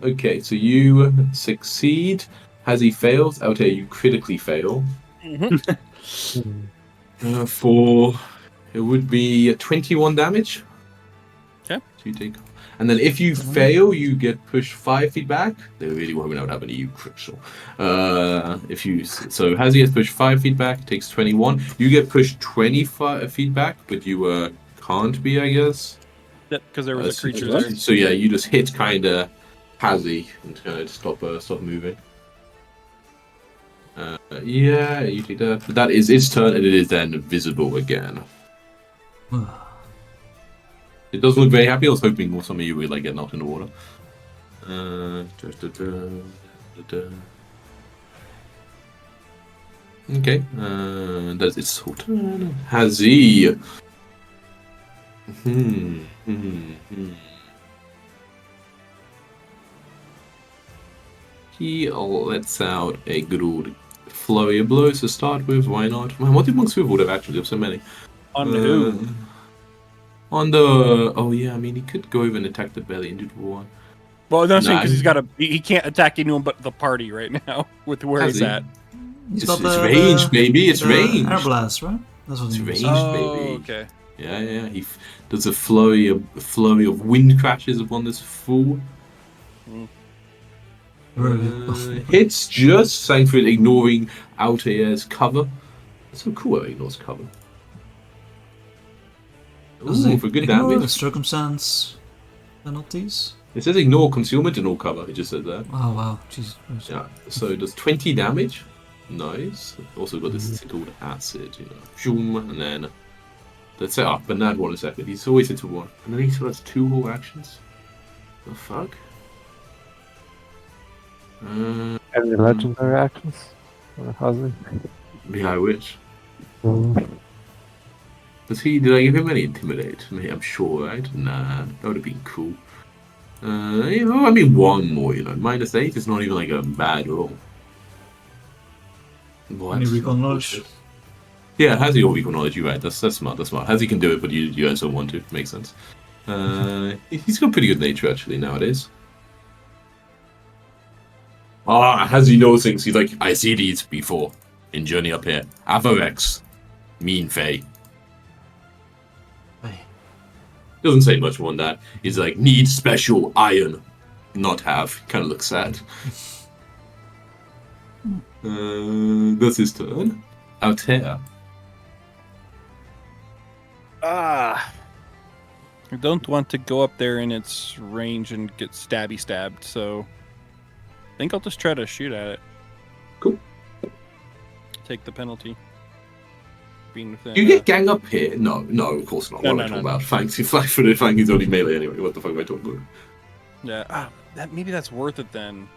Okay, so you succeed, As he fails, Altair, you critically fail. For it would be 21 damage.
Okay.
So you take, and then if you fail, you get pushed 5 feet back. They really won't have any you critical. If you so Hazzy gets pushed 5 feet back, takes 21. You get pushed 25 feet back, but you can't be, I guess.
Yep, because there was a creature there.
So yeah, you just hit kind of Hazzy and kind of stop moving. Yeah, you take that. But that is its turn, and it is then visible again. It doesn't look very happy. I was hoping some of you would like get knocked in the water. Okay, that's its whole turn. Hazzy. He lets out a good old flurry of blows to start with. Why not? Man, what did Monks would have actually? There's so many.
On who?
On the. Oh yeah, I mean he could go over and attack the belly and do the one.
Well, I'm saying because he can't attack anyone but the party right now with where he's at.
He's
It's
got
range, baby. It's range.
Air blast, right? That's what
It's
he means.
range,
Oh,
baby.
okay.
Yeah. He does a flurry of wind crashes upon this fool. Hits just, thankfully ignoring Altair's cover. That's so cool how he ignores cover. Ooh, for good
ignore
damage.
the circumstance penalties.
It says ignore concealment and all cover. It just says that.
Oh wow, Jesus.
Yeah. So it does 20 damage. Nice. Also got this thing called acid, Zoom, and then let's set up Bernard 1 a second. He's always hits with 1. And then he still has 2 whole actions. The fuck?
Any legendary actions? Or has he?
Yeah, I wish. Did I give him any intimidate? I'm sure, right? Nah, that would have been cool. I mean, 1 more, -8 is not even like a bad roll. What?
Any recall knowledge?
Yeah, has he all recall knowledge? You're right. That's smart. That's smart. Has he can do it, but you guys don't want to. Makes sense. He's got pretty good nature actually nowadays. Has he knows things? He's like, I see these before in Journey Up Here. Avarex, mean Fae. Doesn't say much more than that. He's like, need special iron, not have. Kind of looks sad. That's his turn. Altair.
I don't want to go up there in its range and get stabbed, so I think I'll just try to shoot at it.
Cool.
Take the penalty. Being within,
You get gang up here? No, of course not. What am I talking about? Fangs. Fang is only melee anyway. What the fuck am I talking about?
Yeah, maybe that's worth it then.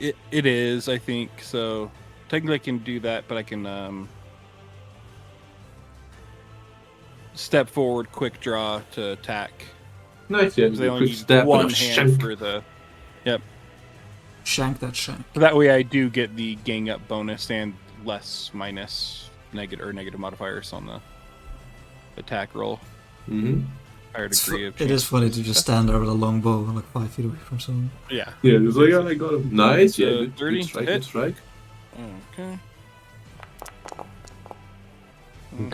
It is, I think. So technically I can do that, but I can step forward, quick draw to attack.
Nice, yeah.
They only
Quick
need
step
one
and a
hand
shank.
for the. Yep.
Shank that shank.
So that way I do get the gang up bonus and minus negative modifiers on the attack roll.
Mm-hmm.
Higher degree of
It is funny to just stand there with a long bow like 5 feet away from someone.
Yeah.
Yeah, it's like, I got him. Nice, yeah. Good
30
strike,
hit.
good strike.
Okay.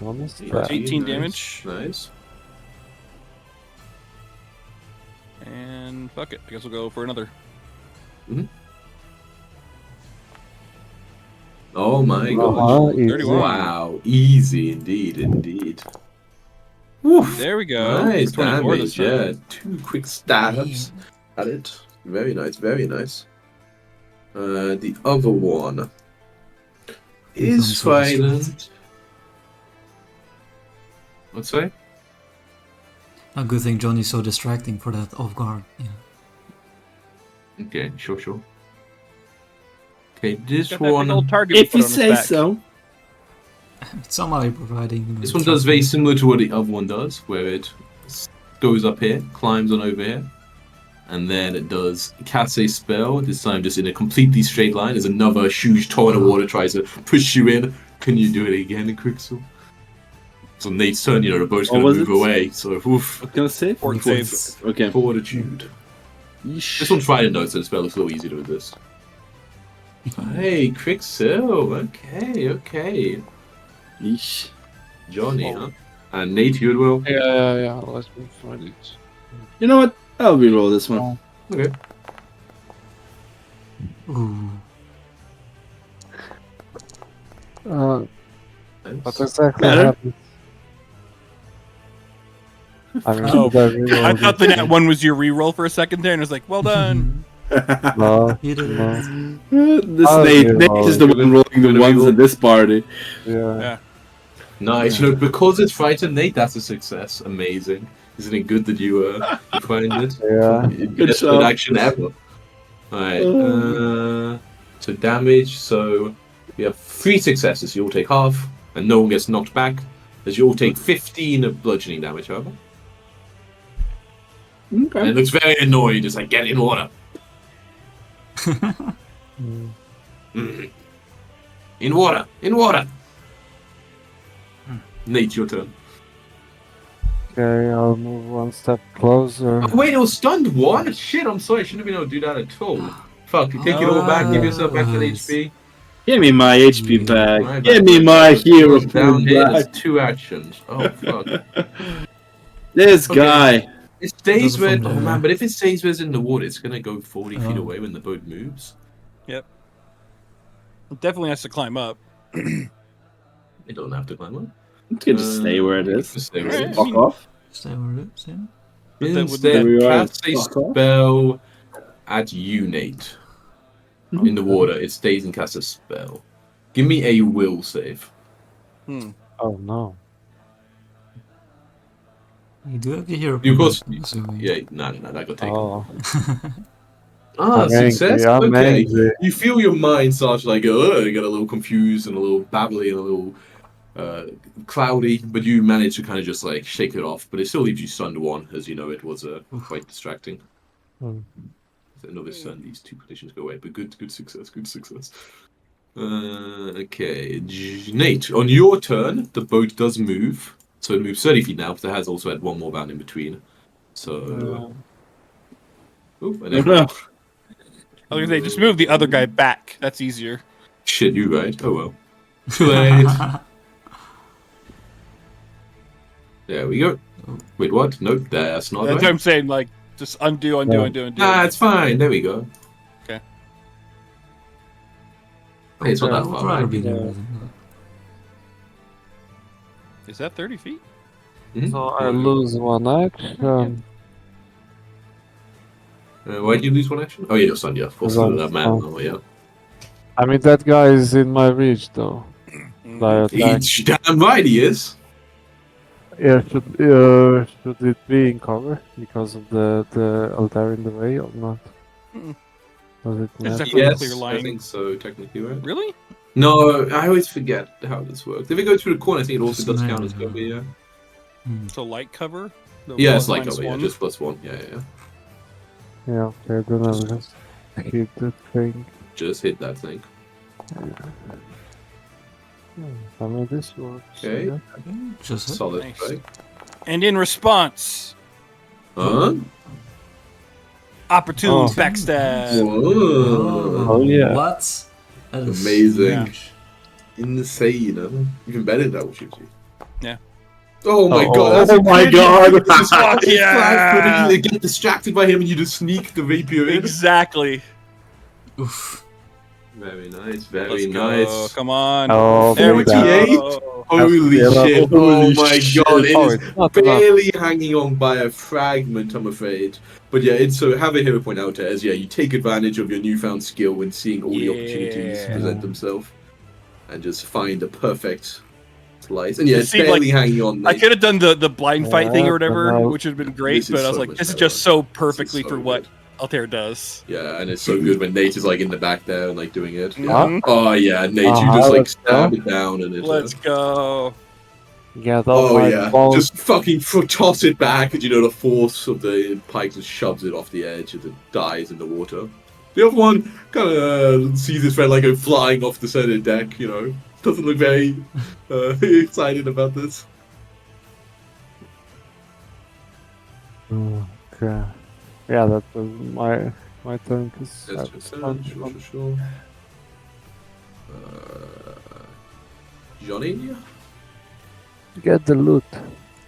Honest,
18
Nice,
damage.
Nice.
And fuck it. I guess we'll go for another.
Oh my god.
easy.
31.
Wow, easy indeed. Woof.
There we go.
Nice
24 this
damage,
time.
yeah. 2 quick stabs at it. Very nice, very nice. The other one is
Becomes so distracted.
silent. What's that?
A good thing Johnny's so distracting for that off guard. Yeah.
Okay, sure. Okay, this
Got that big
one.
old target
If
put
you
on his
say
back.
so.
It's somehow providing.
This one does very similar to what the other one does, where it goes up here, climbs on over here, and then it does cast a spell. This time, just in a completely straight line. There's another huge torrent of water tries to push you in. Can you do it again, Quicksilver? So Nate's turn, the boat's
What
gonna
was
move
it?
away. So, woof.
What can I say?
Fort save.
Okay.
Fortitude.
Yeesh.
This one's Friday notes, so the spell looks a little easy to resist. Hey, Quicksil. Okay.
Yeesh.
Johnny, huh? And Nate, you as well.
Yeah. Let me find it.
You know what? I'll reroll this one.
Okay.
Ooh.
What exactly
Better?
happened? I mean,
Oh,
should I reroll
I thought the
this?
net one was your reroll for a second there, and I was like, well done.
No,
You did
no.
it.
This
I'll
Nate
reroll.
is the one rolling the ones in this party.
Yeah.
Nice. You know, because it's frightened, Nate, that's a success. Amazing. Isn't it good that you find it?
Yeah.
Best
job.
good action ever. Alright, so damage, so we have 3 successes, you all take half, and no one gets knocked back, as you all take 15 of bludgeoning damage, however. And
Okay.
it looks very annoyed, it's like, get in water. Mm. In water! Nate, your turn.
Okay, I'll move one step closer.
Oh, wait, it was stunned 1? Shit, I'm sorry, I shouldn't have been able to do that at all. Fuck, take it all back, give yourself back that HP.
Give me my HP back.
Right,
Give me my hero
down
point
here,
back.
there's 2 actions. Oh, fuck.
This
Okay.
guy.
It stays
Doesn't
where.
from
Oh
there.
man, but if it stays where it's in the water, it's gonna go 40 feet
Oh.
away when the boat moves.
It definitely has to climb up.
It doesn't have to climb up.
It's gonna just stay where it is.
Just stay where it is.
Fuck off.
Stay where it is, yeah.
But that-
Instead,
would that-
cast a
Fuck off.
spell at you, Nate. In the water, it stays and casts a spell. Give me a will save.
Oh no.
You do have the hero
You of course-
point, so
Yeah, no, that got taken.
Oh.
Ah,
I'm angry,
success.
I'm
Okay.
angry.
You feel your mind start to like, you get a little confused and a little babbly and a little cloudy, but you manage to kind of just like shake it off. But it still leaves you stunned 1, as you know it was quite distracting.
Hmm.
So another stun, these 2 conditions go away, but good success, okay, Nate, on your turn, the boat does move. So it moves 30 feet now, because it has also had 1 more bound in between. So. Ooh, and then,
No.
I was gonna say, just move the other guy back. That's easier.
shit, you right. Oh well. Too late. There we go. Wait, what? Nope, that's not
That's what
right.
I'm saying. Like, just undo.
Nah, it's fine. There we go.
Okay.
Hey, it's not
I
that
would
far
rather
back.
be there.
Yeah.
I think.
Is that 30 feet?
Mhm.
So I lose 1 action.
Why did you lose 1 action? Oh yeah, your son, yeah. Of course,
Son,
that man.
oh.
Oh yeah.
I mean, that guy is in my reach though. By attack.
He's damn right he is.
Yeah, should it be in cover because of the altar in the way or not?
Mm.
Does it
It's
matter?
definitely
Yes,
clear
I
line.
think so. Technically, right?
Really?
No, I always forget how this works. If it goes through the corner, I think it also does count as
Snare.
cover. Yeah.
So light cover? The
Yeah,
one
it's like
minus
cover. Yeah,
one?
just +1. Yeah.
Yeah, okay, then I'll just hit that thing.
Just hit that thing.
I mean, this works.
Okay.
yeah.
Just hit.
Solid.
Nice.
Right?
And in response,
Huh?
opportune
Oh.
backstab.
Whoa.
Oh, yeah.
What? That is
Amazing.
huge.
Insane. Huh? Even better than double shoots you.
Yeah.
Oh my
Oh,
god. That's
oh my
incredible.
God.
It's
Fuck yeah.
flat-footed, you get distracted by him and you just sneak the rapier in.
Exactly.
Oof.
Very nice. Very
Let's
nice.
go. Come on.
Oh,
there we
48?
go.
Holy
Yeah,
shit.
holy
Oh my
shit.
god. It
Oh,
is
it's not enough.
barely hanging on by a fragment, I'm afraid. But yeah, it's so have a hero point out as you take advantage of your newfound skill when seeing all the opportunities
Yeah.
present themselves and just find the perfect slice. And yeah, it's
See,
barely hanging on.
I
Nate.
could have done the blind fight thing or whatever,
Yeah,
which would have been great,
This is
but I was
so
like,
much
this is
better.
just so perfectly
so
for what
good.
Altair does.
Yeah, and it's so good when Nate is like in the back there and like doing it.
Mhm.
Oh yeah, Nate, you
Uh-huh,
just like
let's
stab
go.
it down and it.
Let's go.
Get
Oh
all my
yeah,
balls.
just fucking toss it back, and you know the force of the pike just shoves it off the edge and it dies in the water. The other one kind of sees his friend like go flying off the center deck. You know, doesn't look very excited about this.
Oh, okay. Yeah, that was my turn. Cause
That's your turn. Sure. Johnny?
Get the loot.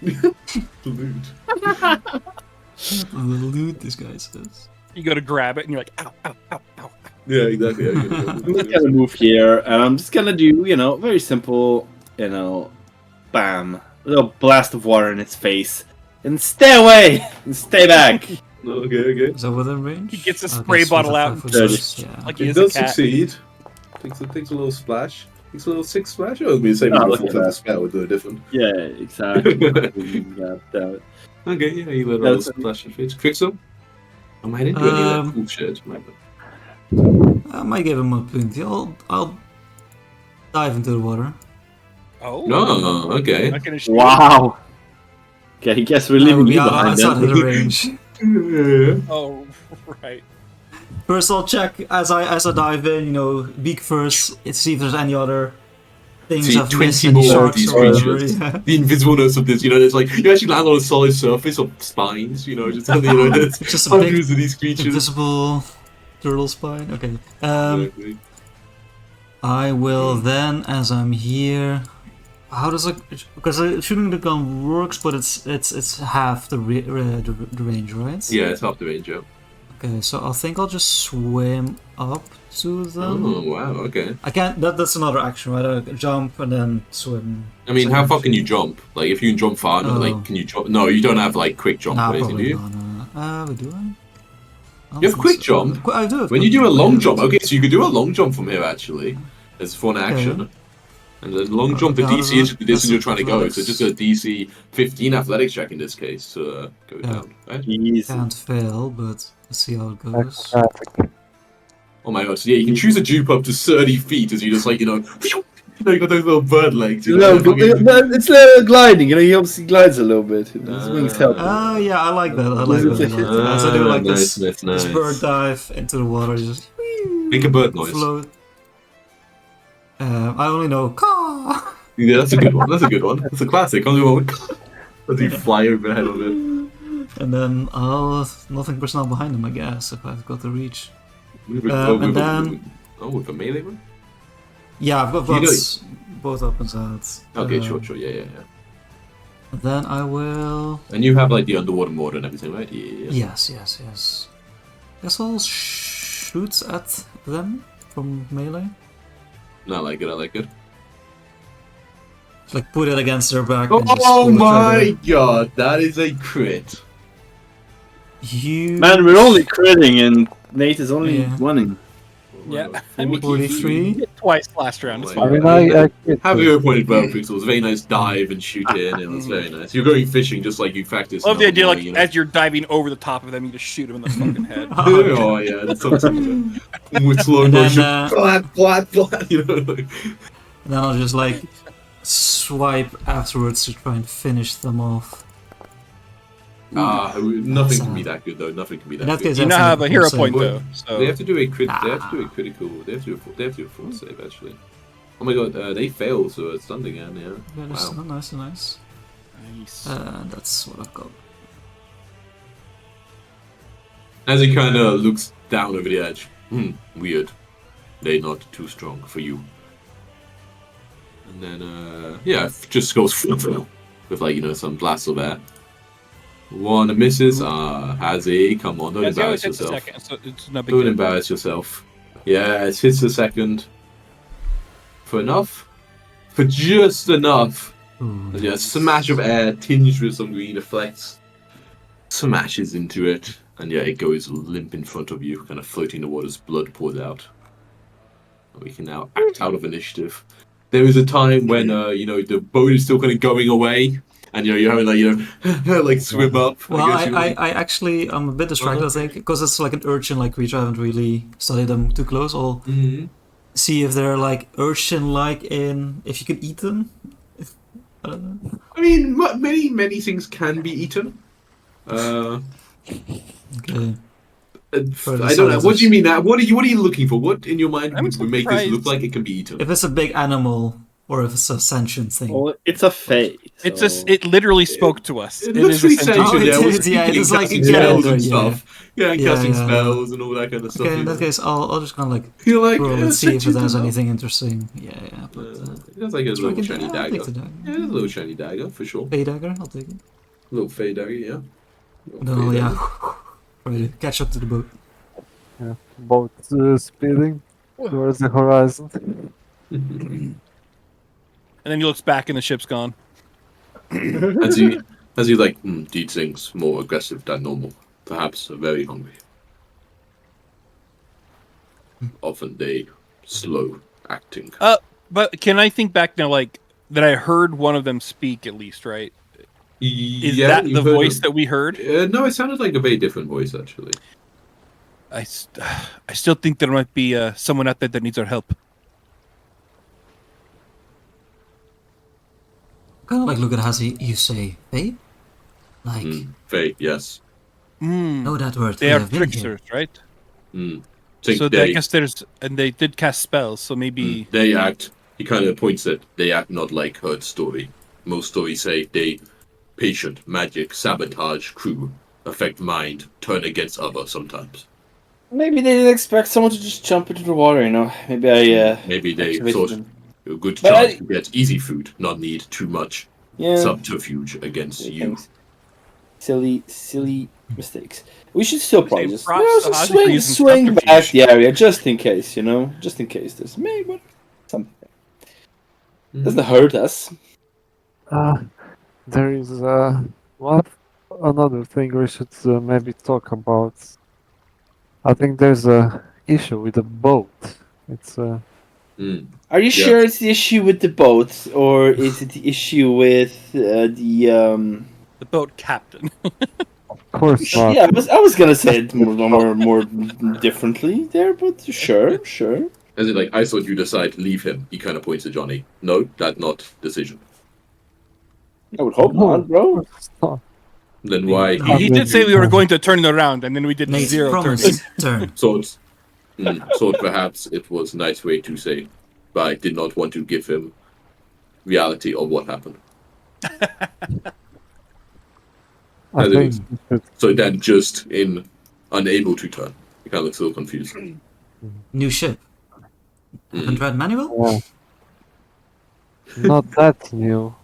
Loot.
The loot this guy says.
You go to grab it, and you're like, ow, ow, ow, ow.
Yeah, exactly. Yeah,
I'm just gonna move here, and I'm just gonna do, very simple, bam, a little blast of water in its face, and stay away, and stay back.
Okay.
Is that within range?
He gets a
Okay,
spray
so
bottle
the
out
5
and
foot
just-
six, yeah.
like he
It
is a
does
cat.
succeed. Takes a little splash. Takes a little 6 splash. Oh, it'll be the same
Oh,
as
look
before
at
for the
that.
spell, with no different.
Yeah, exactly. God damn it.
Okay, yeah, you let a
Yeah,
little
that's-
splash of it. Quicksilver? Oh, I didn't do any of that cool shit.
I might give him a bounty. I'll dive into the water.
Oh,
No, okay.
not gonna shoot.
Wow. Okay, I guess we're
I
leaving
would be
you behind
outside of
then.
the range.
Oh, right.
First, I'll check as I dive in. Beak first. See if there's any other things
See,
I've missed,
20
any
more of
sharks
these
or whatever.
creatures.
Yeah.
The invisibleness of this, there's like, you actually land on a solid surface of spines, just on there's
Just a big
hundreds of these creatures.
invisible turtle spine. Okay.
Exactly.
I will then, as I'm here. How does it? Because shooting the gun works, but it's half the range, right?
Yeah, it's half the range, yeah.
Okay, so I think I'll just swim up to them.
Oh, wow, okay.
I can't. That's another action, right? I jump and then swim.
I mean, how far can you jump? Like, if you can jump far,
Oh.
like, can you jump? No, you don't have, like, quick jump
Nah,
or anything, do
probably
you?
not. We do.
You have quick jump?
I do. Have
When you
quick
do a long
yeah.
jump, okay, so you could do a long jump from here, actually. As for an action. And the long jump, the
how does
DC is
that-
the
that's
distance you're trying to go, so
athletics.
just a DC 15 athletics check in this case to go
Yeah.
down, right?
Jeez.
Can't fail, but let's see how it goes.
Acrobatic.
Oh my god, so yeah, you can choose a juke up to 30 feet as you just like, you got those little bird legs.
It's a little gliding, he obviously glides a little bit. His wings help.
Yeah, I like that. I like that a lot. As I do like this bird dive into the water, just
Make a bird noise.
float. I only know caw.
Yeah, that's a good one. That's a good one. That's a classic. Only one. As you fly overhead of it.
And then nothing personal behind him, I guess, if I've got the reach.
With
and then-
with a melee one?
Yeah, I've got
You know-
both up and out.
Okay, sure, yeah.
And then I will.
And you have like the underwater mode and everything, right? Yeah.
Yes. Guess I'll shoot at them from melee.
No, I like it.
Like put it against their back. and just
Oh
pull the
my
trigger.
god, that is a crit.
You.
Man, we're only critting, and Nate is only
Yeah.
winning.
Yeah, I mean,
43.
he hit twice last round. It's
Oh
fine.
I mean, I quit.
Have your point well, Pixels. Very nice dive and shoot in, and it's very nice. You're going fishing just like you practice.
I love the idea, like,
you
as you're diving over the top of them, you just shoot them in the fucking head.
Oh yeah, that's something. With slow
And then,
motion, flat, you know. Like,
And then I'll just like swipe afterwards to try and finish them off.
nothing can be that good though. Nothing can be that
In that
good.
case,
You now
that's
have a hero point,
save.
though. So
They have to do a crit. They have to do a critical. They have to do a full save actually. Oh my god, they fail, so it's stunned again. Yeah.
Yeah, that's
Wow.
nice.
nice.
That's what I've got.
As he kind of looks down over the edge. Weird. They're not too strong for you. And then, just goes with like some blasts of air. One misses. Has a come on, don't
That's always
embarrass
hits the
yourself.
second, so it's no big
Don't
deal.
embarrass yourself. Yeah, it hits the second. For enough? For just enough.
Ooh,
Yeah, smash of air tinged with some green effects. Smashes into it. And yeah, it goes limp in front of you, kind of floating in the water as blood pours out. We can now act out of initiative. There was a time when, the boat is still kind of going away. And you're having like swim up.
Well,
guess you-
I actually I'm a bit distracted, I think, because it's like an urchin-like creature. I haven't really studied them too close. I'll
Mhm.
see if they're like urchin-like in if you can eat them. I don't know.
I mean, many things can be eaten.
Okay.
I don't know. What do you mean? What are you looking for? What in your mind
I'm
would make this look
surprised.
like it can be eaten?
If it's a big animal, or if it's a sentient thing.
Well, it's a fate.
It's
so-
it literally spoke to us.
It
It
looks
is a
really
sentient-
Oh,
sentient.
it
Yeah, it was
did, yeah, it
speaking,
is like
casting
you get
spells
older,
and
yeah.
stuff. Yeah, and
Yeah,
casting
yeah,
spells and all that kind of stuff.
Okay, in
you
that
know.
case, I'll just kind of like
You're like,
roll
yeah,
and see if it
sentient
has
enough.
anything interesting. Yeah. But
It's like a
so I
little
can-
shiny
I'll
dagger.
take the dagger.
Yeah, it's a little shiny dagger for sure.
Fey dagger, I'll take it.
Little fade dagger, yeah. Little
Then
fade
I'll
dagger.
try to catch up to the boat.
Boat speeding towards the horizon.
And then he looks back and the ship's gone.
as he like did things more aggressive than normal, perhaps very hungry. Often they slow acting.
But can I think back now, like that I heard one of them speak at least, right? Is that the voice that we heard?
No, it sounded like a very different voice actually.
I still think there might be someone out there that needs our help.
Kind of like look at how you say Fey. Like,
Fey, yes.
know that word.
They
we
are
have been here.
tricksters, right?
Think
So I
they,
guess and they did cast spells, so maybe
they act. He kind of points that they act not like heard story. Most stories say they patient, magic, sabotage, crew, affect mind, turn against other sometimes.
Maybe they didn't expect someone to just jump into the water, you know. Maybe
Maybe they
activated
thought
them.
a good
But
chance to get easy food, not need too much
Yeah.
subterfuge against you.
Silly mistakes. We should still probably just
props to Ozzy for
swing,
using
swing back
subterfuge.
the area just in case, you know, just in case there's maybe something. Doesn't hurt us.
There is one another thing we should maybe talk about. I think there's a issue with the boat. It's
Are you sure it's the issue with the boat, or is it the issue with the?
the boat captain.
of course not.
Yeah, I was gonna say it more differently there, but sure.
As in, like, I thought you decide to leave him. He kind of points to Johnny. No, that not decision.
I would hope not, bro.
Of course not.
Then why
He did say we were going to turn it around, and then we did
Nate,
zero turning.
promise, turn.
thought thought perhaps it was a nice way to say, but I did not want to give him reality of what happened.
I
As it
think
is.
we should
So then just unable to turn. He kind of looks a little confused.
New ship. Haven't read manual?
yeah. Not that new,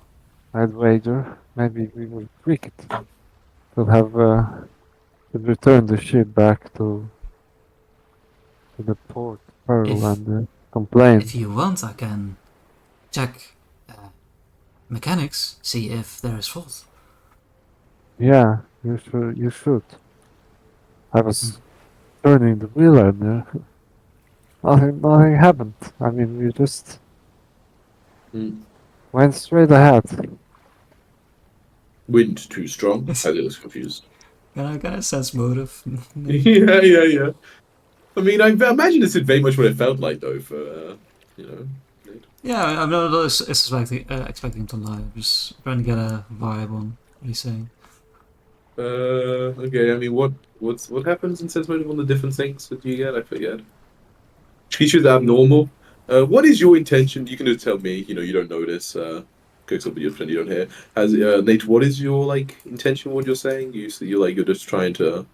I'd wager. Maybe we will tweak it to have to return the ship back to the port Pearl
If-
and complain.
If you want, I can check mechanics, see if there is fault.
Yeah, you should. You should. I was turning the wheel and nothing happened. I mean, we just went straight ahead.
Wind too strong. As it was confused.
Can I sense motive?
yeah. I mean, I imagine this is very much what it felt like, though, for,
Yeah, I'm not expecting him to lie. I'm just trying to get a vibe on what he's saying.
Okay, I mean, what happens in sense motive on the different things that you get? I forget. Creatures abnormal. What is your intention? You can just tell me. You don't know this. Cooks will be your friend. You don't hear. Nate, what is your intention? What you're saying? You're just trying to.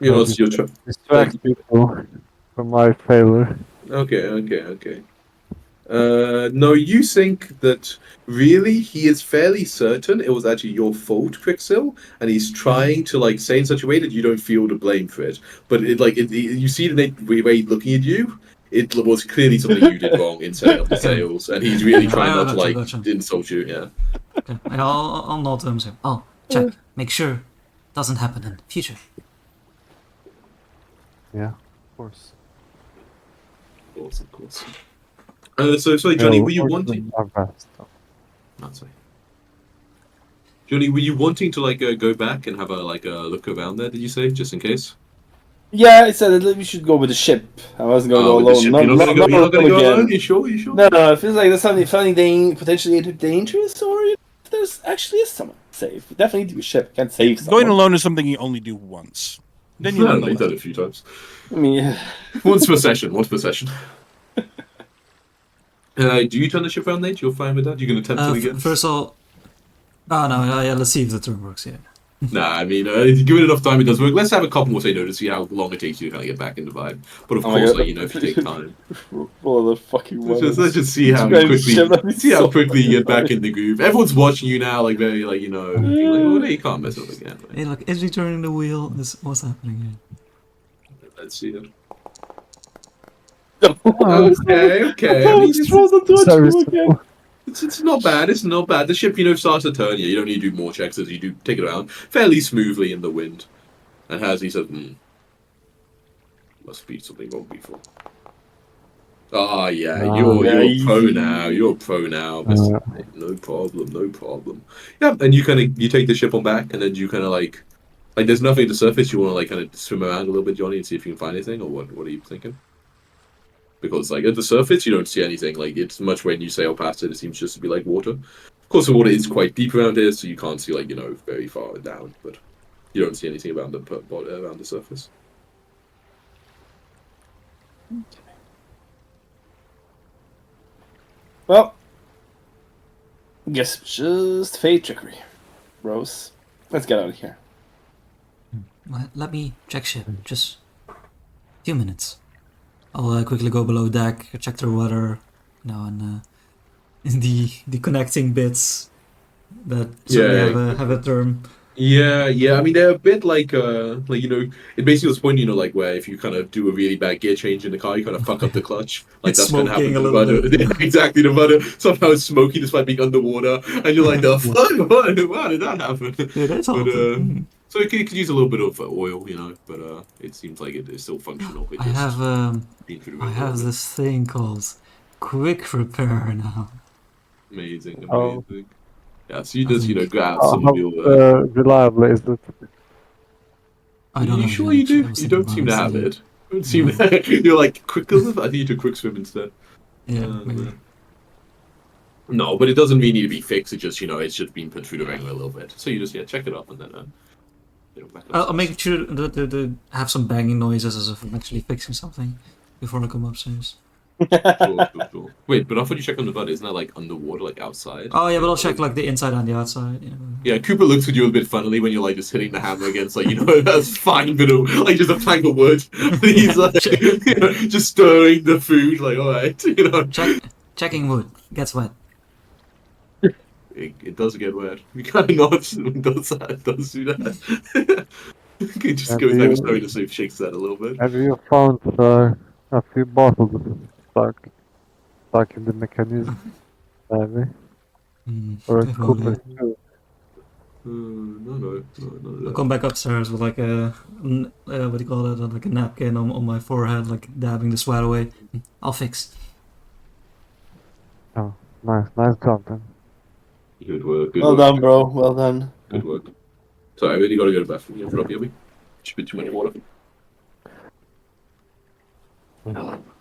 You're trying.
Distract people from my failure.
Okay. No, you think that really he is fairly certain it was actually your fault, Quixil, and he's trying to say in such a way that you don't feel the blame for it. But you see the way he's looking at you. It was clearly something you did wrong in setting up the sails, and he's really trying not to
Gotcha.
insult you. Yeah.
Okay, I'll nod to him. Say, I'll check, make sure doesn't happen in the future.
Yeah, of course.
Of course. So sorry, Johnny, were you wanting?
Our best.
Not sorry. Johnny, were you wanting to go back and have a look around there? Did you say just in case?
Yeah, I said that we should go with the ship. I wasn't going to go
with the
alone.
ship.
No,
You're not
no,
gonna
no,
go
again.
alone? You sure?
No, it feels like there's something potentially dangerous, or if there's actually is someone safe. We definitely need to be a ship. Can't save someone.
Going alone is something you only do once. Then you
No,
learn the
they've done
lesson.
it a few times.
I mean,
Once per session. Do you turn the ship around, Nate? You're fine with that? You can attempt it again?
First of all, no, yeah, let's see if the turn works. Yeah.
Nah, I mean, give it enough time, it does work. Let's have a couple more say no to see how long it takes you to kind of get back in the vibe. But of
Oh my
course,
God.
like, if you take time.
Roll the fucking
Let's just see how
Describe
quickly
shit, that'd be so
you get back
funny.
in the groove. Everyone's watching you now, like very like being like, oh, no, you can't mess up again. Like,
Hey, look, is he turning the wheel? What's happening here?
let's see it.
Oh,
Okay. I mean,
sorry, so-
it's not bad. It's not bad. The ship, starts to turn. You don't need to do more checks as you do take it around fairly smoothly in the wind. And Hasley said, must be something wrong before. Ah, yeah, you're
yeah,
pro
easy.
now. You're pro now. No problem. Yeah, and you take the ship on back, and then you kind of like there's nothing at the surface. You want to like kind of swim around a little bit, Johnny, and see if you can find anything, or what? What are you thinking? Because like at the surface, you don't see anything. Like it's much when you sail past it, it seems just to be like water. Of course, the water is quite deep around here, so you can't see very far down. But you don't see anything around the surface.
Well, guess it's just fate trickery. Rose, let's get out of here.
Let me check ship. Just a few minutes. I'll quickly go below deck, check the weather, and in the connecting bits that certainly have a term.
Yeah. I mean, they're a bit like it basically was point, like where if you kind of do a really bad gear change in the car, you kind of fuck up the clutch. Like
It's
that's gonna happen
smoking
to
a
the
little
rudder.
bit.
Exactly, the rudder somehow is smoky despite being underwater, and you're like, the fuck? How did that happen?
It is
But
often.
so it could use a little bit of oil, but it seems like it is still functional. It
I
just
have
been through
I
it a
have
little
this thing called quick repair now.
bit. Amazing.
Oh.
Yeah, so you just
think-
grab some
How
of your.
reliable is it?
I don't
you
have
sure
it,
you
actually.
do?
I was
You
thinking
don't
about
seem to have
instead.
it. You don't seem to. You're like quick. I think you took quick swim instead.
Yeah, maybe.
No, but it doesn't really need to be fixed. It just it's just been put through the ringer a little bit. So you just check it up and then back
I'll
upstairs.
make sure to have some banging noises as if I'm actually fixing something before I come upstairs.
Sure. Wait, but I thought you check on the bud. Isn't that like underwater, like outside?
Oh yeah, but I'll check like the inside and the outside.
Yeah, Cooper looks at you a bit funnily when you're like just hitting the hammer against like that's fine bit of like just a plank of wood. And he's like just stirring the food like all right.
Checking wood gets wet.
It does get wet. We kind of not does that. It does do that. It just goes like sorry to say shakes that a little bit.
Have you found a few bottles stuck in the mechanism? Maybe? Or a Cooper too?
No.
I'll come back upstairs with like a what do you call it? Like a napkin on my forehead, like dabbing the sweat away. I'll fix.
Oh, nice job then.
Good work.
Well done, bro. Well done.
Good work. Sorry, I really gotta go to the bathroom. You have to drop Yummy. Should be too much water.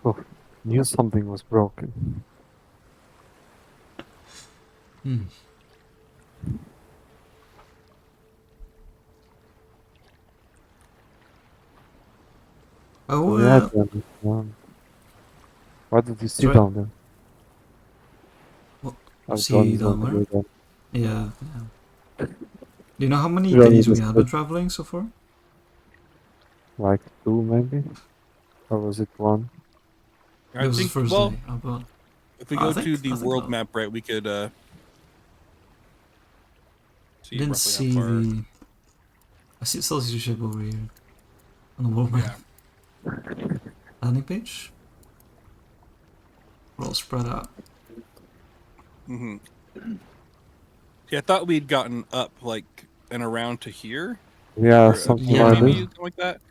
Oh, knew something was broken.
Oh
Yeah, then, why did you sit
Sorry.
down there?
What?
I was
See
going
down
to
where?
do that.
yeah. Do you know how many
Yeah,
days we
just
have
put-
been traveling so far?
Like 2 maybe? Or was it 1?
It was the first day. Oh, but
if we
I
go
think-
to
I
the
think
world
so.
map, right, we could see
didn't
roughly
see
how far.
the. Still see the ship over here on the world map. Landing page. We're all spread out.
Mm-hmm. Yeah, I thought we'd gotten up like and around to here.
Yeah,
Or,
something
yeah,
like
maybe
that.
something like that.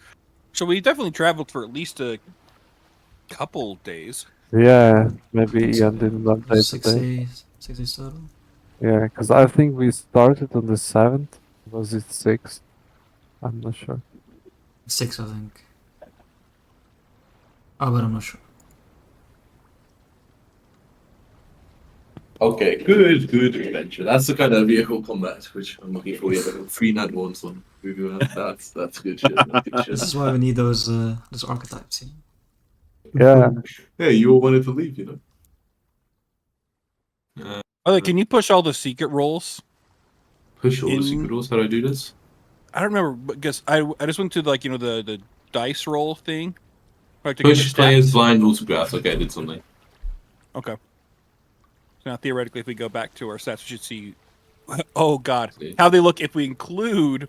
So we definitely traveled for at least a couple days.
Yeah, maybe Ian didn't update
6
today.
days. 6 days total.
Yeah, because I think we started on the 7th. Was it 6th? I'm not sure.
6, I think. Oh, but I'm not sure.
Okay, good adventure. That's the kind of vehicle combat which I'm looking for. Yeah, 3 nat ones on moving around. That's good shit. That's good
This is
shit.
why we need those archetypes.
Yeah,
Yeah, you all wanted to leave,
Oh, can you push all the secret rolls?
Push all the
In-
secret doors. How do I do this?
I don't remember, because I just went to like the dice roll thing. Like to
Push
get
players
stats.
blind rules of grass. Okay, I did something.
Okay. So now theoretically, if we go back to our stats, we should see. Oh God,
See.
how they look if we include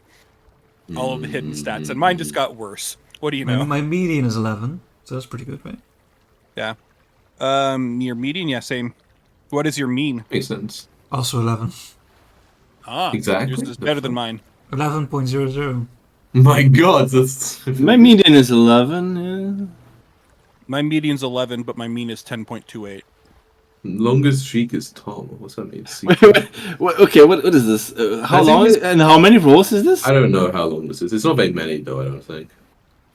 all of the hidden stats, and mine just got worse. What do you know?
My median is 11, so that's pretty good, right?
Yeah. Your median, yeah, same. What is your mean?
Makes sense.
Also 11.
Ah,
Exactly.
yours is better than mine.
11.00.
My God, that's
My median is 11.
My median's 11, but my mean is 10.28.
longest streak is Tom. What's that mean?
Okay, what is this? How
I think
long
it's-
and how many rolls is this?
I don't know how long this is. It's not very many though. I don't think.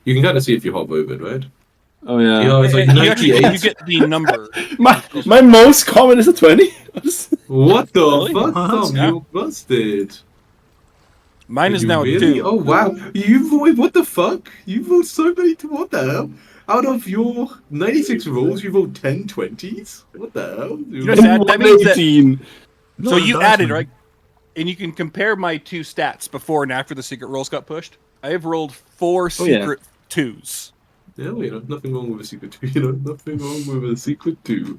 You can kind of see if you hover over it, right?
Oh yeah.
Yeah, it's like
You actually
98.
you get the number.
My most common is a 20.
What the
Really?
fuck,
What?
Tom?
Yeah.
You busted.
Mine is
You
now
really?
2.
Oh wow! You voted. What the fuck? You vote so many. What the hell? Out of your 96 rolls, you vote 10 20s? What the hell?
You know, sad, that means that.
118.
So
No, it
you
does,
added,
man.
right? And you can compare my two stats before and after the secret rolls got pushed. I have rolled 4
yeah.
secret 2s.
Yeah, well, nothing wrong with a secret two. Nothing wrong with a secret two.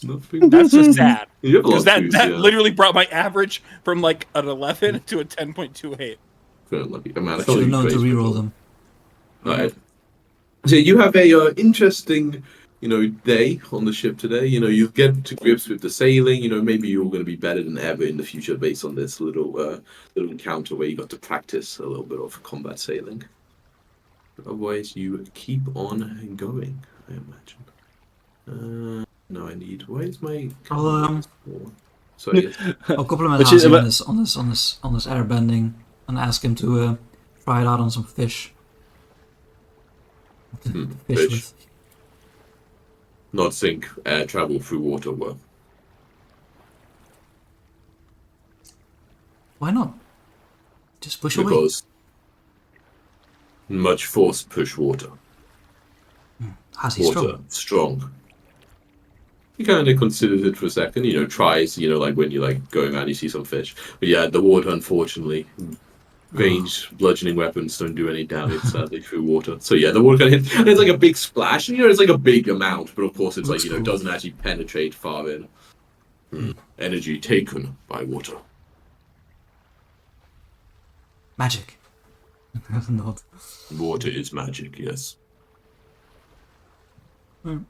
Nothing.
That's just sad.
You have a lot
Because
of twos,
that
yeah.
literally brought my average from like an 11 to a 10.28.
Very lucky. Man, I
I
felt
should have
like
known to
crazy
reroll
before.
them.
Right. So you have a interesting, day on the ship today. You get to grips with the sailing. Maybe you're going to be better than ever in the future based on this little encounter where you got to practice a little bit of combat sailing. But otherwise, you keep on going. I imagine. No, I need. Why is my? So yes.
I'll compliment
Which is
Hazi
about-
on this airbending and ask him to try it out on some fish. Fish
Fish.
with.
Not sink, travel through water. Well,
Why not? Just push away.
because much force push water.
Hazi's
Water
strong.
strong. He kind of considers it for a second. Tries. Like when you're like going around, you see some fish. But yeah, the water, unfortunately, ranged bludgeoning weapons don't do any damage sadly through water. So yeah, the water kind of hits, and it's like a big splash. And it's like a big amount, but of course it's
Looks
like
cool.
doesn't actually penetrate far in. Energy taken by water.
Magic. Not.
Water is magic. Yes.
Mm.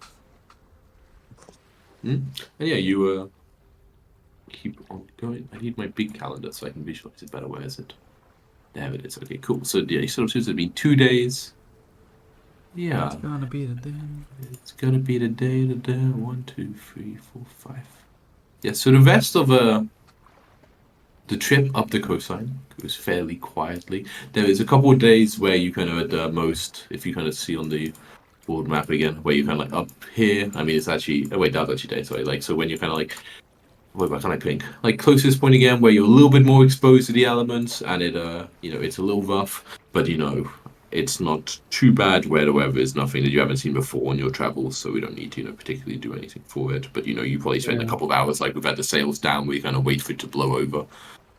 And yeah, you keep on going. I need my big calendar so I can visualize it better. Where is it? There it is. Okay, cool. So yeah, you sort of it's been 2 days. Yeah,
It's gonna be the day.
it's gonna be the day. 1, 2, 3, 4, 5. Yeah. So the rest of the trip up the coastline goes fairly quietly. There is a couple of days where you kind of at the most, if you kind of see on the board map again, where you kind of like up here. I mean, it's actually. Oh wait, that's actually day. Sorry. Like so, when you're kind of like. What kind of pink? Like closest point again, where you're a little bit more exposed to the elements, and it, it's a little rough, but it's not too bad. Where the weather is nothing that you haven't seen before on your travels, so we don't need to, particularly do anything for it. But you probably spend a couple of hours, like we've had the sails down, where you kind of wait for it to blow over,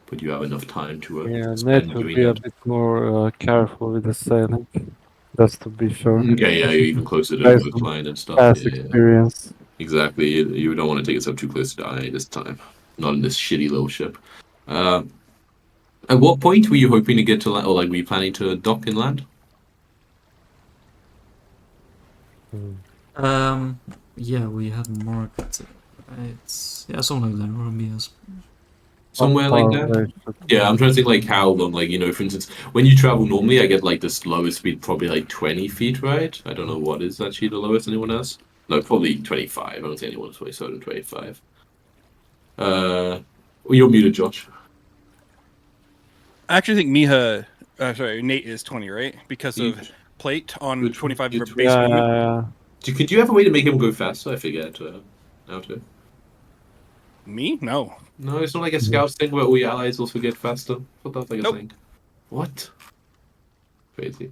but you have enough time to
Yeah,
spend
Ned will
doing
be a
it.
bit more careful with the sailing. That's to be sure.
Okay, yeah, you're even closer to the
Based on
coastline and stuff.
Past
Yeah.
experience.
Exactly. You don't want to take yourself too close to the eye this time. Not in this shitty little ship. At what point were you hoping to get to land, or like were you planning to dock and land?
Yeah, we had marked. It's something like that. Romeo.
Somewhere like that? Yeah, I'm trying to think like how long, like, for instance, when you travel normally, I get like this lowest speed, probably like 20 feet, right? I don't know what is actually the lowest anyone has. No, probably 25. I don't think anyone has 27, 25. You're muted, Josh.
I actually think Nate is 20, right? Because of plate on
Which
25
one?
for base movement.
Yeah.
Could you have a way to make him go faster? I forget how to.
Me? No.
No, it's not like a scout thing where all your allies also get faster. I thought that was like a
Nope.
thing. What? Crazy.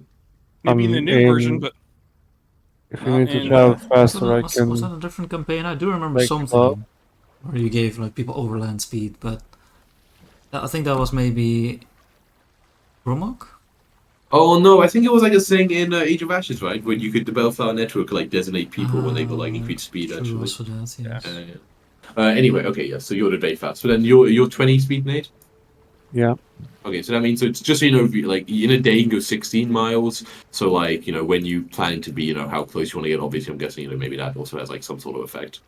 Maybe in the new version, but
If you need to
And,
travel
Was
faster, I
that
can
a different campaign? I do remember
make
something.
up.
or you gave like people overland speed, but I think that was maybe Gromok.
Oh no, I think it was like a thing in Age of Ashes, right? When you could the Bellflower Network like designate people when they got like increased speed.
True,
Actually.
also that, yes.
Anyway, okay, yeah. So you're the very fast. So then you're 20 speed, Nate.
Yeah.
Okay, so that means so it's just so you know, like in a day you can go 16 miles. So like when you plan to be, how close you want to get. Obviously, I'm guessing maybe that also has like some sort of effect.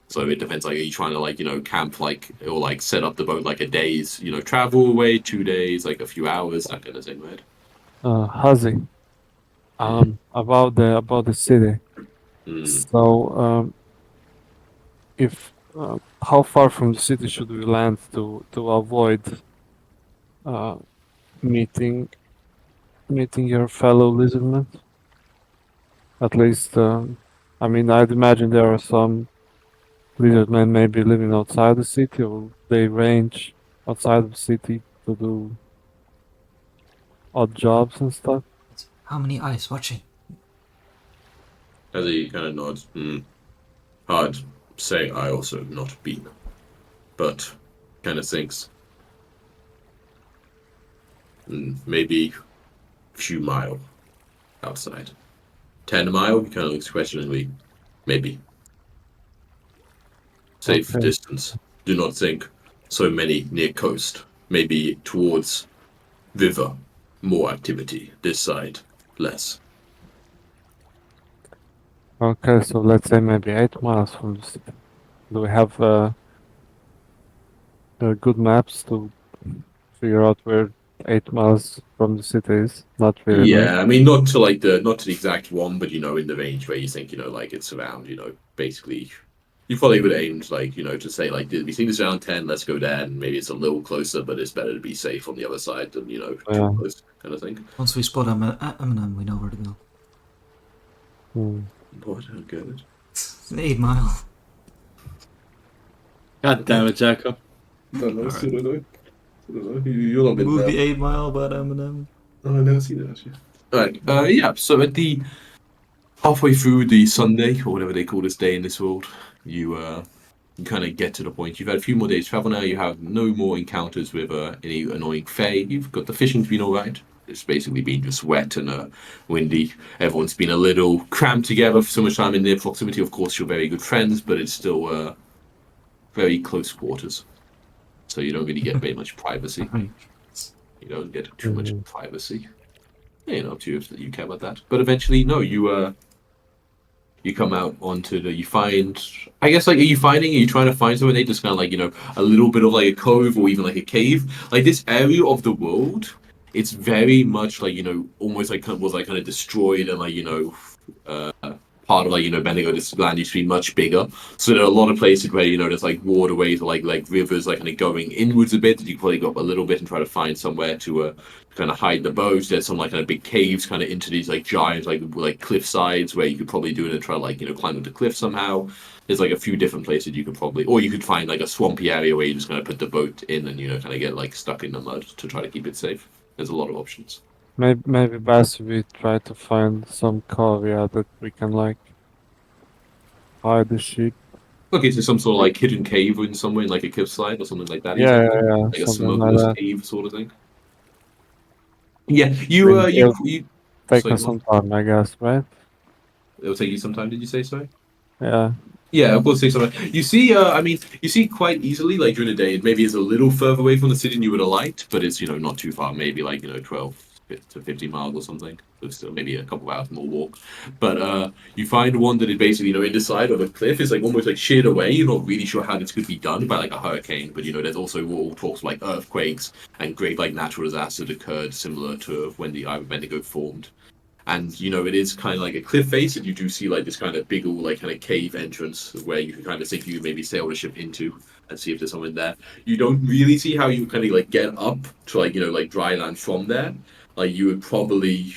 So it depends. Like, are you trying to like camp like or like set up the boat like a day's travel away, 2 days, like a few hours, that kind of thing, right?
Hazi. About the city.
Mm.
So if how far from the city should we land to avoid meeting your fellow lizardmen? At least, I mean, I'd imagine there are some lizardmen maybe living outside the city, or they range outside of the city to do odd jobs and stuff.
How many eyes watching?
As he kind of nods. Hard saying I also have not been, but kind of thinks maybe a few mile outside. 10 mile, he kind of looks questioningly. Maybe. Safe
Okay.
distance. Do not think so many near coast. Maybe towards river. More activity. This side, less.
Okay, so let's say maybe 8 miles from the city. Do we have good maps to figure out where 8 miles from the city is? Not really, no.
Yeah, I mean not to the exact one, but in the range where you think, like it's around, basically you probably would aim like, to say like we think it's around 10, let's go there, and maybe it's a little closer, but it's better to be safe on the other side than,
Yeah.
too close kind of thing.
Once we spot Eminem, we know where to go.
What? I get it.
It's an 8 mile.
God damn it, Jacob.
Don't know,
Alright.
still don't know. You're not been
Movie
there.
8 Mile by Eminem.
Oh, I've never seen it actually. Alright, yeah, so at the halfway through the Sunday, or whatever they call this day in this world, you kind of get to the point. You've had a few more days travel now. You have no more encounters with any annoying fae. You've got the fishing's been all right. It's basically been just wet and windy. Everyone's been a little crammed together for so much time in near proximity. Of course, you're very good friends, but it's still very close quarters. So you don't really get very much privacy. You don't get too much privacy. Up to you if you care about that. But eventually, no, you come out onto you find, I guess, like, are you trying to find somewhere they just kind of like, a little bit of like a cove or even like a cave? Like this area of the world, it's very much like, almost like was like kind of destroyed and like, part of like, Bendigo, this land used to be much bigger. So there are a lot of places where, there's like waterways or like rivers like kind of going inwards a bit that you can probably go up a little bit and try to find somewhere to kind of hide the boats. There's some like kind of big caves kind of into these like giant like cliff sides where you could probably do it and try to like, climb up the cliff somehow. There's like a few different places you could probably, or you could find like a swampy area where you just kind of put the boat in and, kind of get like stuck in the mud to try to keep it safe. There's a lot of options.
Maybe best we try to find some caviar that we can like hide the sheep.
Okay, so some sort of like hidden cave in somewhere, in like a cliffside or something like that.
Yeah,
Like a
something like
smuggler's
that.
cave sort of thing. Yeah, you
Take
sorry,
us some time, I guess, right?
it'll take you some time. Did you say sorry?
Yeah.
Yeah, of course, take some time. You see, I mean, you see quite easily, like during the day, it maybe is a little further away from the city than you would have liked, but it's not too far. Maybe like 12 to 15 miles or something. So still maybe a couple of hours more walk. But you find one that is basically in the side of a cliff is like almost like sheared away. You're not really sure how this could be done by like a hurricane, but there's also all talks of, like earthquakes and great like natural disasters occurred similar to when the Isle of Bendigo formed. And it is kind of like a cliff face, and you do see like this kind of big old like kind of cave entrance where you can kind of think you could maybe sail the ship into and see if there's someone there. You don't really see how you kind of like get up to like like dry land from there. Like you would probably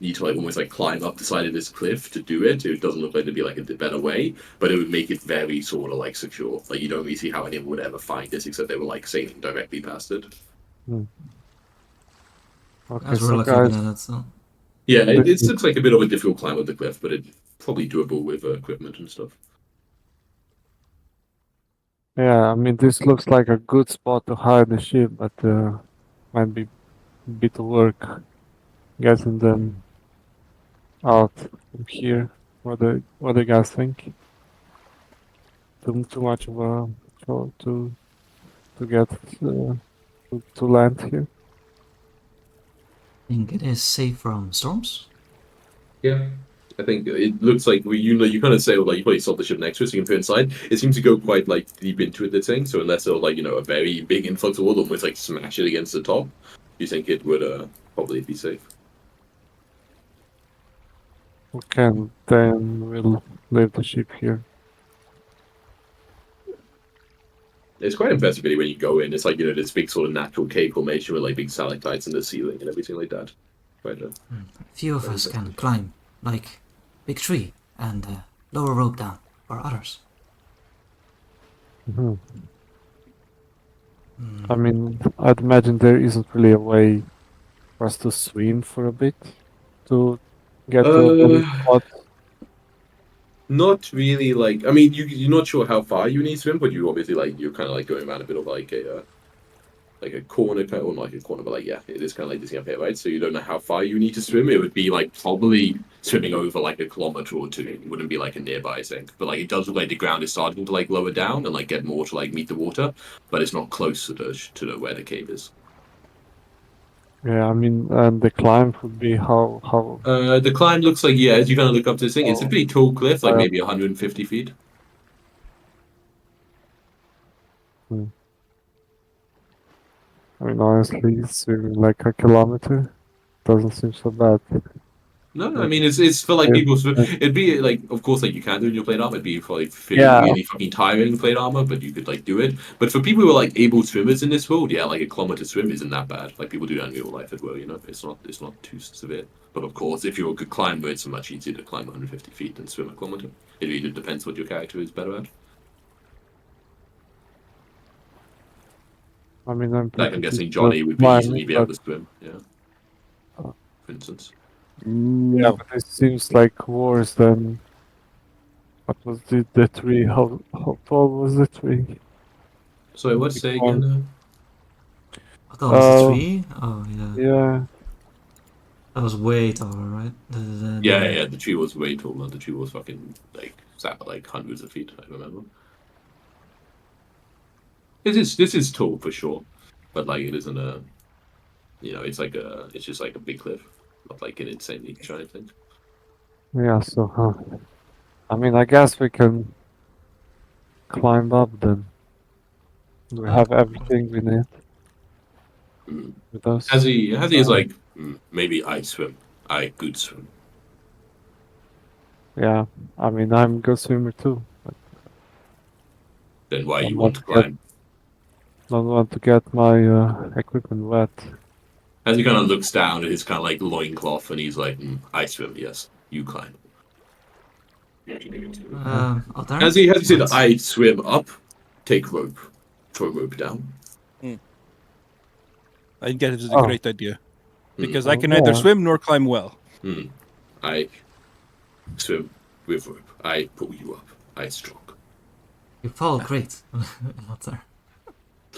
need to like almost like climb up the side of this cliff to do it. It doesn't look like there'd be like a better way, but it would make it very sort of like secure. Like you don't really see how anyone would ever find this except they were like sailing directly past it.
Okay,
As we're
so
looking
guys,
at it, so.
Yeah, it looks like a bit of a difficult climb up the cliff, but it's probably doable with equipment and stuff.
Yeah, I mean, this looks like a good spot to hide the ship, but might be a bit of work getting them out from here. What do you guys think? Too much of a to get to land here.
Think it is safe from storms?
Yeah. I think it looks like you kind of say like you probably saw the ship next to it, so you can fit inside. It seems to go quite like deep into it, the thing. So unless there like a very big influx of water, almost like smash it against the top, you think it would probably be safe.
Okay, and then we'll leave the ship here.
It's quite impressive really when you go in. It's like this big sort of natural cave formation with like big stalactites in the ceiling and everything like that. Quite
A few of us can climb, like big tree, and lower rope down for others.
Mhm. I mean, I'd imagine there isn't really a way for us to swim for a bit to get to a better spot.
Not really like I mean you're not sure how far you need to swim, but you obviously you're kind of like going around a bit of like a corner kind of, or not like a corner, but like yeah, it is kind of like this thing up here, right? So you don't know how far you need to swim. It would be like probably swimming over like a kilometer or two. It wouldn't be like a nearby thing, but like it does look like the ground is starting to like lower down and like get more to like meet the water, but it's not close to the where the cave is.
Yeah, I mean, and the climb would be how
The climb looks like as you kind of look up to this thing, it's a pretty tall cliff, like maybe 150 feet.
I mean, honestly, swimming like a kilometer doesn't seem so bad.
No, I mean it's for like people. It'd be like, of course, like you can do it in your plate armor. It'd be for like
Yeah.
really fucking tiring plate armor, but you could like do it. But for people who are like able swimmers in this world, yeah, like a kilometer swim isn't that bad. Like people do that in real life as well. It's not too severe. But of course, if you're a good climber, it's much easier to climb 150 feet than swim a kilometer. It really depends what your character is better at.
I mean, I'm
Like I'm
pretty
guessing
decent
Johnny would be
climbing,
easily be able to swim. Yeah, for instance.
Yeah,
No.
but it seems like worse than what was the tree? How tall was the tree?
So what's say again?
Oh, that was the
Oh,
tree? Oh, yeah.
yeah.
That was way taller, right?
Yeah. The tree was way taller. The tree was fucking like sat like hundreds of feet. I remember. This is tall for sure, but like it isn't a, it's just like a big cliff, not like an insanely giant thing.
Yeah, so, I mean, I guess we can climb up then. We have everything we need with us.
Hazzy is like maybe I swim. I could swim.
Yeah, I mean, I'm a good swimmer too. But
Then why
don't
you
want
want to
to get-
climb?
Don't want to get my equipment wet.
Hazzy kind of looks down at his kind of like loincloth and he's like, I swim. Yes, you climb.
Alternative?
Hazzy said, I swim up, take rope, throw rope down.
I think that is a
Oh.
great idea because
Oh,
I can neither
yeah.
swim nor climb well.
I swim with rope. I pull you up. I stroke.
You fall great. Not there.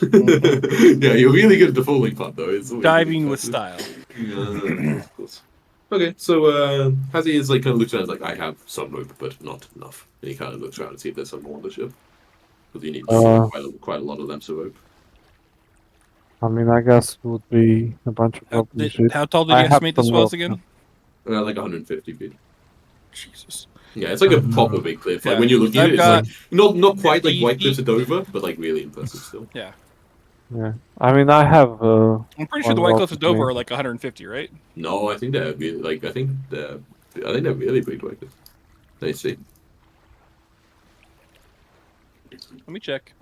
Yeah, you're really good at the falling part, though. It's always
Diving
really
with
impressive.
style.
Of course. Okay, so Hazzy is like kind of looks around, like I have some rope, but not enough. And he kind of looks around to see if there's some more on the ship, because you need quite a lot of lengths of rope.
I mean, I guess it would be a bunch of rope in the ship.
How tall did
I
you
have
estimate this
some
was
rope,
again?
Like 150 feet.
Jesus.
Yeah, it's like a proper big cliff. Like
Yeah.
when you're looking at
I've
it, it's
got
like not quite like
50
White Cliffs
feet.
of Dover, but like really impressive still.
Yeah.
Yeah, I mean, I have.
I'm pretty sure the
one
White
rope
Cliffs of
with me.
Dover are like 150, right?
No, I think they're really, like I think they're really big White Cliffs. Let's see.
Let me check.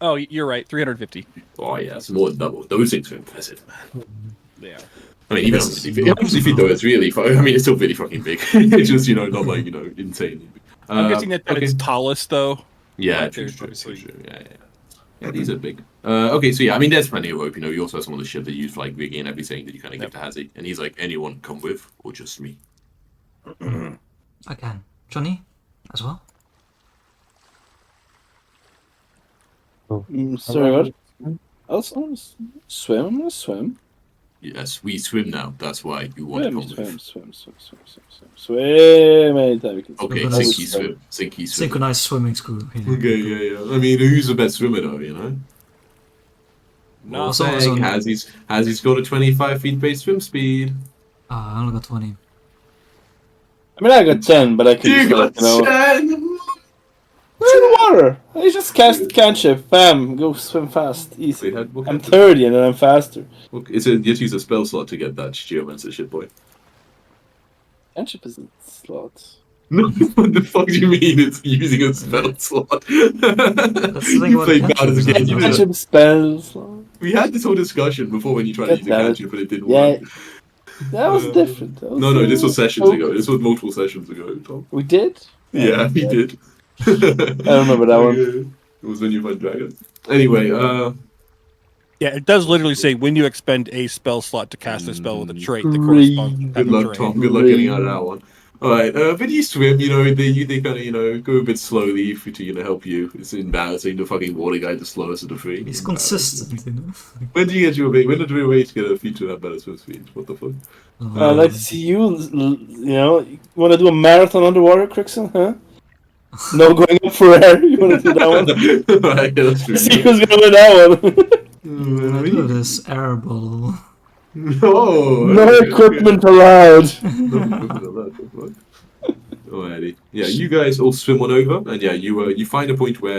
Oh, you're right. 350.
Oh yeah, it's more than double. Those things are impressive.
Yeah.
I mean, even 150 feet though, it's really. I mean, it's still really fucking big. It's just not like insanely big.
I'm guessing that
okay.
it's tallest though.
Yeah,
Like,
true.
there's obviously-
Yeah, these are big. Okay, so yeah, I mean, there's plenty of rope. You also have some on the ship that you use for like rigging and everything that you kind of give to Hazzy, and he's like, anyone come with, or just me?
I can. Johnny, as well?
Sorry, what?
Swim?
I'll swim. I'm gonna swim.
Yes, we swim now. That's why you want to come with.
Swim anytime you can.
Okay,
But
Sinky
that's-
swim. Sinky swim.
Synchronized swimming school. Yeah.
Okay, yeah. I mean, who's the best swimmer though? You know.
No,
Well,
so-
saying
so-
has got a 25 feet base swim speed.
I only got 20.
I mean, I got 10, but I could
You
just,
got
like, you know.
10.
We're in the water. I just cast cantrip. Bam, go swim fast, easy.
Wait, what
I'm
happened?
30 and then I'm faster.
Look, you have to use a spell slot to get that geomancer shit, boy.
Cantrip isn't slot.
No, what the fuck do you mean? It's using a spell slot.
the thing
You
about
played
cantrip
bad as a
is
game.
that
You
you
did it.
Cantrip spell slot.
We had this whole discussion before when you tried to use a
God damn it.
cantrip, but it didn't
Yeah,
work.
that was different. That was,
No, this was sessions
oh,
ago. This was multiple sessions ago, Tom.
We did?
Yeah, we did.
I don't remember that one.
It was when you fight dragons. Anyway,
Yeah, it does literally say when you expend a spell slot to cast a spell with a trait that
Great.
corresponds to
good
that
luck,
terrain.
Tom. Good luck getting out of that one. All right, but you swim. You know, they kind of go a bit slowly to help you. It's embarrassing. The fucking water guy the slowest of the three.
He's
Embarrassing.
consistent, you know.
When do you get your way? When did you wait to get a feature that better swim speed? What the fuck?
I'd like to see you, you know, you want to do a marathon underwater, Crixon, huh? No going up for air. You want to do that one?
Right, yeah, that's true.
See who's going to win that one.
Look at this air bottle.
No,
No equipment allowed.
No equipment allowed, what the fuck? Alrighty. Yeah, you guys all swim on over, and yeah, you find a point where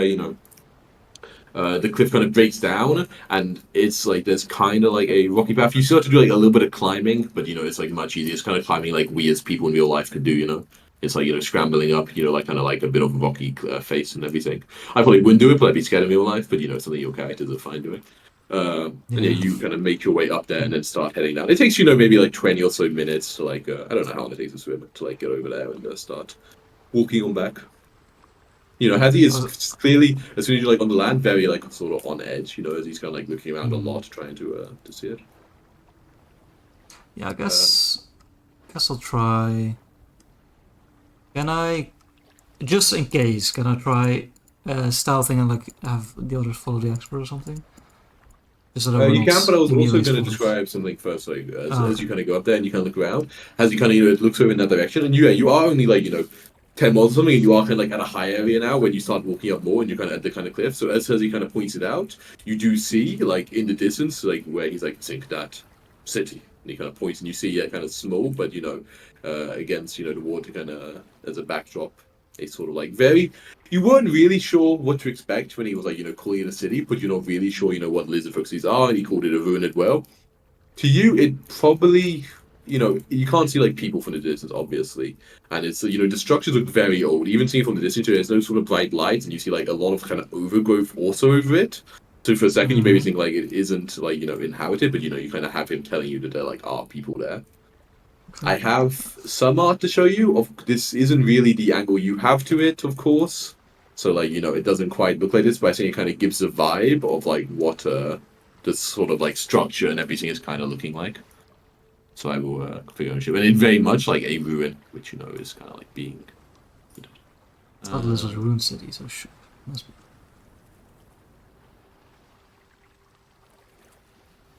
the cliff kind of breaks down, and it's like there's kind of like a rocky path. You still have to do like a little bit of climbing, but it's like much easier. It's kind of climbing like we as people in real life could do. It's like scrambling up, like kind of like a bit of a rocky face and everything. I probably wouldn't do it, but I'd be scared in real life. But it's something your characters are fine doing. And yeah, you kind of make your way up there and then start heading down. It takes maybe like 20 or so minutes to like I don't know how long it takes to swim to like get over there and start walking on back. Hattie is clearly, as soon as you're like on the land, very like sort of on edge. As he's kind of like looking around a lot, trying to see it.
Yeah, I guess I'll try. Can I, just in case, can I try stealthing and like have the others follow the expert or something? Just so that
You can, but I was also
immediately
going to
spotted.
describe something first. Like as you kind of go up there and you kind of look around, as you kind of looks over in that direction, and you are only like 10 miles or something, and you are kind of like at a high area now when you start walking up more and you're kind of at the kind of cliff. So as he kind of points it out, you do see like in the distance, like where he's like, think that city. And he kind of points and you see kind of small, but against the water kind of as a backdrop. It's sort of like you weren't really sure what to expect when he was like, calling it a city, but you're not really sure, what lizard foxes are, and he called it a ruin as well. To you, it probably, you can't see like people from the distance, obviously, and it's the structures look very old. Even seeing from the distance, there's no sort of bright lights, and you see like a lot of kind of overgrowth also over it. So for a second, you maybe think like it isn't like inhabited, but you kind of have him telling you that there like are people there. I have some art to show you of this. Isn't really the angle you have to it, of course. So like it doesn't quite look like this, but I think it kind of gives a vibe of like what the sort of like structure and everything is kind of looking like. So I will figure ownership, and it's very much like a ruin, which is kind of like being.
I thought this was a rune city, so shit. Must be.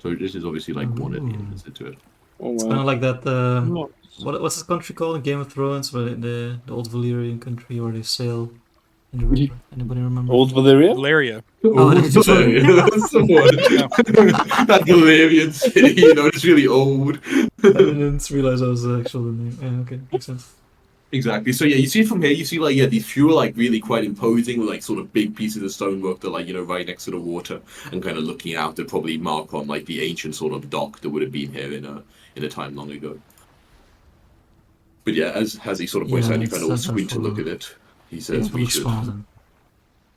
So this is obviously like one at the entrance to it.
Oh,
It's
wow.
kind of like that.
No.
What's this country called in Game of Thrones? Where the old Valyrian country where they sail in the river. Anybody remember?
Old Valyria?
Valeria.
Oh, it is just-
That Galarian city, it's really old.
I didn't realize that was the actual name. Yeah, okay, makes sense.
Exactly. So yeah, you see it from here. You see like these few are like really quite imposing, with like sort of big pieces of stonework that like right next to the water and kind of looking out to probably mark on like the ancient sort of dock that would have been here in a time long ago. But yeah, as he sort of points
Yeah,
out, you kind of all
that's
squint to
helpful.
look at it. He
Yeah,
says we
looks
should.
small then.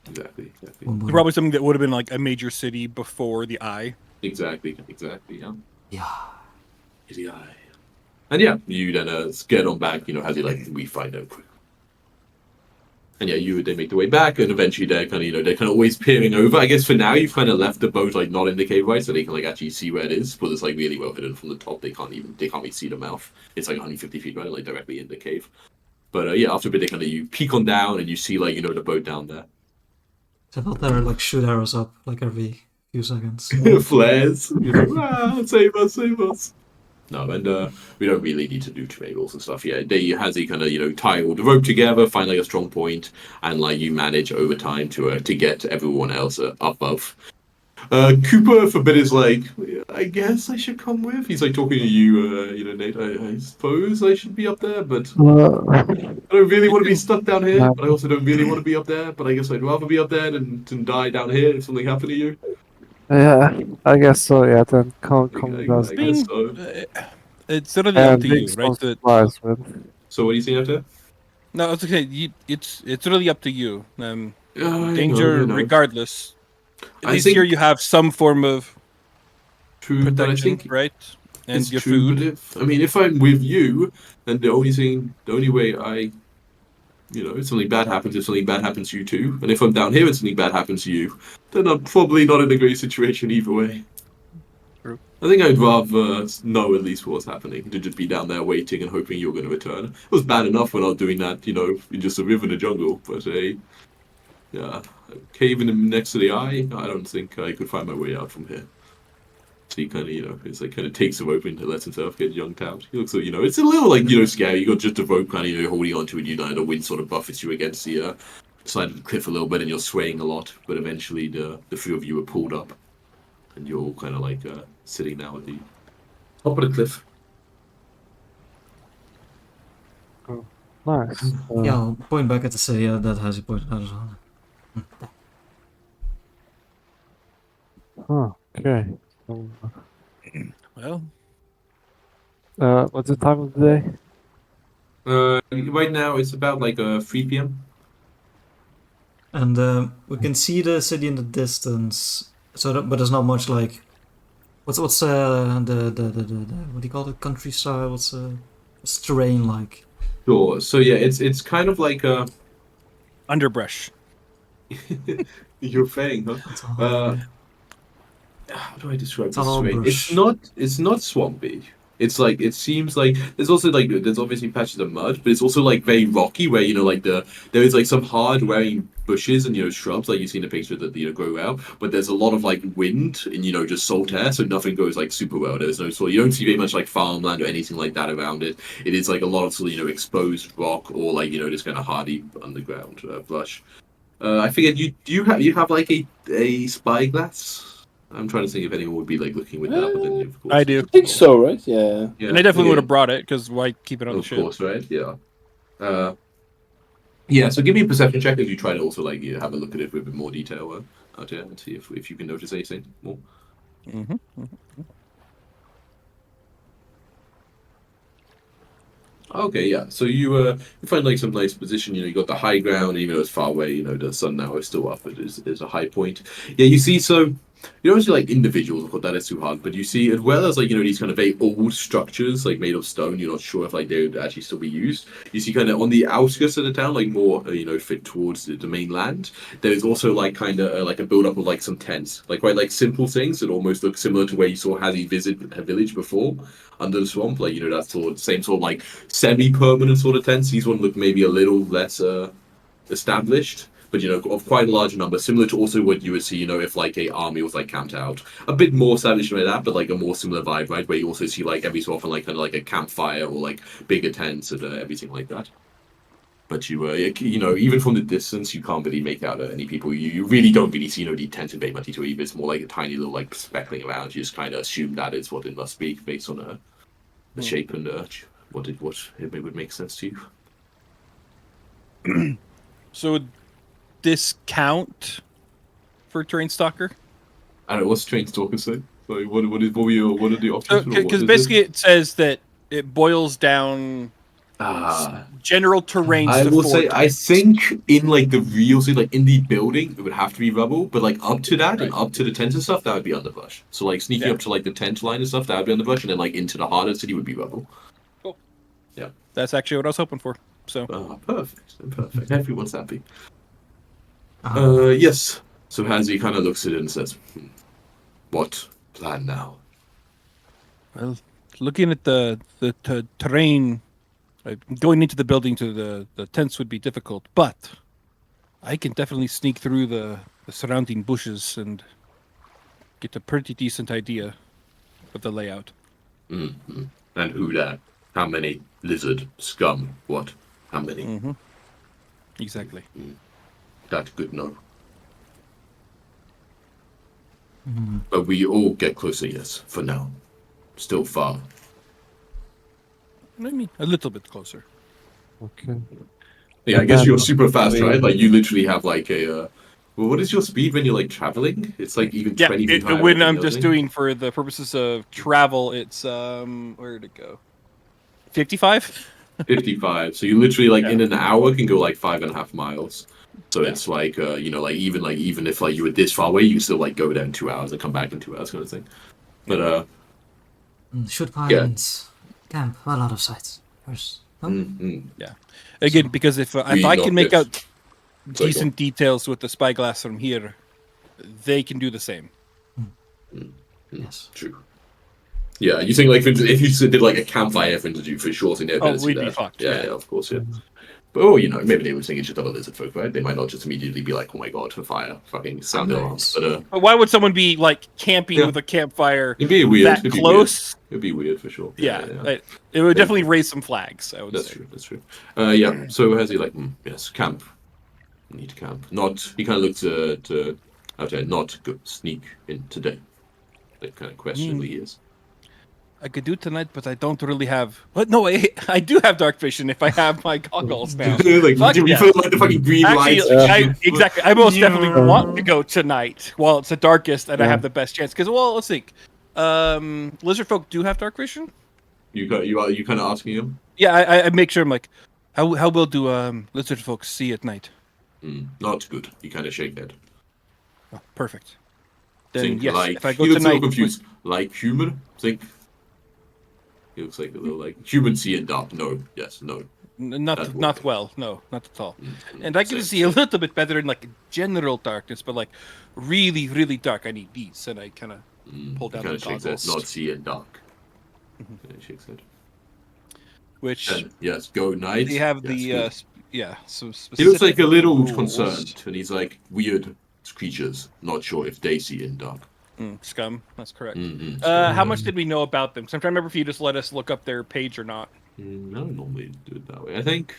Exactly.
One more.
Probably something that would have been like a major city before the eye.
Exactly. Yeah.
Yeah.
Is the eye. And yeah, you then get on back. As you like, we find out quick. And yeah, they make their way back, and eventually they're kind of always peering over. I guess for now you've kind of left the boat like not in the cave, right? So they can like actually see where it is, but it's like really well hidden from the top. They can't really see the mouth. It's like 150 feet, right, like directly in the cave. But yeah, after a bit, you peek on down and you see like the boat down there.
So I thought there like shoot arrows up like every few seconds.
Flares. Save us, save us. No, and we don't really need to do triangles and stuff. Yeah, they has a kind of tie all the rope together, find like a strong point, and like you manage over time to get everyone else above. Cooper for a bit is like, I guess I should come with. He's like talking to you, Nate. I suppose I should be up there, but I don't really want to be stuck down here. But I also don't really want to be up there. But I guess I'd rather be up there than die down here if something happened to you.
Yeah, I guess so. Yeah, then come with us.
I guess so.
It's really up to you,
bring
right?
some supplies, man.
So what do you think out there?
No, it's okay. It's really up to you.
I
Danger,
know.
regardless. At
I
least
think-
here you have some form of
True, but I
protection,
think
right? And
it's
your
true.
food.
But if I'm with you, then the only way I, if something bad happens, if something bad happens to you too, and if I'm down here and something bad happens to you, then I'm probably not in a great situation either way.
True.
I think I'd rather know at least what's happening than just be down there waiting and hoping you're going to return. It was bad enough when I was doing that, in just a river in the jungle, but caving next to the eye, I don't think I could find my way out from here. So he kind of, it's like kind of takes the rope and lets himself get yanked out. He looks like, it's a little like, scary. You got just a rope kind of, holding onto it. The wind sort of buffets you against the side of the cliff a little bit, and you're swaying a lot. But eventually, the three of you are pulled up, and you're all kind of like sitting now at the top of the cliff.
Nice.
Yeah, I'll point back at the city that has you pointed out as well.
Okay. So,
Well,
what's the time of the day?
Right now, it's about like 3 p.m.
And we can see the city in the distance. But there's not much like. What's the what do you call it? Countryside? What's terrain like?
Sure. So yeah, it's kind of like
underbrush.
you're saying, huh?
It's all-
How do I describe
It's
this
all
terrain?
bush.
It's not swampy. It's like it seems like there's also like there's obviously patches of mud, but it's also like very rocky where there is like some hard wearing bushes and shrubs like you see in the picture that grow out, but there's a lot of like wind and just salt air, so nothing goes like super well. There's no sort, you don't see very much like farmland or anything like that around it. It is like a lot of sort of exposed rock or like just kind of hardy underground brush. I figured you have like a spyglass. I'm trying to think if anyone would be like looking with that, but then of course
I do.
I think so, right? Yeah.
Yeah,
And I definitely
yeah.
would have brought it, because why keep it on the
Of
ship?
course, right? Yeah. Yeah. So give me a perception check as you try to also like have a look at it with a bit more detail out here and see if you can notice anything more.
Mm-hmm.
Okay, yeah. So you find like some nice position. You got the high ground, even though it's far away. The sun now is still up. It is a high point. Yeah, you see. So you don't see like individuals. Of course, that is too hard. But you see, as well as like these kind of very old structures, like made of stone. You're not sure if like they would actually still be used. You see, kind of on the outskirts of the town, like more fit towards the mainland. There is also like kind of like a build up of like some tents, like quite like simple things that almost look similar to where you saw Hazzy visit her village before under the swamp. Like that sort of same sort of like semi-permanent sort of tents. These ones look maybe a little less established, but of quite a large number, similar to also what you would see, if like a army was like camped out, a bit more established like that, but like a more similar vibe, right? Where you also see like every so often like kind of like a campfire or like bigger tents and everything like that. But even from the distance, you can't really make out any people. You really don't really see the tents in very much detail either. It's more like a tiny little like speckling around. You just kind of assume that is what it must be based on the shape and what it would make sense to you.
So would this count for Terrain Stalker?
I don't know, what's Train Stalker say? Like, what are the options?
Because basically it says that it boils down general terrains
I
to
will
4
say, I
types.
think in like the real city, like in the building, it would have to be rubble, but like up to that and up to the tent and stuff, that would be underbrush. So like sneaking up to like the tent line and stuff, that would be underbrush, and then like into the heart of the city would be rubble.
Cool.
Yeah.
That's actually what I was hoping for. So
Perfect. Everyone's happy.
Ah,
Yes. So Hansi kind of looks at it and says, "What plan now?"
well, looking at the terrain, going into the building to the tents would be difficult, but I can definitely sneak through the surrounding bushes and get a pretty decent idea of the layout.
Mm-hmm. And who that? How many lizard scum? What? How many?
Mm-hmm. Exactly.
That's good to know.
Mhm.
But we all get closer, yes. For now, still far.
I mean, a little bit closer.
Okay.
Yeah, I guess
Then-
you're super fast, right? Like you literally have like a. Well, what is your speed when you're like traveling? It's like even 20 feet higher.
When
than
I'm
the
just
other thing?
doing for the purposes of travel, it's where'd it go? 55.
55. So you literally like in
Yeah.
an hour can go like 5.5 miles. So
Yeah.
it's like like even if like you were this far away, you can still like go there in 2 hours and come back in 2 hours, kind of thing. But
Should find camp a lot of sites first. No?
Again, because if
We
I
love
can make
this.
out
Sorry,
decent details with the spyglass from here, they can do the same.
Yes.
True. Yeah, you think like for instance, if you did like a campfire, for instance, you for sure think they'd
Oh,
better see
we'd be
that.
fucked,
Yeah,
yeah.
yeah, of course, yeah. But maybe they would think it's just other lizard folk, right? They might not just immediately be like, "Oh my god, a fire!" Fucking sound the alarms. But
But why would someone be like camping
Yeah.
with a campfire
it'd be weird.
that
It'd be
close?
Weird. It'd be weird for sure.
Yeah, it would definitely raise some flags. I would
That's
say.
true. That's true. Yeah. So has he like? Yes, camp. Need to camp. Not. He kind of looks to. Okay, not go sneak in today. Like kind of questionably he is.
I could do tonight, but I don't really have. What? No, I do have dark vision if I have my goggles now.
Like
Fuck
you
yeah.
put like the fucking green
Actually,
lights.
exactly. I most definitely want to go tonight while it's the darkest and I have the best chance. Because, well, let's think. Lizard folk do have dark vision.
You kind of asking him.
Yeah, I make sure I'm like, how well do lizard folks see at night?
Not good. You kind of shake that.
Oh, perfect. Then
Think
yes,
like
if I go
he looks a
tonight,
little confused. Like human? Think. He looks like a little like human see in dark. No. Yes. No.
not well. No, not at all. And I can see a little bit better in like general darkness, but like really, really dark, I need these, and I kind of pull down the
Shakes
goggles.
head. Not see in dark. Yeah, he shakes head.
Which
And, yes. Go night.
they have
Yes, good.
some specific
He looks like a little
rules.
concerned, and he's like weird creatures. Not sure if they see in dark.
Scum, that's correct.
Mm-hmm.
How much did we know about them? So I'm trying to remember if you just let us look up their page or not.
I don't normally do it that way. I don't think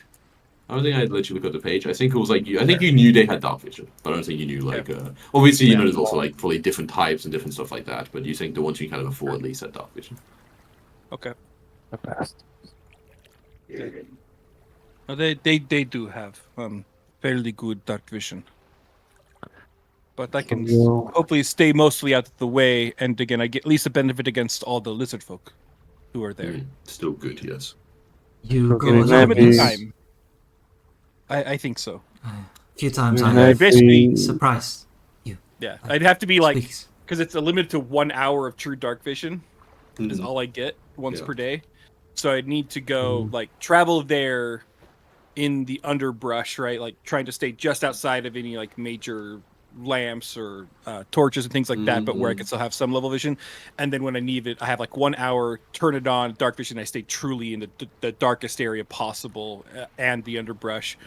I'd let you look at the page. I think it was like I think you knew they had dark vision, but I don't think you knew like. Obviously, you know, there's also like probably different types and different stuff like that. But you think the ones you kind of afford at least had dark vision.
Okay.
The best.
No, they do have fairly good dark vision. But I can
Yeah.
hopefully stay mostly out of the way, and again, I get at least a benefit against all the lizard folk who are there.
Still good, yes.
You
Okay,
go
maybe-
alone.
Limited time. I think so.
A few times
You
I
may
have
Basically-
be-
surprised.
Yeah, I'd have to be like,
Speaks.
because it's a limit to 1 hour of true dark vision is all I get once
Yeah.
per day. So I'd need to go like travel there in the underbrush, right? Like trying to stay just outside of any like major lamps or torches and things like that, but where I can still have some level vision. And then when I need it, I have like 1 hour, turn it on, dark vision. I stay truly in the darkest area possible and the underbrush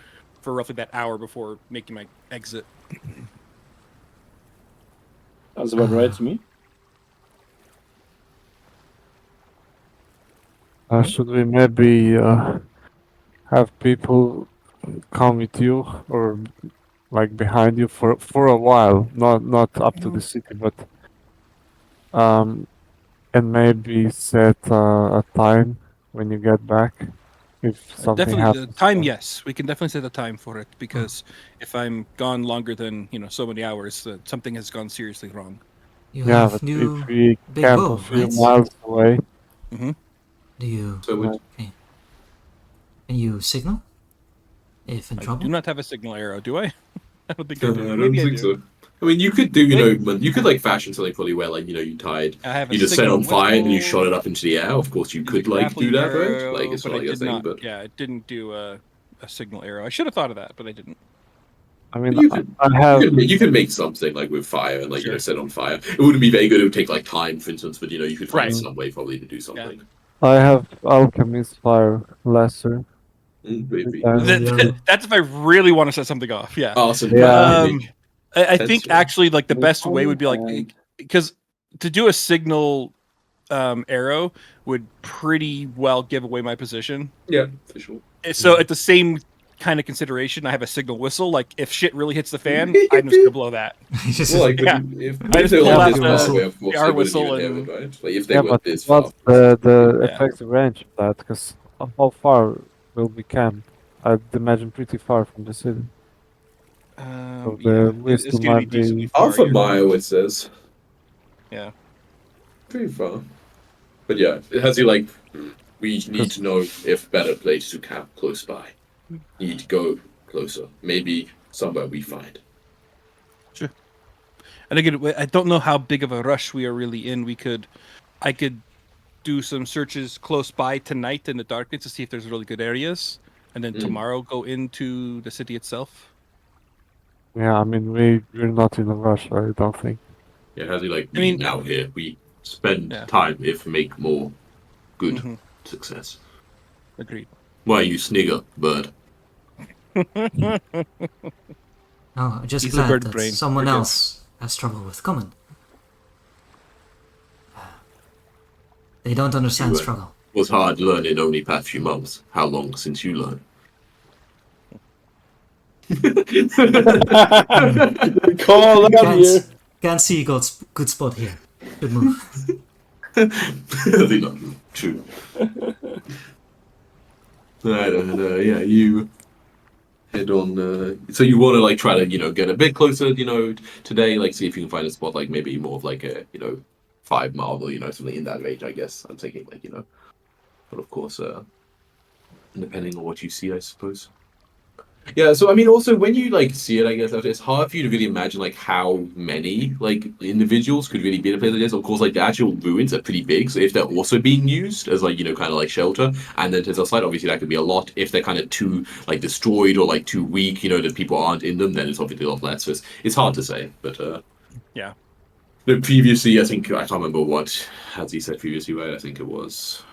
for roughly that hour before making my exit.
Sounds about right to me.
Should we maybe have people come with you or like behind you for a while, not up to the city, but and maybe set a time when you get back if something
Definitely,
happens.
the time, yes, we can definitely set a time for it because if I'm gone longer than so many hours, something has gone seriously wrong.
You
Yeah,
have
but
new.
if we
big
camp
bow,
a few
right?
miles away,
Do you?
So would,
Can you signal? If in
I
trouble?
do not have a signal arrow, do I? I don't think
I
I do.
don't
Maybe I
think
do.
so. I mean, you could do, you could like fashion something probably where like you tied,
I have a
you just set it on
signal
fire and you
whistle,
shot it up into the air. Of course, you
use a
could like do
grappling
that, right?
arrow,
Like it's
but
not
I
like a
did
thing,
not.
but
Yeah, I didn't do a signal arrow. I should have thought of that, but I didn't.
I mean,
you could.
I have
You could make something like with fire and like
Sure.
set on fire. It wouldn't be very good. It would take like time, for instance, but you could find
Right.
some way probably to do something.
I have alchemist fire lesser.
Maybe.
That's if I really want to set something off. Yeah.
Awesome.
Yeah.
Maybe.
I
Tense,
think
yeah.
actually like the
Well,
best way would be like
and-
because to do a signal arrow would pretty well give away my position.
Yeah, for sure.
So at the same kind of consideration, I have a signal whistle. Like if shit really hits the fan, I'm just gonna blow that.
Well, like,
Yeah.
if
I just
they
pull
want
out
this
the
far away, of course,
the
they
R
wouldn't
whistle
even
and-
have it, right? Like, if they
Yeah,
were
but
this far.
what's the
Yeah.
effective range of that? Because how far will we camp? I'd imagine pretty far from the city. So the
it's
whistle
gonna be
might be-
decently far.
Half a
You're-
mile, it says.
Yeah.
Pretty far. But yeah, it has you like, we need to know if better place to camp close by. You need to go closer. Maybe somewhere we find.
And again, I don't know how big of a rush we are really in. I could do some searches close by tonight in the darkness to see if there's really good areas, and then tomorrow go into the city itself.
Yeah, I mean we're not in a rush, I don't think.
Yeah, it has you like,
I mean-
now here. We spend
Yeah.
time if make more good
Mhm.
success.
Agreed.
Why you snigger, bird?
Oh, I'm just
He's a
glad
bird
that
brain.
someone
Okay.
else has trouble with common. They don't understand
You,
struggle.
Was hard learning only past few months. How long since you learned?
Call out here.
Can't see good spot here. Good move.
They're not true. Right, yeah, you head on. So you want to like try to get a bit closer, today, like see if you can find a spot like maybe more of like a 5 mile or something in that range. I guess I'm thinking like but of course, depending on what you see, I suppose. Yeah, so I mean, also when you like see it, I guess it's hard for you to really imagine like how many like individuals could really be in a place like this. Of course, like the actual ruins are pretty big, so if they're also being used as like kind of like shelter, and then to the side, obviously that could be a lot. If they're kind of too like destroyed or like too weak, that people aren't in them, then it's obviously a lot less. So it's hard to say, but
Yeah.
But previously, I think I can't remember what as he said previously, right? I think it was.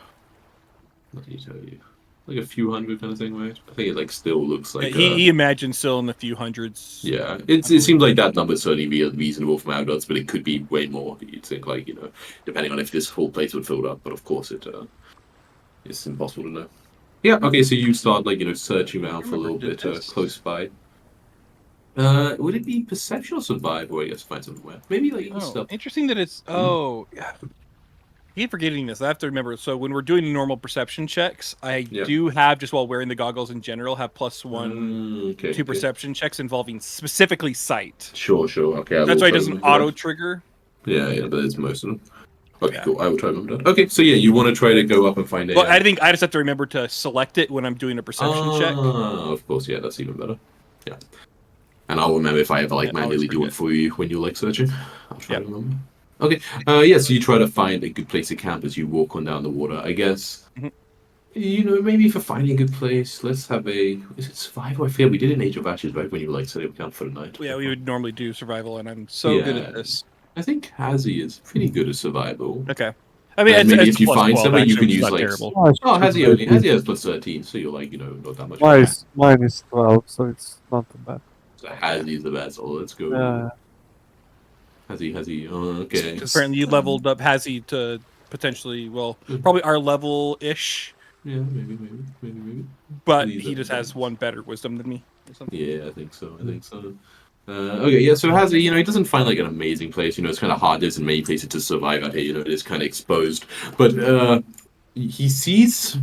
What did he tell you? Like a few hundred kind of thing, right? I think it like still looks like.
He imagined still in the few hundreds.
Yeah, it seems like that number certainly be reasonable from adults, but it could be way more. You'd think like depending on if this whole place would fill up. But of course, it's impossible to know. Yeah. Okay. So you start like searching around for a little bit close by. Would it be perception or survival? I guess find somewhere. Maybe like stuff.
Interesting that it's. Oh, yeah. I keep forgetting this. I have to remember. So when we're doing normal perception checks, I do have just while wearing the goggles in general have +1 to perception checks involving specifically sight.
Sure. Okay.
That's why it doesn't auto trigger.
Yeah, but it's most of them. Okay, cool. I will try to remember that. Okay, so yeah, you want to try to go up and find it.
Well, I think I just have to remember to select it when I'm doing a perception check.
Of course, yeah, that's even better. Yeah. And I'll remember if I ever like manually do it for you when you're like searching. I'll try to remember. Okay. Yeah, so you try to find a good place to camp as you walk on down the water. I guess maybe for finding a good place, let's have is it survival? I feel we did in Age of Ashes, right? When you like set up camp for the night.
Yeah, we would normally do survival, and I'm so good at this.
I think Hazzy is pretty good at survival.
Okay. I mean,
And maybe
it's
if you find
+12,
somewhere, you
actually,
can
it's
use
not
like.
terrible.
Hazzy has +13, so you're like not that much.
Mine is 12, so it's not too bad.
So Hazzy is the best. Oh, let's go. Hazzy. Oh, okay.
Because apparently you leveled up Hazzy to potentially, probably our level-ish.
Yeah, maybe.
But he just has one better wisdom than me. Or something.
Yeah, I think so. Okay, yeah, so Hazzy, he doesn't find like an amazing place. It's kind of hard. There's many places to survive out here. It is kind of exposed. But he sees.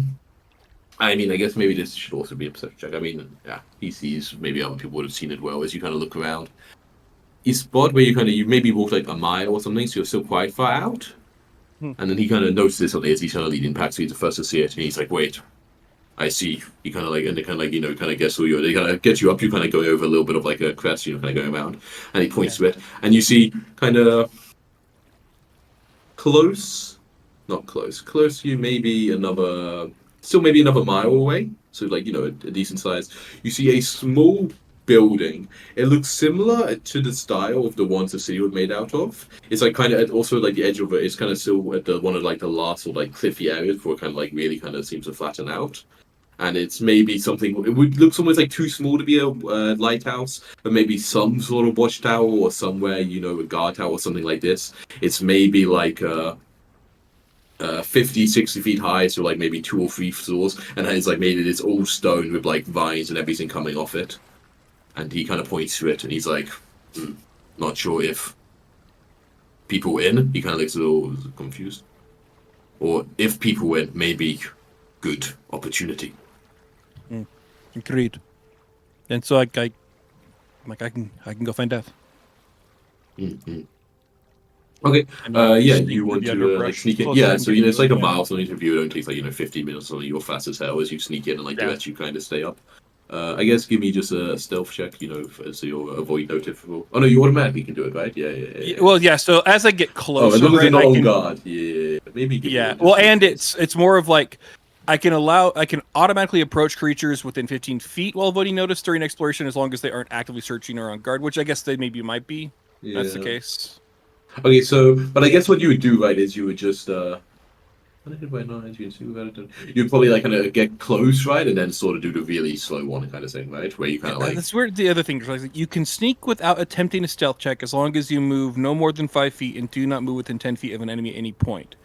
I mean, I guess maybe this should also be a perception check. I mean, yeah, he sees. Maybe other people would have seen it well as you kind of look around. You spot where you maybe walk like a mile or something, so you're still quite far out. And then he kind of notices something as he's kind of leading past, so he's the first to see it, and he's like, "Wait, I see." He kind of like, and they kind of kind of guess who you're. They kind of get you up. You kind of go over a little bit of like a crest, kind of going around, and he points to it, and you see kind of not close. You maybe maybe another mile away. So like a decent size. You see a small building. It looks similar to the style of the ones the city was made out of. It's like kind of also like the edge of it is kind of still at one of like the last or like cliffy areas before it kind of like really kind of seems to flatten out. and it's maybe something. It looks almost like too small to be a lighthouse, but maybe some sort of watchtower or somewhere, a guard tower or something like this. It's maybe like 50, 60 feet high, so like maybe 2 or 3 floors, and it's like made it's all stone with like vines and everything coming off it. And he kind of points to it, and he's like, not sure if people in. He kind of looks a little confused, or if people in, maybe good opportunity.
Agreed. And so I can go find Death.
Mm-hmm. Okay. You want to like sneak in? Yeah. So it's like a mile. So interview. It only takes like 15 minutes. So you're fast as hell as you sneak in and like let you kind of stay up. I guess give me just a stealth check. So you'll avoid noticeable. Oh no, you automatically can do it, right? Yeah.
Well, yeah. So as I get closer,
as long as you're not on guard. Yeah. Maybe.
Yeah. Well, and it's more of like I can automatically approach creatures within 15 feet while avoiding notice during exploration, as long as they aren't actively searching or on guard. Which I guess they maybe might be. Yeah. That's the case.
Okay, but I guess what you would do, right, is you would just you'd probably like kind of get close, right, and then sort of do the really slow one kind of thing, right, where you kind of like.
That's where the other thing is. Like, you can sneak without attempting a stealth check as long as you move no more than 5 feet and do not move within 10 feet of an enemy at any point.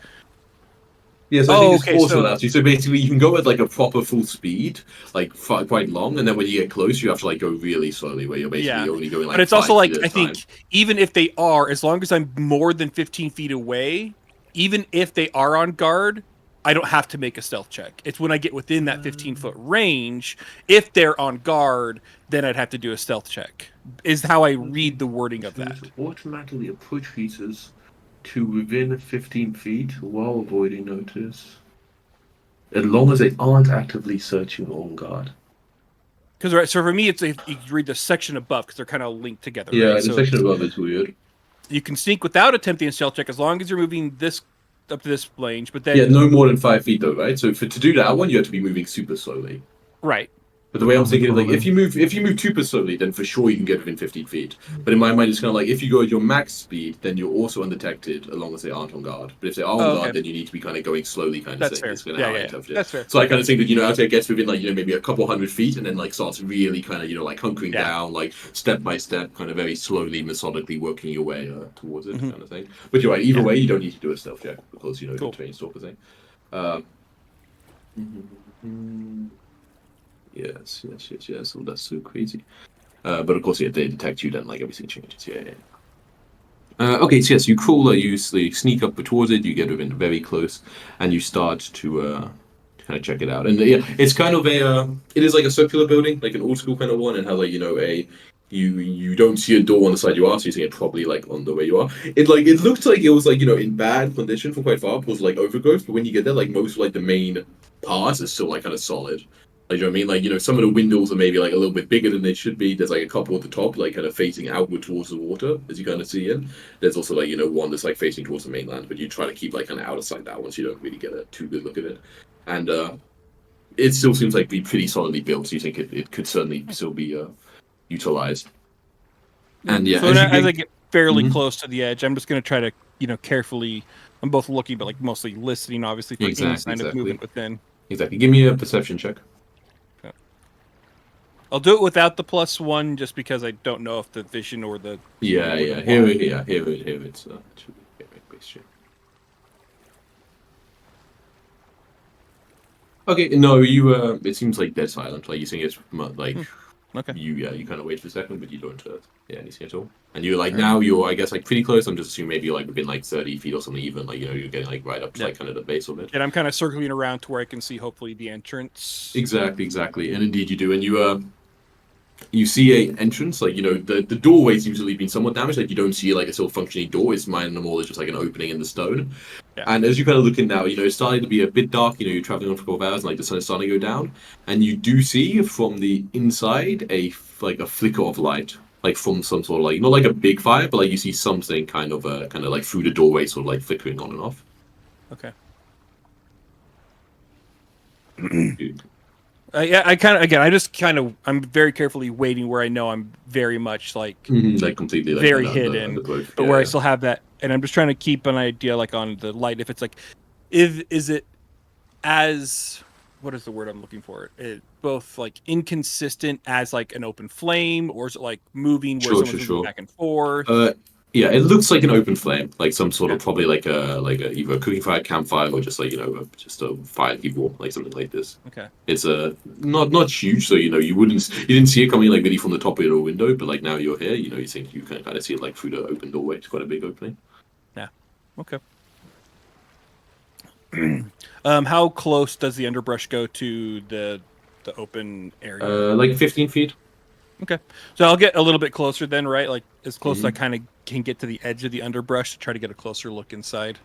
Yeah, so I think it's also allows you. So basically, you can go at like a proper full speed, like quite long, and then when you get close, you have to like go really slowly, where you're basically only going like.
But it's also like I think even if they are, as long as I'm more than 15 feet away, even if they are on guard, I don't have to make a stealth check. It's when I get within that 15-foot range, if they're on guard, then I'd have to do a stealth check. Is how I read the wording of that.
Automatically approach creatures to within 15 feet while avoiding notice, as long as they aren't actively searching or on guard.
Because so for me, it's you read the section above because they're kind of linked together.
Yeah,
right?
the section above is weird.
You can sneak without attempting a stealth check as long as you're moving this up to this range, but then
no more than 5 feet though, right? So to do that one, you have to be moving super slowly.
Right.
But the way I'm thinking is like if you move super slowly, then for sure you can get within 15 feet. But in my mind, it's kind of like if you go at your max speed, then you're also undetected as long as they aren't on guard. But if they are on guard, then you need to be kind of going slowly, kind of thing.
That's fair. Yeah. That's fair.
So I kind of think that as it gets within like maybe a couple 100 feet, and then like starts really kind of like hunkering down, like step by step, kind of very slowly, methodically working your way towards it, kind of thing. But you're right. Either way, you don't need to do a stealth check because the train stalker thing. Yes. Oh, that's so crazy. But of course, if they detect you, then like everything changes. Yeah. Okay, so yes, you crawl, you sneak up towards it, you get within very close, and you start to kind of check it out. And it's kind of it is like a circular building, like an old school kind of one, and has like you don't see a door on the side you are, so you see it probably like on the way you are. It looked like it was like in bad condition for quite far, because like overgrowth. But when you get there, like most of like the main parts is still like kind of solid. Like, you know what I mean? Like, some of the windows are maybe like a little bit bigger than they should be. There's like a couple at the top, like kind of facing outward towards the water, as you kind of see in. There's also like, one that's like facing towards the mainland, but you try to keep like kind of out of sight that one, so you don't really get a too good look at it. And it still seems like be pretty solidly built, so you think it could certainly still be utilized. And yeah,
so as I get fairly close to the edge, I'm just going to try to, carefully. I'm both looking, but like mostly listening, obviously, for any sign of movement within.
Exactly. Give me a perception check.
I'll do it without the +1, just because I don't know if the vision or the
Here it's okay. No, you it seems like dead silent. Like you think it's like
okay.
You kind of wait for a second, but you don't anything at all. And you're like now you're I guess like pretty close. I'm just assuming maybe you're like within like 30 feet or something. Even like you're getting like right up to like kind of the base of it.
And I'm kind of circling around to where I can see hopefully the entrance.
Exactly, and indeed you do, and you see a entrance, like the doorway seems to have been somewhat damaged. Like you don't see like a still functioning door. It's mine and more just like an opening in the stone. Yeah. And as you kind of look in now, it's starting to be a bit dark. You're traveling on for 12 hours, and like the sun is starting to go down. And you do see from the inside a flicker of light, like from some sort of like not like a big fire, but like you see something kind of like through the doorway, sort of like flickering on and off.
Okay. I'm very carefully waiting where I know I'm very much like
completely like
very hidden, but where I still have that, and I'm just trying to keep an idea like on the light. If it's like, is it as what is the word I'm looking for? It both like inconsistent as like an open flame, or is it like moving where someone's moving back and forth?
Yeah, it looks like an open flame, like some sort of probably like a either a cooking fire, campfire, or just like just a fire heap wall, like something like this.
Okay.
It's not huge, so you didn't see it coming like really from the top of your window, but like now you're here, you think you can kind of see it like through the open doorway. It's quite a big opening.
Yeah. Okay. How close does the underbrush go to the open area?
Like 15 feet.
Okay, so I'll get a little bit closer then, right? Like as close as I kind of can get to the edge of the underbrush to try to get a closer look inside.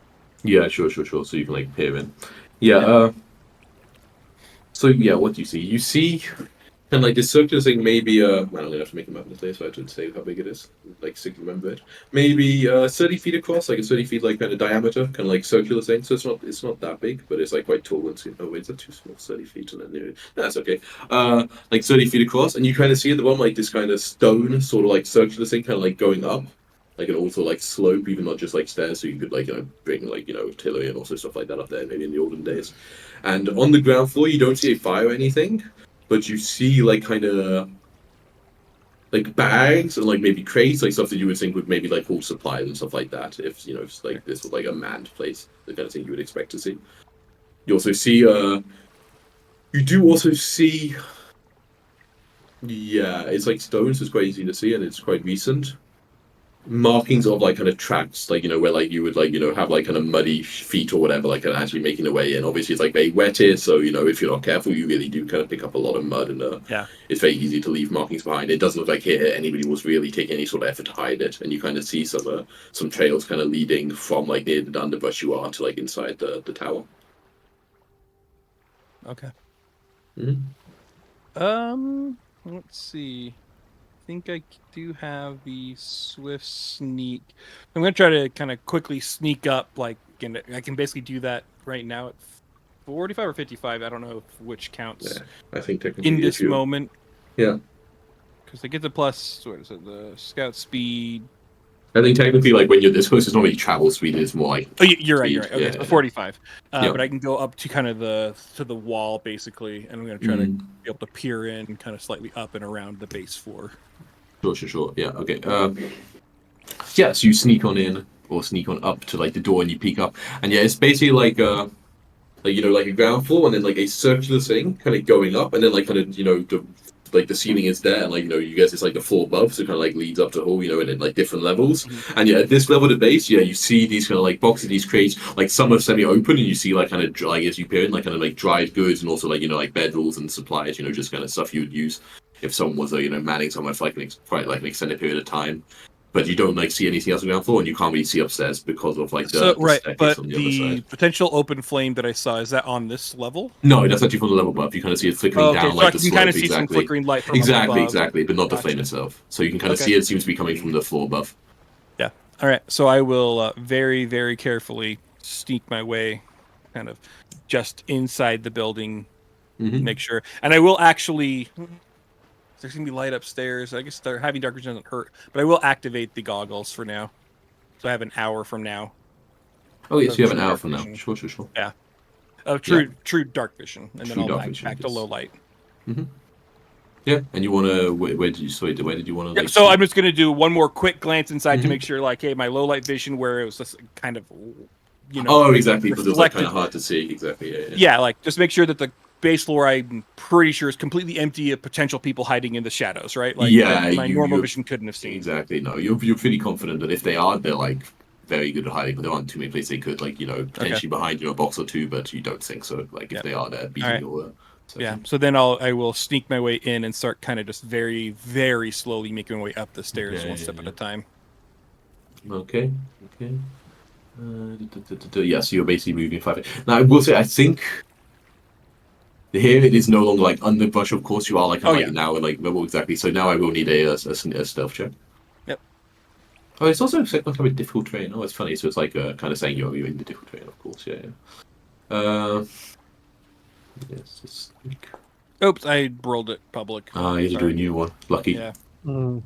Yeah, sure. So you can like peer in. Yeah. So yeah, what do you see? You see, and like this circular thing, maybe I'm gonna have to make a map this later, so I have to say how big it is, like so you can remember it. Maybe 30 feet across, like a 30 feet like kind of diameter, kind of like circular thing. So it's not that big, but it's like quite tall. And oh wait, is that too small? 30 feet and then that's okay. Like 30 feet across, and you kind of see at the bottom like this kind of stone, sort of like circular thing, kind of like going up. Like an also like slope, even not just like stairs, so you could like bring like artillery and also stuff like that up there, maybe in the olden days. And on the ground floor, you don't see a fire or anything, but you see like kind of like bags and like maybe crates, like stuff that you would think would maybe like hold supplies and stuff like that. If if, like this was like a manned place, the kind of thing you would expect to see. You also see you do also see, yeah, it's like stones. So it's quite easy to see, and it's quite recent. Markings of like kind of tracks, like where like you would like have like kind of muddy feet or whatever, like kind of actually making their way in. Obviously, it's like very wet here, so if you're not careful, you really do kind of pick up a lot of mud, and it's very easy to leave markings behind. It doesn't look like here anybody was really taking any sort of effort to hide it, and you kind of see some trails kind of leading from like near the underbrush you are to like inside the tower.
Okay.
Mm-hmm.
Let's see. I think I do have the swift sneak. I'm gonna try to kind of quickly sneak up, like, and I can basically do that right now at 45 or 55. I don't know which counts.
Yeah, I think technically
in this moment.
Yeah.
Because they get the plus. What is it? The scout speed.
I think technically, like when you're this close, it's not really travel speed. It's more like.
Oh, you're right.
speed.
You're right. Okay,
Yeah,
so 45.
Yeah.
But I can go up to kind of the wall basically, and I'm gonna try to be able to peer in, kind of slightly up and around the base floor.
Sure. Yeah, okay. Yeah, so you sneak on in or sneak on up to like the door and you peek up. And yeah, it's basically like like a ground floor and then like a circular thing kind of going up and then like kind of the ceiling is there and like you guess it's like the floor above, so it kind of like leads up to the hall, and in like different levels. And yeah, at this level of the base, yeah, you see these kind of like boxes, these crates, like some are semi-open, and you see like kind of like as you peer in, like kind of like dried goods and also like like bedrolls and supplies, just kind of stuff you would use if someone was manning somewhere for like an extended period of time. But you don't like see anything else on the ground floor, and you can't really see upstairs because of like the staircase
but
on the other side.
potential open flame that I saw, is that on this level?
No, that's actually from the level above. You kind of see it flickering down,
so
like
I
the
can
slope.
kind of see some flickering light from
Exactly, but not the
Gotcha.
flame itself. So you can kind of see it seems to be coming from the floor above.
Yeah. All right. So I will very, very carefully sneak my way, kind of just inside the building, make sure, and I will actually. There's gonna be light upstairs. I guess having dark vision doesn't hurt, but I will activate the goggles for now. So I have an hour from now.
Oh yes, you have an hour from now. Sure.
Yeah. True dark vision, and then I'll back to low light.
Mm-hmm. Yeah, and you want to where did you want to?
Yeah, so I'm just gonna do one more quick glance inside to make sure, like, hey, my low light vision where it was just kind of,
Oh, exactly, because it's like kind of hard to see. Exactly.
Yeah, like just make sure that the base floor, I'm pretty sure, is completely empty of potential people hiding in the shadows, right? Like, my normal vision couldn't have seen.
Exactly. No, you're pretty confident that if they are, they're like very good at hiding. But there aren't too many places they could, like, potentially behind a box or two. But you don't think so. Like if they are, they're beating your.
Yeah. So then I will sneak my way in and start kind of just very, very slowly making my way up the stairs, one step at a time.
Okay. Yeah, so you're basically moving 5. Now I will say, I think. Here it is no longer like underbrush. Of course, you are like now like well exactly. So now I will need a stealth check.
Yep.
Oh, it's also kind of a difficult terrain. Oh, it's funny. So it's like kind of saying you're in the difficult terrain. Of course, yeah. Yes.
Oops, I rolled it public.
You have to do a new one. Lucky.
Yeah. I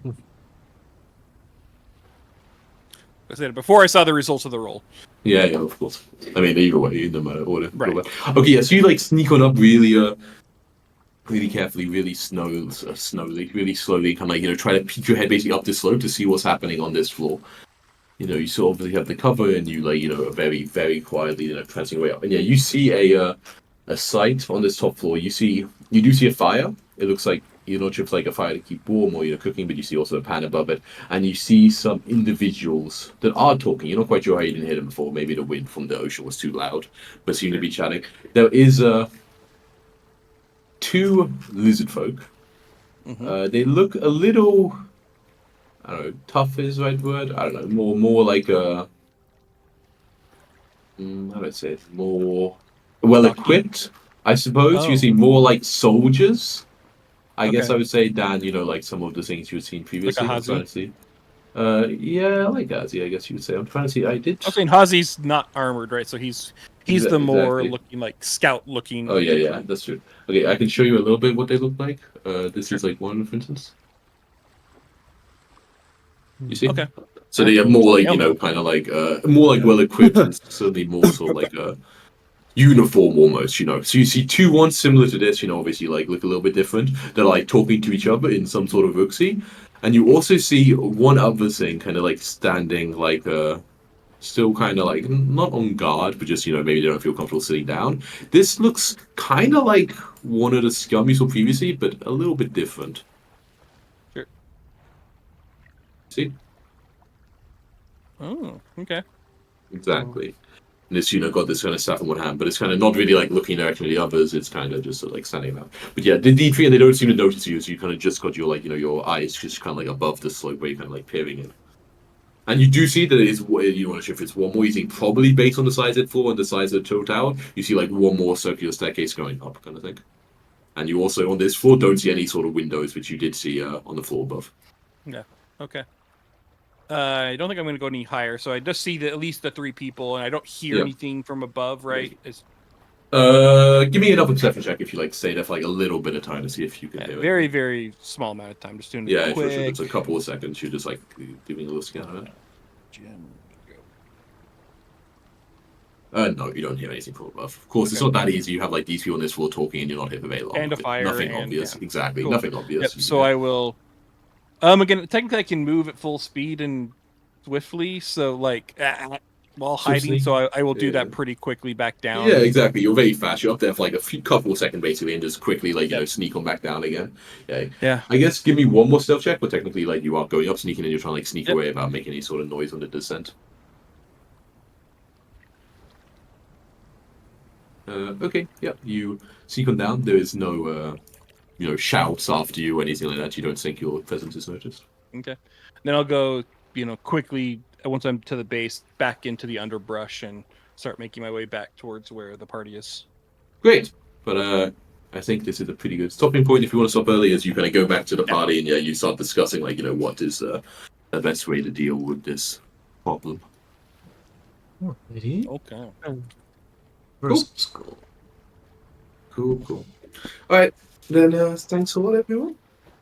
said it before I saw the results of the roll.
Yeah, of course. I mean, either way, no matter order.
Right.
Okay, yeah. So you like sneak on up really, really carefully, really really slowly, kind of like try to peek your head basically up this slope to see what's happening on this floor. You sort of obviously have the cover, and you like very very quietly prancing your way up, and yeah, you see a site on this top floor. You do see a fire. It looks like you're not sure if it's like a fire to keep warm or cooking, but you see also a pan above it, and you see some individuals that are talking. You're not quite sure how you didn't hear them before. Maybe the wind from the ocean was too loud, but seem to be chatting. There is two lizard folk. They look a little, I don't know, tough is the right word. I don't know, more like a, how do I say it? More well equipped, I suppose. You
Oh.
see more like soldiers. I guess
Okay.
I would say, Dan, like some of the things you've seen previously. I'm trying to see. Yeah, like Hazi, I guess you would say. I'm trying to see. I did.
I'm saying Hazi's not armored, right? So he's the more
Exactly.
looking like scout looking.
Oh yeah, that's true. Okay, I can show you a little bit what they look like. This is like one, for instance. You see?
Okay.
So they are more like
Yeah.
kind of like more like well equipped, and certainly more sort of like a uniform almost. So you see two ones similar to this. Obviously like look a little bit different. They're like talking to each other in some sort of Uxie, and you also see one other thing, kind of like standing like still kind of like not on guard, but just maybe they don't feel comfortable sitting down. This looks kind of like one of the scum you saw previously, but a little bit different.
Sure.
See?
Oh, okay.
Exactly. And this, got this kind of stuff in one hand, but it's kind of not really like looking directly at the others. It's kind of just sort of like standing out. But yeah, the D3, and they don't seem to notice you, so you kind of just got your like your eyes just kind of like above the slope where you're kind of like peering in. And you do see that it is, you want to if it's one more, you think probably based on the size of the floor and the size of the tower, you see like one more circular staircase going up, kind of thing. And you also on this floor don't see any sort of windows, which you did see on the floor above.
Yeah. Okay. I don't think I'm going to go any higher, so I just see at least the three people, and I don't hear anything from above, right?
Give me another perception check if you like stay there for like a little bit of time to see if you can hear it.
Very, very small amount of time. Just doing it
Yeah,
quick.
sure. It's a couple of seconds. You're just like giving a little scan of it. No, you don't hear anything from above. Of course, it's not that easy. You have like these people on this floor talking, and you're not here for very long.
And a fire.
Nothing
and,
obvious.
Yeah.
Exactly.
Cool.
Nothing obvious.
Yep, so I will. Again, technically, I can move at full speed and swiftly. So like while hiding, so I will do that pretty quickly back down.
Yeah, exactly. You're very fast. You're up there for like a couple of seconds basically, and just quickly like sneak on back down again. Yeah.
Yeah.
I guess give me one more stealth check, but technically like you are going up, sneaking, and you're trying to like sneak away without making any sort of noise on the descent. Okay. Yeah. You sneak on down. There is no shouts after you or anything like that. You don't think your presence is noticed.
Okay. Then I'll go quickly once I'm to the base back into the underbrush and start making my way back towards where the party is.
Great. But I think this is a pretty good stopping point if you want to stop early, as you kind of go back to the party and you start discussing like what is the best way to deal with this problem.
Alrighty.
Okay.
First school.
Cool. All right, then thanks a lot, everyone.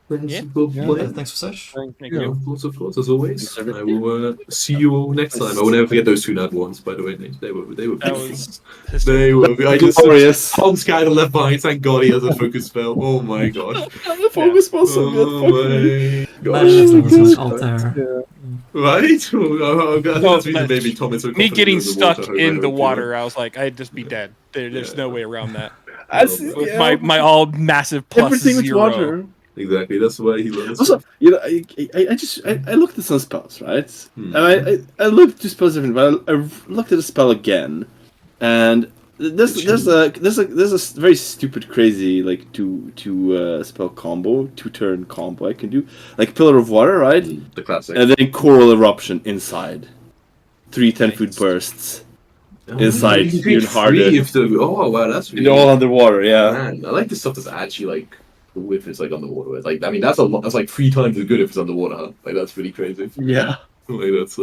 Thanks for Sesh.
Thank you.
Of course, as always. I will see you all next time. I will never forget those two Nad ones, by the way. They were
That
beautiful.
was
They were. I just
Glorious.
Tom's kind of left behind. Thank God he has a focus spell. Oh my gosh.
The focus spell so good.
Oh my
Imagine if there
gosh.
was an Altair.
Right? That's reason maybe Tom is so
me
confident
getting
in the
stuck
water,
in the
hope,
water. I was like, I'd just be dead. There's no way around that. With
Yeah.
my all massive plus
Everything with
0.
water.
Exactly, that's why he learns.
Also, I looked at some spells, right?
Hmm.
And I looked at spells different, but I looked at a spell again, and there's a very stupid, crazy like two spell combo, 2-turn combo I can do, like Pillar of Water, right?
The classic.
And then Coral Eruption inside, 3 10-foot bursts inside,
you can
even harder.
Oh wow, that's really
All underwater, yeah.
Man, I like the stuff that's actually like cool if it's like underwater. Like I mean, that's a lot. That's like 3 times as good if it's underwater. Huh? Like that's pretty crazy.
Yeah.
Like that's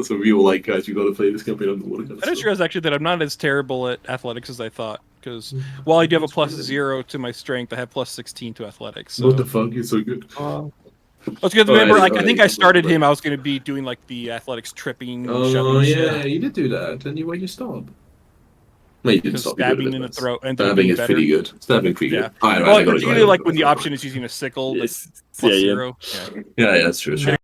a real like guys. You got to play this campaign underwater. Kind of
I just
stuff.
realized actually that I'm not as terrible at athletics as I thought. Because while I do have a plus 0 to my strength, I have plus 16 to athletics. So.
What the fuck? You're so good.
Let's get to
Oh,
remember.
yeah,
Like
oh,
I think
yeah,
I started
yeah.
him. I was going to be doing like the athletics tripping.
Oh
shoving shit.
yeah, you did do that. Didn't you? Where you stop? No, you didn't
Because
stop. You did a
stabbing
bit
in the
less.
throat ended up
Stabbing
being
is
better.
pretty good. Stabbing pretty
Yeah.
good. All right,
Well,
I got it.
particularly like when the option is using a sickle, like
Yes.
plus
yeah.
0. Yeah.
Yeah, that's true. That's true.